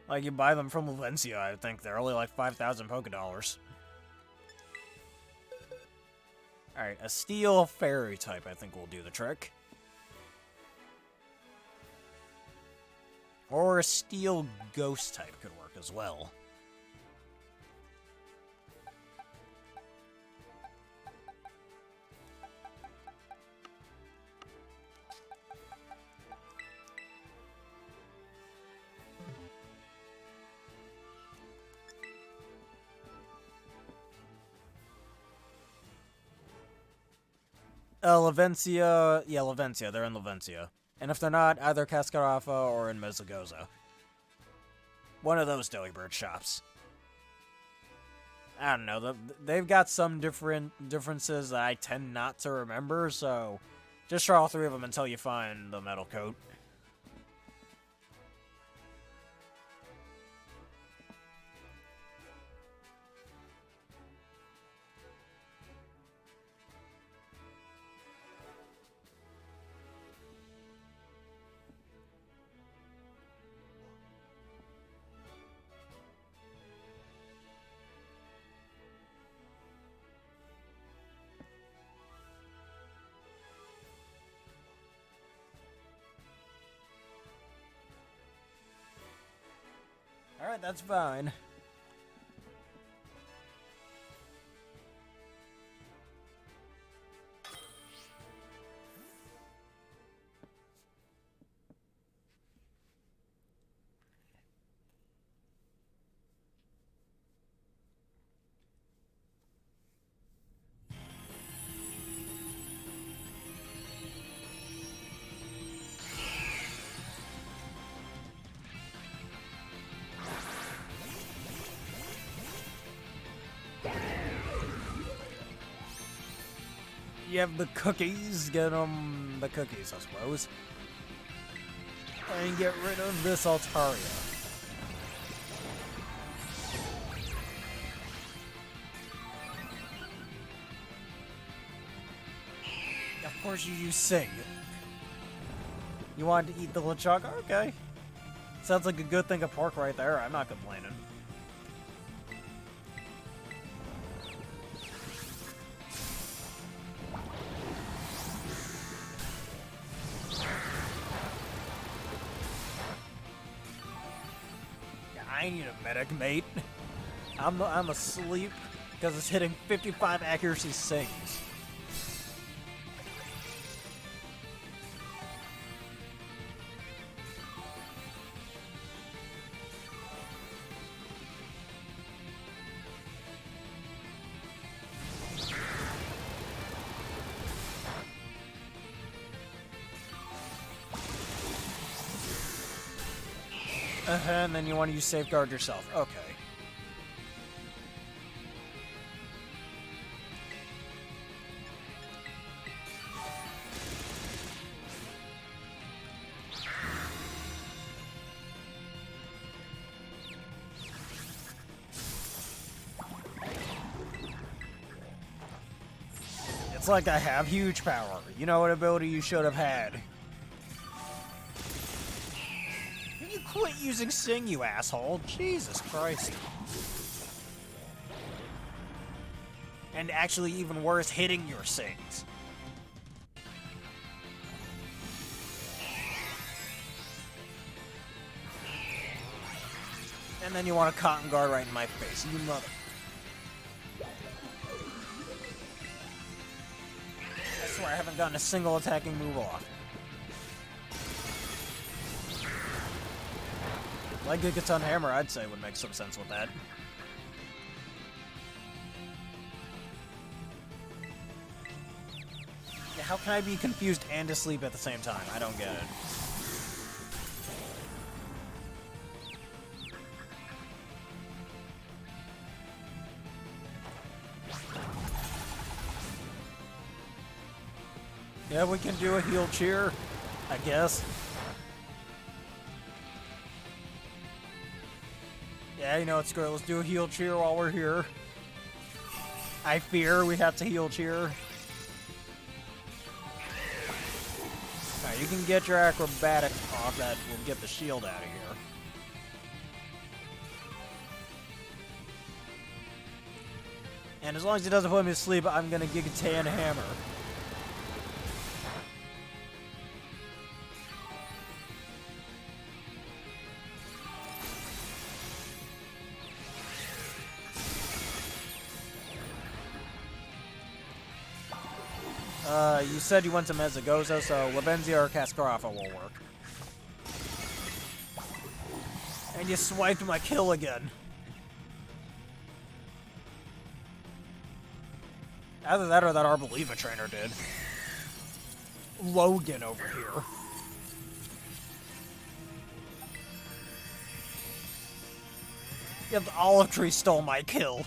Like, you buy them from Valencia, I think. They're only like 5,000 Pokédollars. Alright, a Steel Fairy type I think will do the trick. Or a Steel Ghost type could work as well. Lavencia, yeah, Lavencia, they're in Lavencia. And if they're not, either Cascarafa or in Mesagoza. One of those Delibird shops. I don't know, they've got some differences that I tend not to remember, so just try all three of them until you find the metal coat. Alright, that's fine. You have the cookies, get them the cookies, I suppose. And get rid of this Altaria. Of course you use Sing. You wanted to eat the LeChuck? Okay. Sounds like a good thing of pork right there, I'm not complaining. I need a medic, mate. I'm asleep because it's hitting 55 accuracy Sings. And then you want to use Safeguard yourself. Okay. It's like I have huge power. You know what ability you should have had. Quit using Sing, you asshole. Jesus Christ. And actually, even worse, hitting your Sings. And then you want a Cotton Guard right in my face, you mother. I swear I haven't gotten a single attacking move off. Like Gigaton Hammer, I'd say would make some sense with that. Yeah, how can I be confused and asleep at the same time? I don't get it. Yeah, we can do a heal cheer, I guess. Yeah, you know, it's great. Let's do a heal cheer while we're here. I fear we have to heal cheer. Alright, you can get your acrobatic off. That will get the shield out of here. And as long as he doesn't put me to sleep, I'm gonna Gigaton Hammer. You said you went to Mezzagoza, so Labenzia or Cascarafa will work. And you swiped my kill again. Either that or that Arboliva trainer did. Logan over here. Yeah, the Olive Tree stole my kill.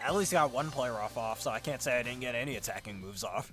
I at least got one player off, so I can't say I didn't get any attacking moves off.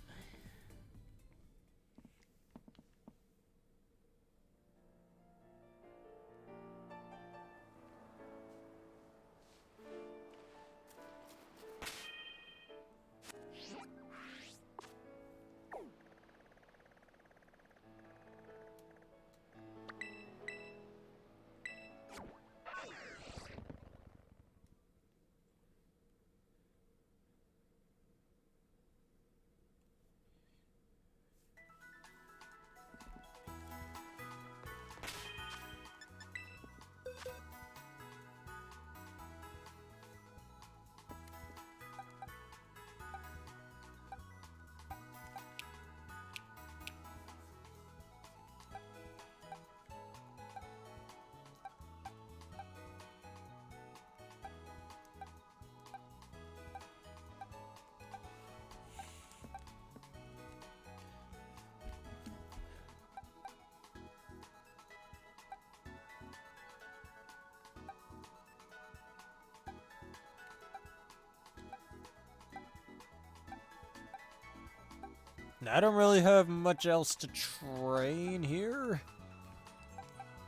Now, I don't really have much else to train here.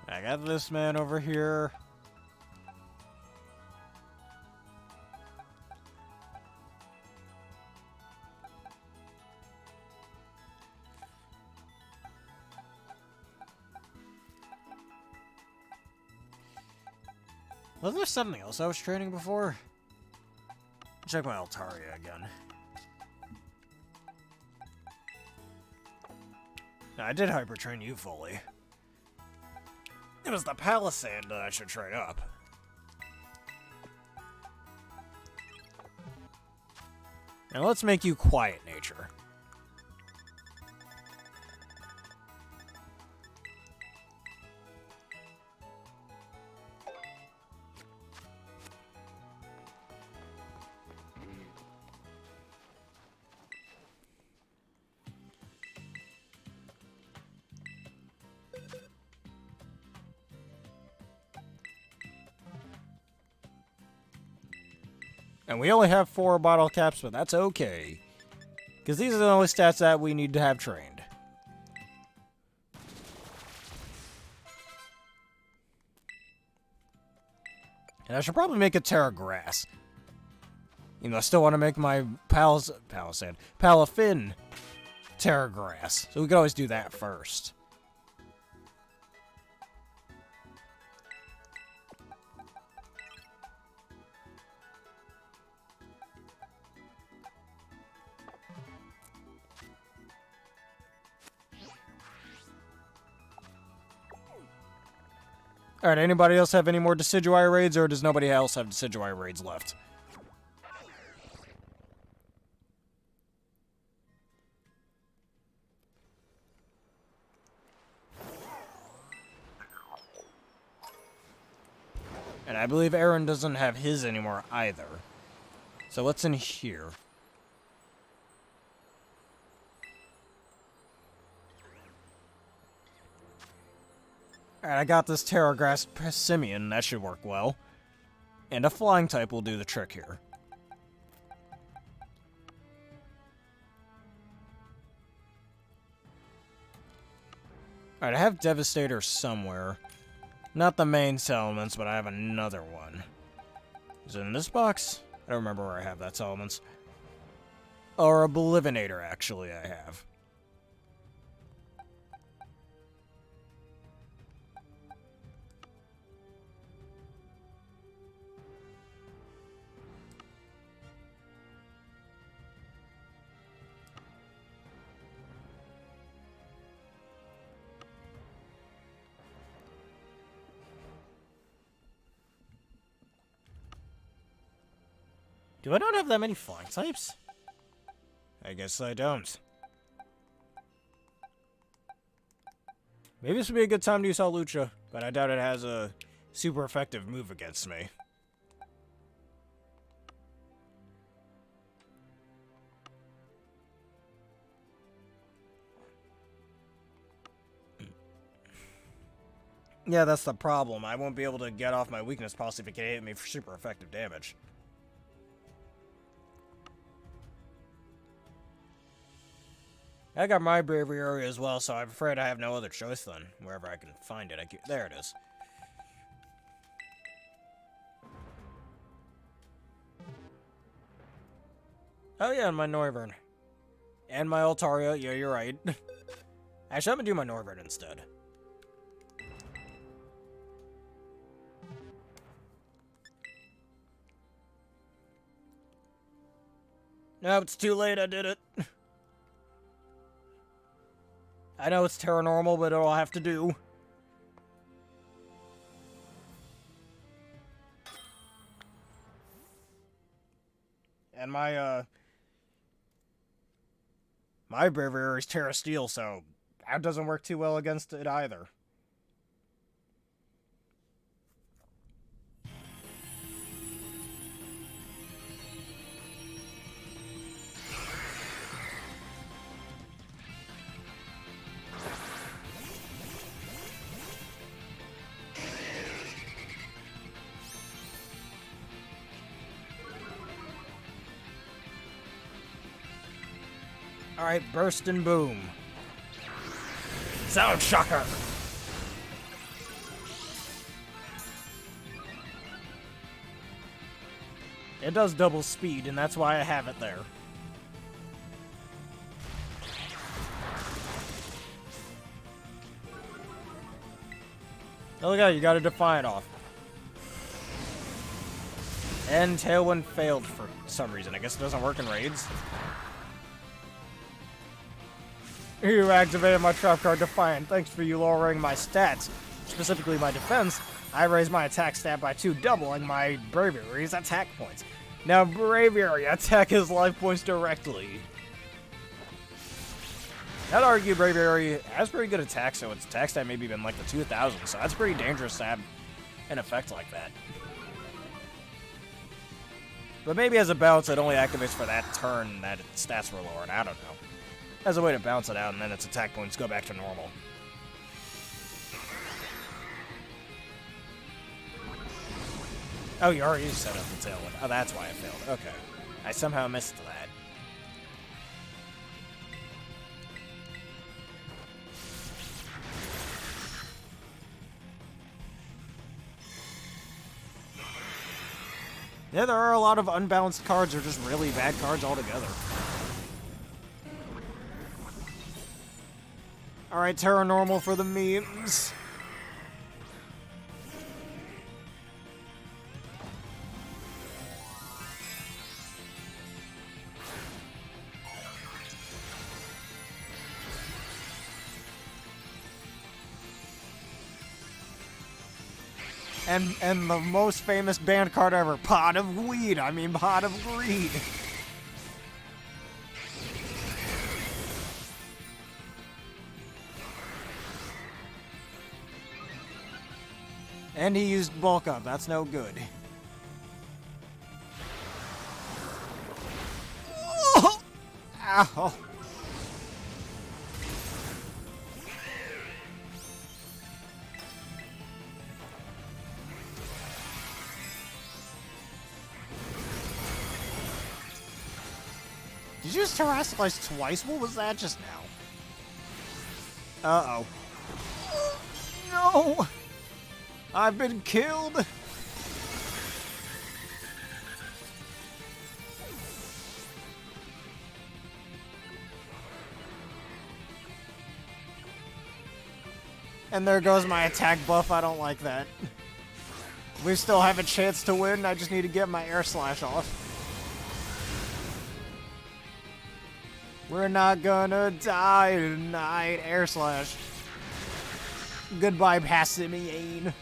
I got this man over here. Was there something else I was training before? Check my Altaria again. Now, I did hyper train you fully. It was the Palisand that I should trade up. Now let's make you Quiet Nature. And we only have 4 bottle caps, but that's okay. Because these are the only stats that we need to have trained. And I should probably make a Tera Grass. You know, I still want to make my Palafin Tera Grass. So we could always do that first. Alright, anybody else have any more Decidueye raids, or does nobody else have Decidueye raids left? And I believe Aaron doesn't have his anymore either. So what's in here? Alright, I got this Tera Simian. That should work well. And a flying type will do the trick here. Alright, I have Devastator somewhere. Not the main Salamence, but I have another one. Is it in this box? I don't remember where I have that Salamence. Or Oblivinator, actually, I have. Do I not have that many flying types? I guess I don't. Maybe this would be a good time to use Hawlucha, but I doubt it has a super effective move against me. Yeah, that's the problem. I won't be able to get off my weakness policy if it can hit me for super effective damage. I got my Braviary as well, so I'm afraid I have no other choice then. Wherever I can find it, there it is. Oh yeah, and my Noivern. And my Altaria, yeah, you're right. Actually, I'm gonna do my Noivern instead. No, it's too late, I did it. I know it's Terra Normal, but it'll have to do. And my Braviary is Terra Steel, so that doesn't work too well against it either. Alright, burst and boom. Sound shocker! It does double speed, and that's why I have it there. Oh, look at it, you got a Defiant off. And Tailwind failed for some reason. I guess it doesn't work in raids. You activated my trap card Defiant. Thanks for you lowering my stats, specifically my defense. I raised my attack stat by 2, doubling my Braviary's attack points. Now Braviary attack his life points directly. I'd argue Braviary has pretty good attack, so its attack stat maybe been like the 2000, so that's pretty dangerous to have an effect like that. But maybe as a bounce, it only activates for that turn that its stats were lowered. I don't know. As a way to bounce it out, and then its attack points go back to normal. Oh, you already set up the Tailwind. Oh, that's why I failed. Okay. I somehow missed that. Yeah, there are a lot of unbalanced cards or just really bad cards altogether. Alright, Terra Normal for the memes. And the most famous band card ever, Pot of Weed. I mean, Pot of Greed. And he used bulk up. That's no good. Oh! Ow. Did you just terrestrialize twice? What was that just now? Uh-oh. No! I've been killed! And there goes my attack buff. I don't like that. We still have a chance to win. I just need to get my air slash off. We're not gonna die tonight. Air slash. Goodbye, Passimian.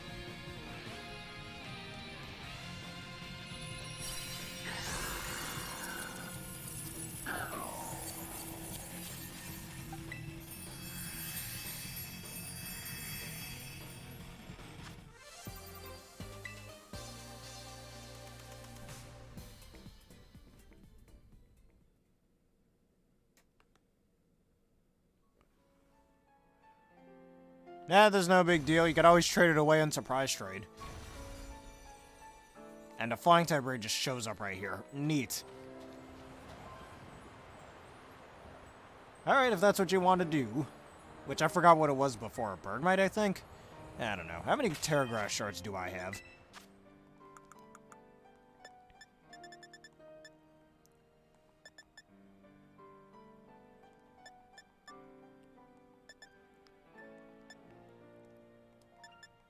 Yeah, there's no big deal. You could always trade it away on surprise trade. And a flying type raid just shows up right here. Neat. Alright, if that's what you want to do. Which I forgot what it was before. Bergmite, I think? I don't know. How many Tera Grass shards do I have?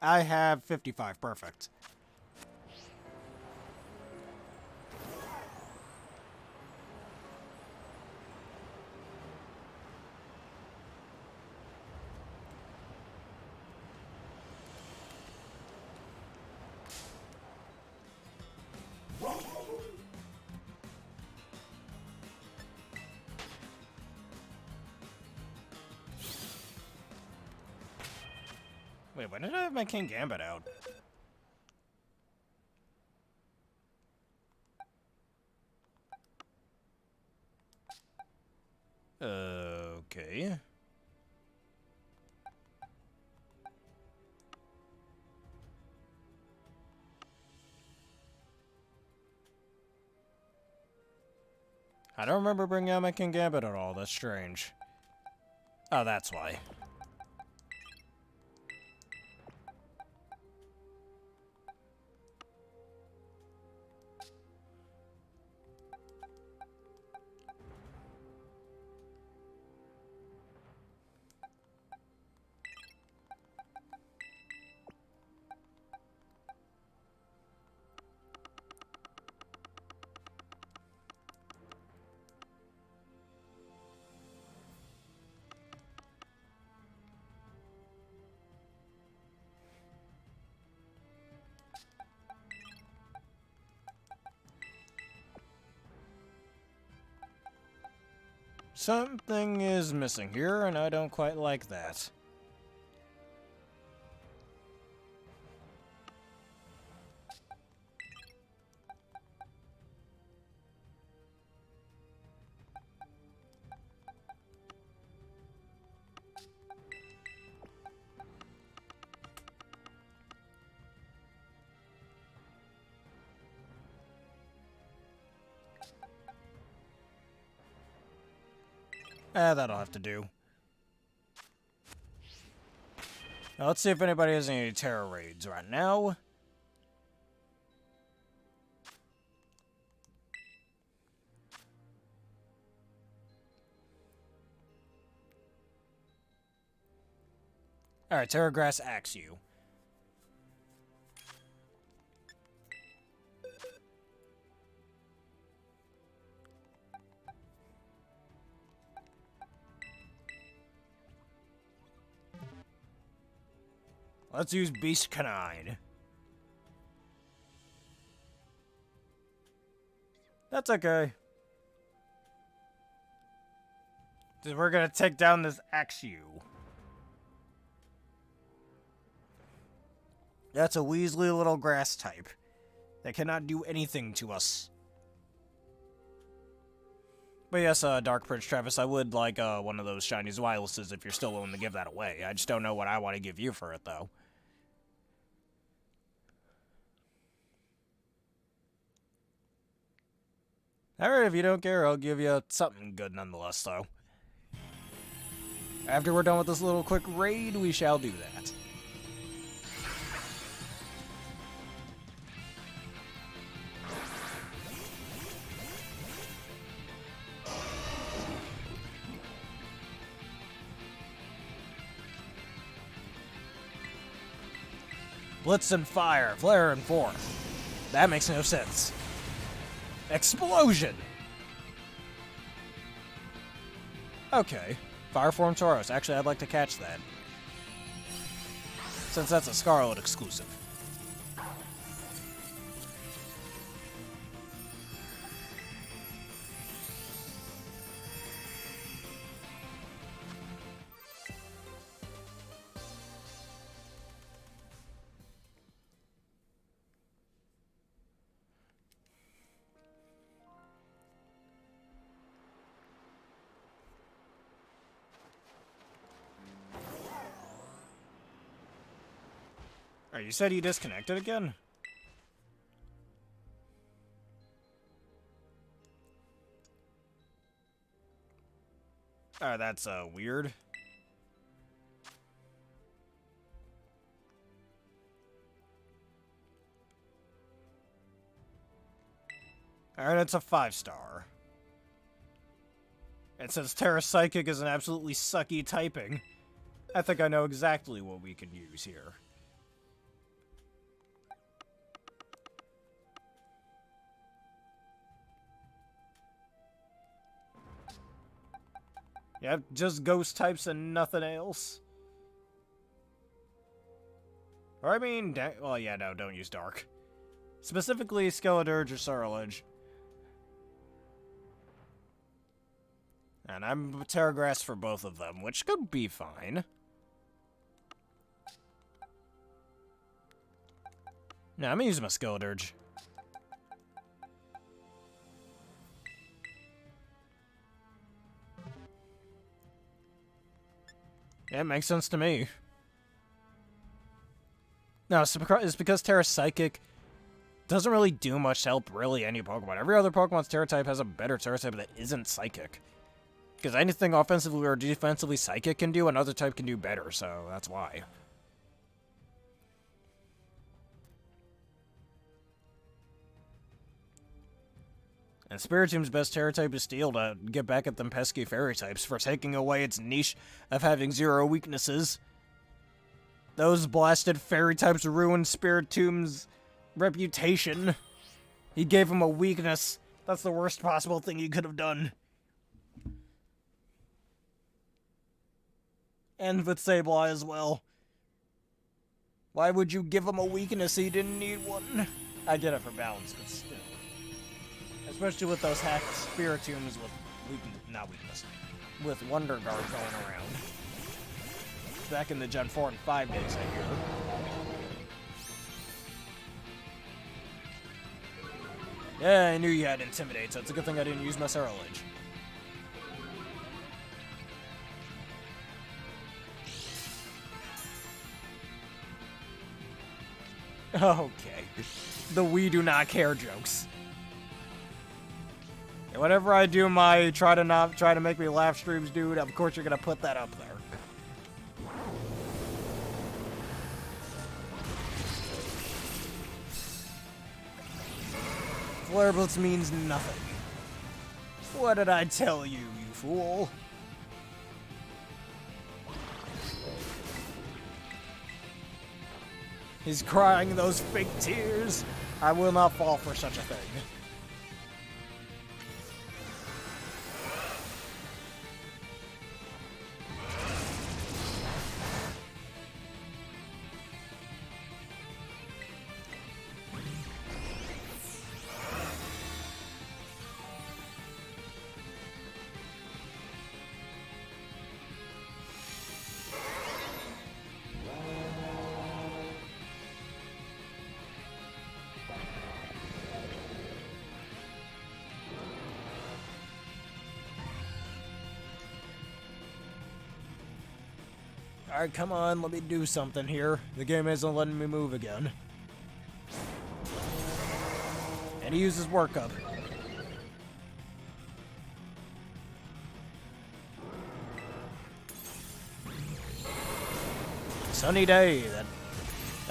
I have 55. Perfect. Wait, when did I have my King Gambit out? Okay. I don't remember bringing out my King Gambit at all. That's strange. Oh, that's why. Something is missing here, and I don't quite like that. That'll have to do. Now, let's see if anybody has any Tera Raids right now. Alright, Tera Grass axe you. Let's use Beast Canine. That's okay. We're gonna take down this Axew. That's a Weasley little grass type that cannot do anything to us. But yes, Dark Prince Travis, I would like one of those shiny Zweilouses if you're still willing to give that away. I just don't know what I want to give you for it, though. Alright, if you don't care, I'll give you something good nonetheless, though. After we're done with this little quick raid, we shall do that. Blitz and fire, flare and forth. That makes no sense. Explosion! Okay. Fireform Tauros. Actually, I'd like to catch that. Since that's a Scarlet exclusive. You said you disconnected again? Oh, that's weird. Alright, it's a 5-star. It says Tera Psychic is an absolutely sucky typing. I think I know exactly what we can use here. Yep, just ghost types and nothing else. Or I mean, well, yeah, no, don't use Dark. Specifically, Skeledirge or Sorrelage. And I'm Terragrass for both of them, which could be fine. No, I'm gonna use my Skeledirge. Yeah, it makes sense to me. No, it's because Tera Psychic doesn't really do much to help really any Pokemon. Every other Pokemon's Tera type has a better Tera type that isn't Psychic. Because anything offensively or defensively Psychic can do, another type can do better, so that's why. And Spiritom's best Tera type is Steel to get back at them pesky Fairy types for taking away its niche of having 0 weaknesses. Those blasted Fairy types ruined Spiritom's reputation. He gave him a weakness. That's the worst possible thing he could have done. And with Sableye as well. Why would you give him a weakness he didn't need one? I get it for balance, but still. Especially with those hacked Spiritombs with Wonder Guard going around. Back in the Gen 4 and 5 days, I hear. Yeah, I knew you had Intimidate, so it's a good thing I didn't use my Sorrelage. Okay. The we do not care jokes. And whenever I do my try to make me laugh streams, dude, of course you're gonna put that up there. Flare Blitz means nothing. What did I tell you, you fool? He's crying those fake tears. I will not fall for such a thing. Alright, come on, let me do something here. The game isn't letting me move again. And he uses workup. Sunny day, that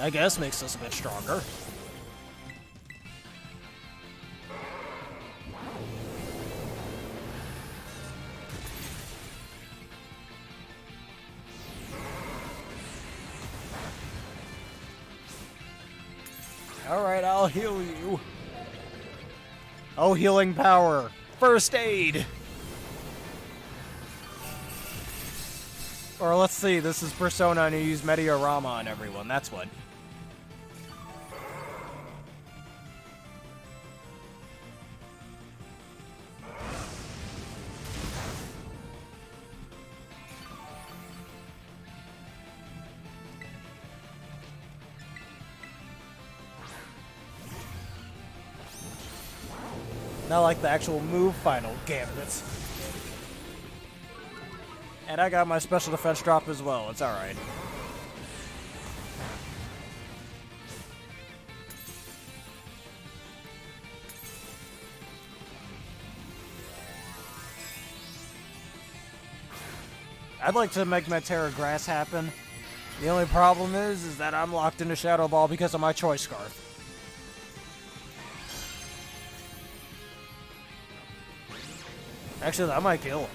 I guess makes us a bit stronger. Alright, I'll heal you. Oh, healing power. First aid. Or let's see, this is Persona and you use Mediorama on everyone, that's what. Not like the actual move final gambits. And I got my special defense drop as well, it's alright. I'd like to make my Tera Grass happen. The only problem is that I'm locked into Shadow Ball because of my Choice Scarf. Actually, that might kill him.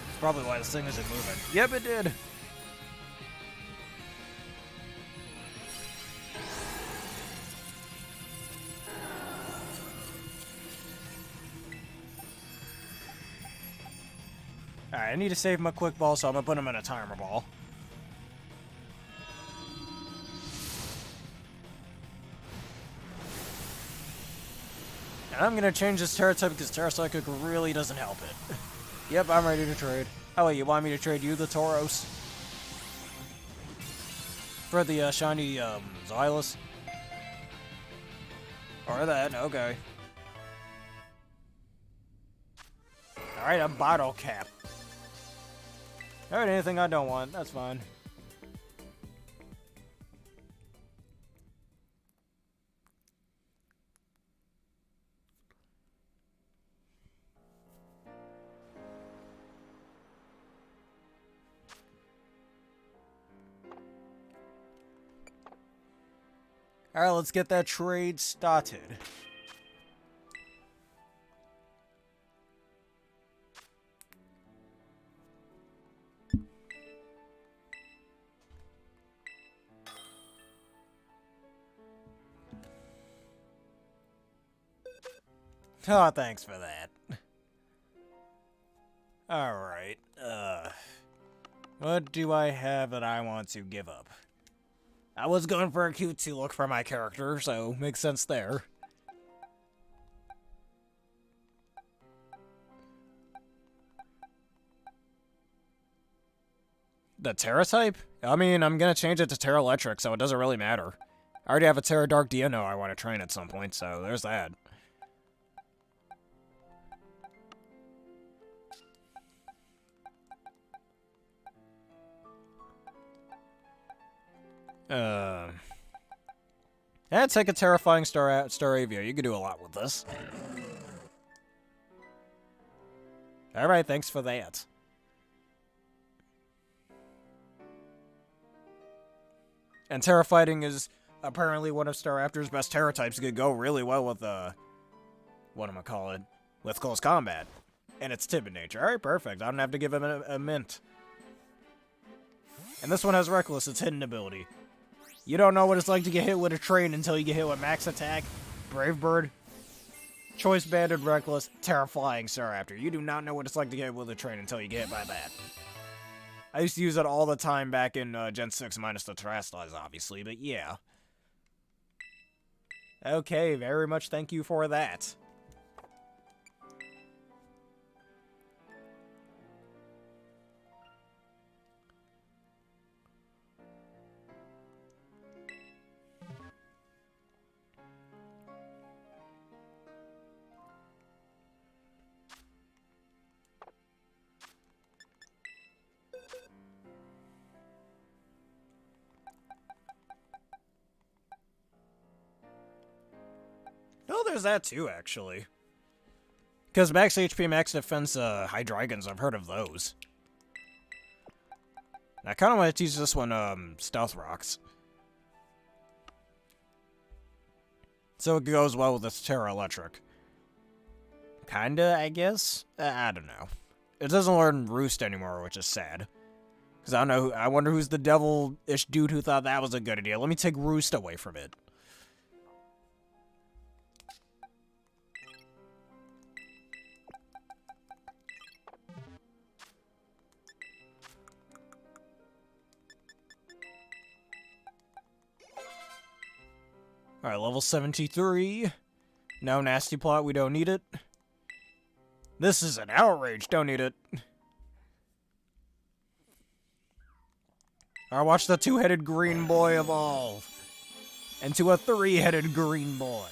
That's probably why this thing isn't moving. Yep, it did. Alright, I need to save my quick ball, so I'm gonna put him in a timer ball. And I'm gonna change this Tera type because Tera Psychic really doesn't help it. Yep, I'm ready to trade. Oh wait, you want me to trade you the Tauros? For the shiny Xylus? Or that, okay. Alright, a bottle cap. Alright, anything I don't want, that's fine. Alright, let's get that trade started. Oh, thanks for that. Alright, what do I have that I want to give up? I was going for a cutesy look for my character, so makes sense there. The Tera type? I mean, I'm gonna change it to Tera Electric, so it doesn't really matter. I already have a Tera Dark Dino I want to train at some point, so there's that. Yeah, take a Terrifying Staravia. You can do a lot with this. Alright, thanks for that. And Terra Fighting is apparently one of Staraptor's best Terra types. It could go really well with, with Close Combat. And it's timid nature. Alright, perfect. I don't have to give him a mint. And this one has Reckless, its hidden ability. You don't know what it's like to get hit with a train until you get hit with Max Attack, Brave Bird, Choice Banded Reckless, Terrifying Staraptor. You do not know what it's like to get hit with a train until you get hit by that. I used to use it all the time back in Gen 6 minus the Terrasilize, obviously, but yeah. Okay, very much thank you for that. there's that too, actually. Because max HP, max defense, Hydreigons, I've heard of those. I kind of want to teach this one, Stealth Rocks. So it goes well with this Tera Electric. Kinda, I guess? I don't know. It doesn't learn Roost anymore, which is sad. Because I don't know, I wonder who's the devil-ish dude who thought that was a good idea. Let me take Roost away from it. Alright, level 73. No nasty plot, we don't need it. This is an outrage, don't need it. Alright, watch the two-headed green boy evolve. Into a three-headed green boy.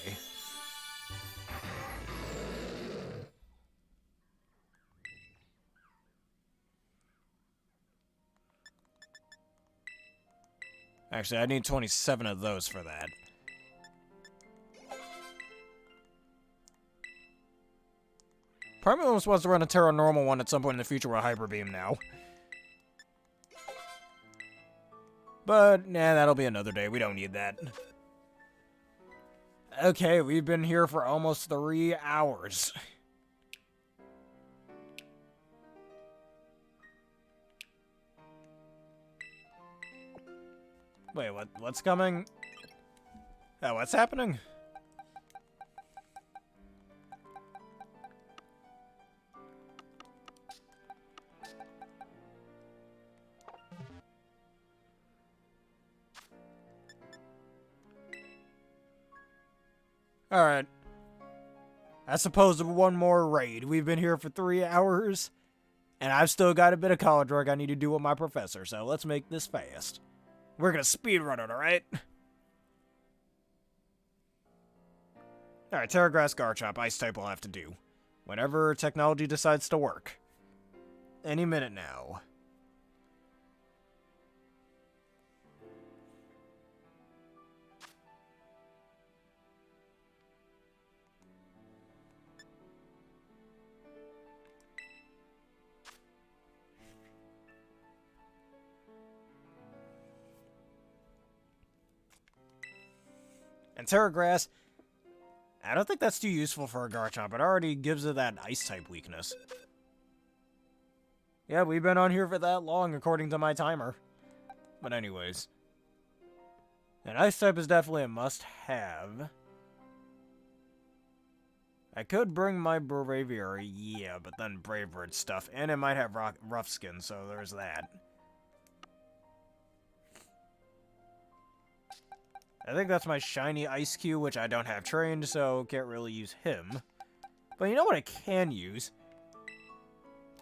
Actually, I need 27 of those for that. Probably almost wants to run a Terra normal one at some point in the future with Hyper Beam now. But, nah, that'll be another day. We don't need that. Okay, we've been here for almost 3 hours. Wait, what's coming? Oh, what's happening? Alright. I suppose one more raid. We've been here for 3 hours, and I've still got a bit of college work I need to do with my professor, so let's make this fast. We're gonna speedrun it, alright? Alright, Terra Grass Garchomp, Ice type will have to do. Whenever technology decides to work. Any minute now. And Terra Grass, I don't think that's too useful for a Garchomp. It already gives it that Ice-type weakness. Yeah, we've been on here for that long, according to my timer. But anyways. An Ice-type is definitely a must-have. I could bring my Braviary, yeah, but then Brave Bird stuff. And it might have rough skin, so there's that. I think that's my shiny Ice Cube, which I don't have trained, so can't really use him. But you know what I can use?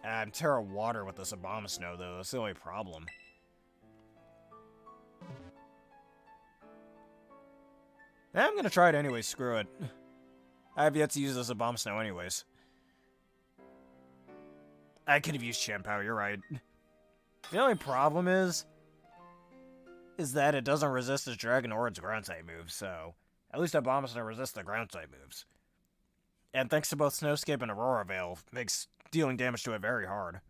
I'm Terra Water with this Abomasnow, though. That's the only problem. I'm gonna try it anyway, screw it. I have yet to use this Abomasnow anyways. I could have used Champow, you're right. The only problem is that it doesn't resist its Dragon or its Ground-type moves, so at least Abomasnow resists the Ground-type moves. And thanks to both Snowscape and Aurora Veil, makes dealing damage to it very hard.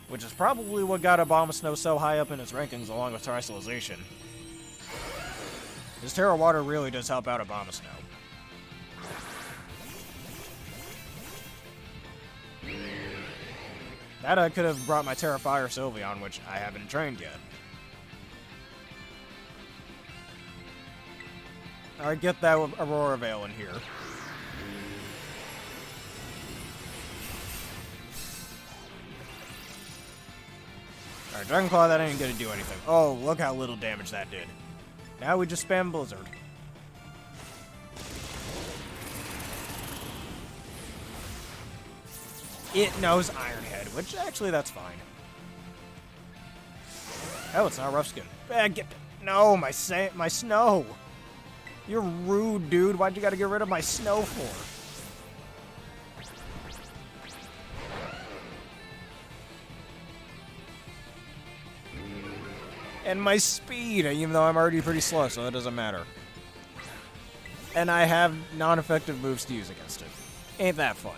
Which is probably what got Abomasnow so high up in its rankings along with Terastallization. This Terra Water really does help out Abomasnow. That I could have brought my Terra Fire Sylveon, which I haven't trained yet. Alright, get that with Aurora Veil in here. Alright, Dragon Claw, that ain't gonna do anything. Oh, look how little damage that did. Now we just spam Blizzard. It knows Iron Head, which actually that's fine. Oh, it's not Rough Skin. No, my snow! You're rude, dude. Why'd you gotta get rid of my snow for? And my speed, even though I'm already pretty slow, so that doesn't matter. and I have non-effective moves to use against it. Ain't that fun.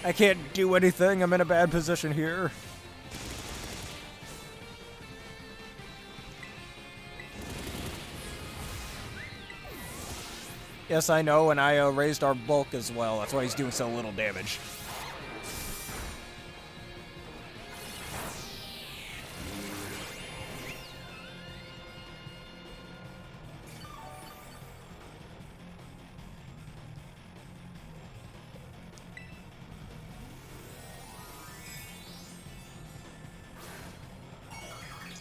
I can't do anything. I'm in a bad position here. Yes, I know, and I raised our bulk as well. That's why he's doing so little damage.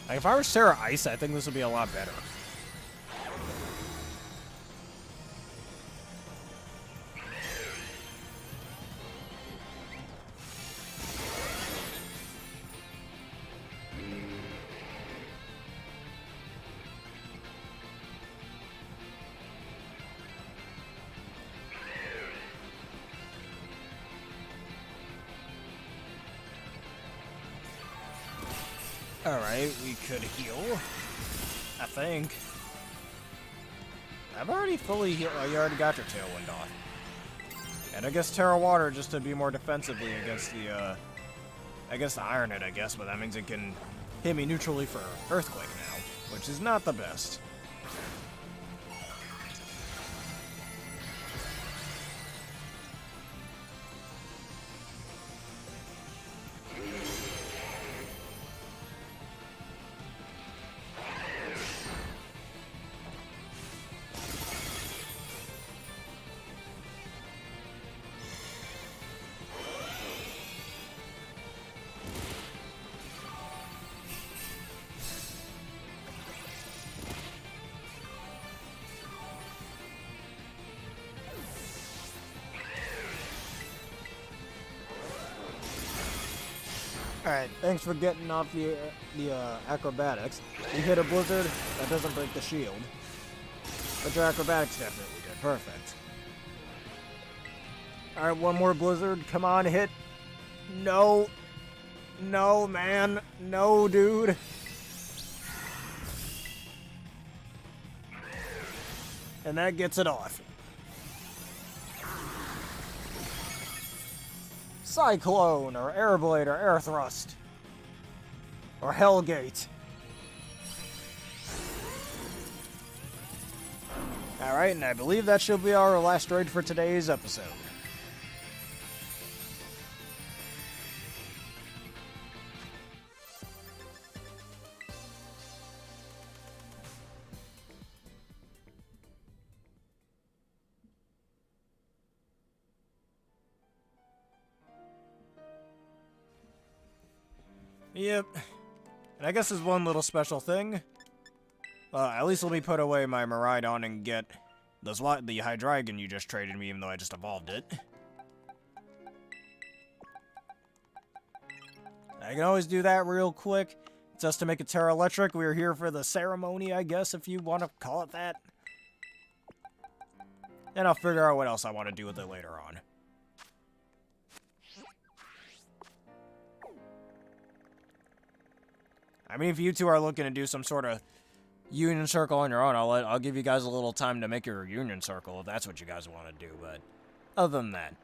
Like, if I were Tera Ice, I think this would be a lot better. Alright, we could heal. I think. I've already fully healed. Oh, you already got your Tailwind off. And I guess Terra Water just to be more defensively against the, against the Iron Head, I guess, but that means it can hit me neutrally for Earthquake now, which is not the best. Alright, thanks for getting off the acrobatics. You hit a blizzard, that doesn't break the shield. But your acrobatics definitely did. Perfect. Alright, one more blizzard. Come on, hit. No. No, man. No, dude. And that gets it off. Cyclone, or Airblade, or Air Thrust, or Hellgate. Alright, and I believe that should be our last raid for today's episode. Yep. And I guess there's one little special thing. At least let me put away my Miraidon and get the Hydreigon you just traded me, even though I just evolved it. I can always do that real quick. Just to make it Terra Electric. We're here for the ceremony, I guess, if you want to call it that. And I'll figure out what else I want to do with it later on. I mean, if you two are looking to do some sort of union circle on your own, I'll give you guys a little time to make your union circle if that's what you guys want to do, but other than that.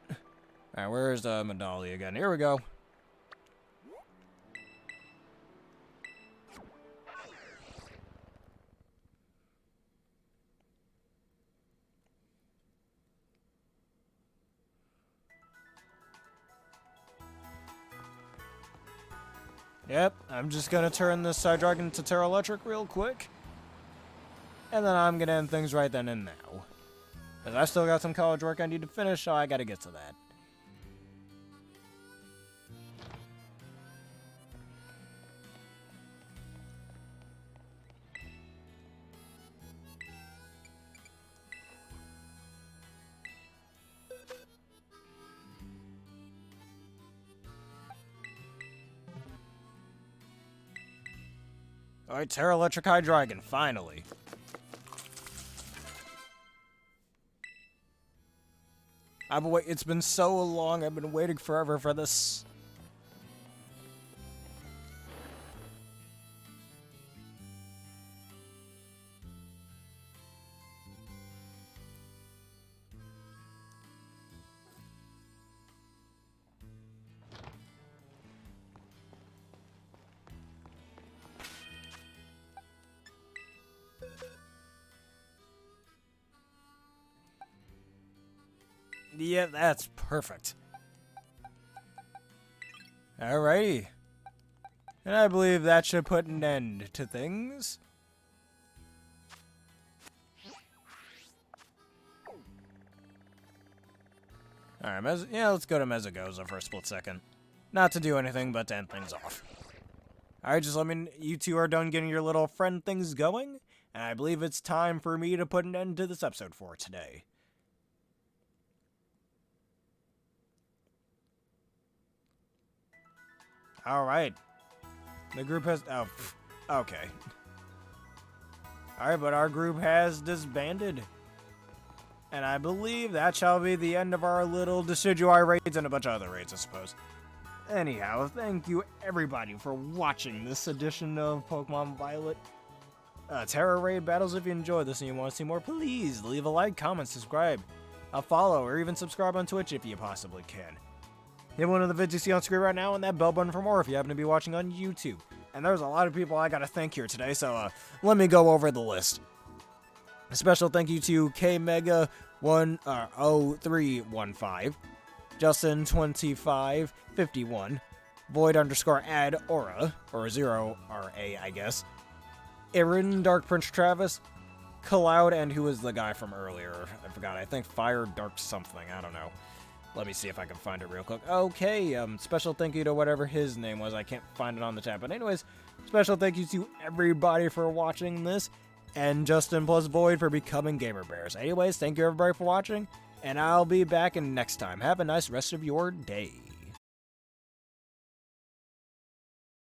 Alright, where's the Medali again? Here we go. Yep, I'm just gonna turn this Hydreigon into Terra Electric real quick. And then I'm gonna end things right then and now. Because I still got some college work I need to finish, so I gotta get to that. Alright, Terra Electric Hydreigon, finally. It's been so long, I've been waiting forever for this. Yeah, that's perfect. Alrighty. And I believe that should put an end to things. Alright, yeah, let's go to Mezagoza for a split second. Not to do anything, but to end things off. Alright, just let me... You two are done getting your little friend things going, and I believe it's time for me to put an end to this episode for today. Alright. The group has... Oh, okay. Alright, but our group has disbanded. And I believe that shall be the end of our little Decidueye raids and a bunch of other raids, I suppose. Anyhow, thank you everybody for watching this edition of Pokemon Violet. Tera Raid battles. If you enjoyed this and you want to see more, please leave a like, comment, subscribe, a follow, or even subscribe on Twitch if you possibly can. Hit one of the videos you see on screen right now and that bell button for more if you happen to be watching on YouTube. And there's a lot of people I gotta thank here today, so let me go over the list. A special thank you to KMega0315, Justin2551, Void_AD_Aura, or 0RA, I guess, Aaron, Dark Prince Travis, Cloud, and who was the guy from earlier? I forgot. I think Fire Dark something. I don't know. Let me see if I can find it real quick. Okay, special thank you to whatever his name was. I can't find it on the chat. But anyways, special thank you to everybody for watching this, and Justin plus Void for becoming Gamer Bears. Anyways, thank you everybody for watching, and I'll be back in next time. Have a nice rest of your day.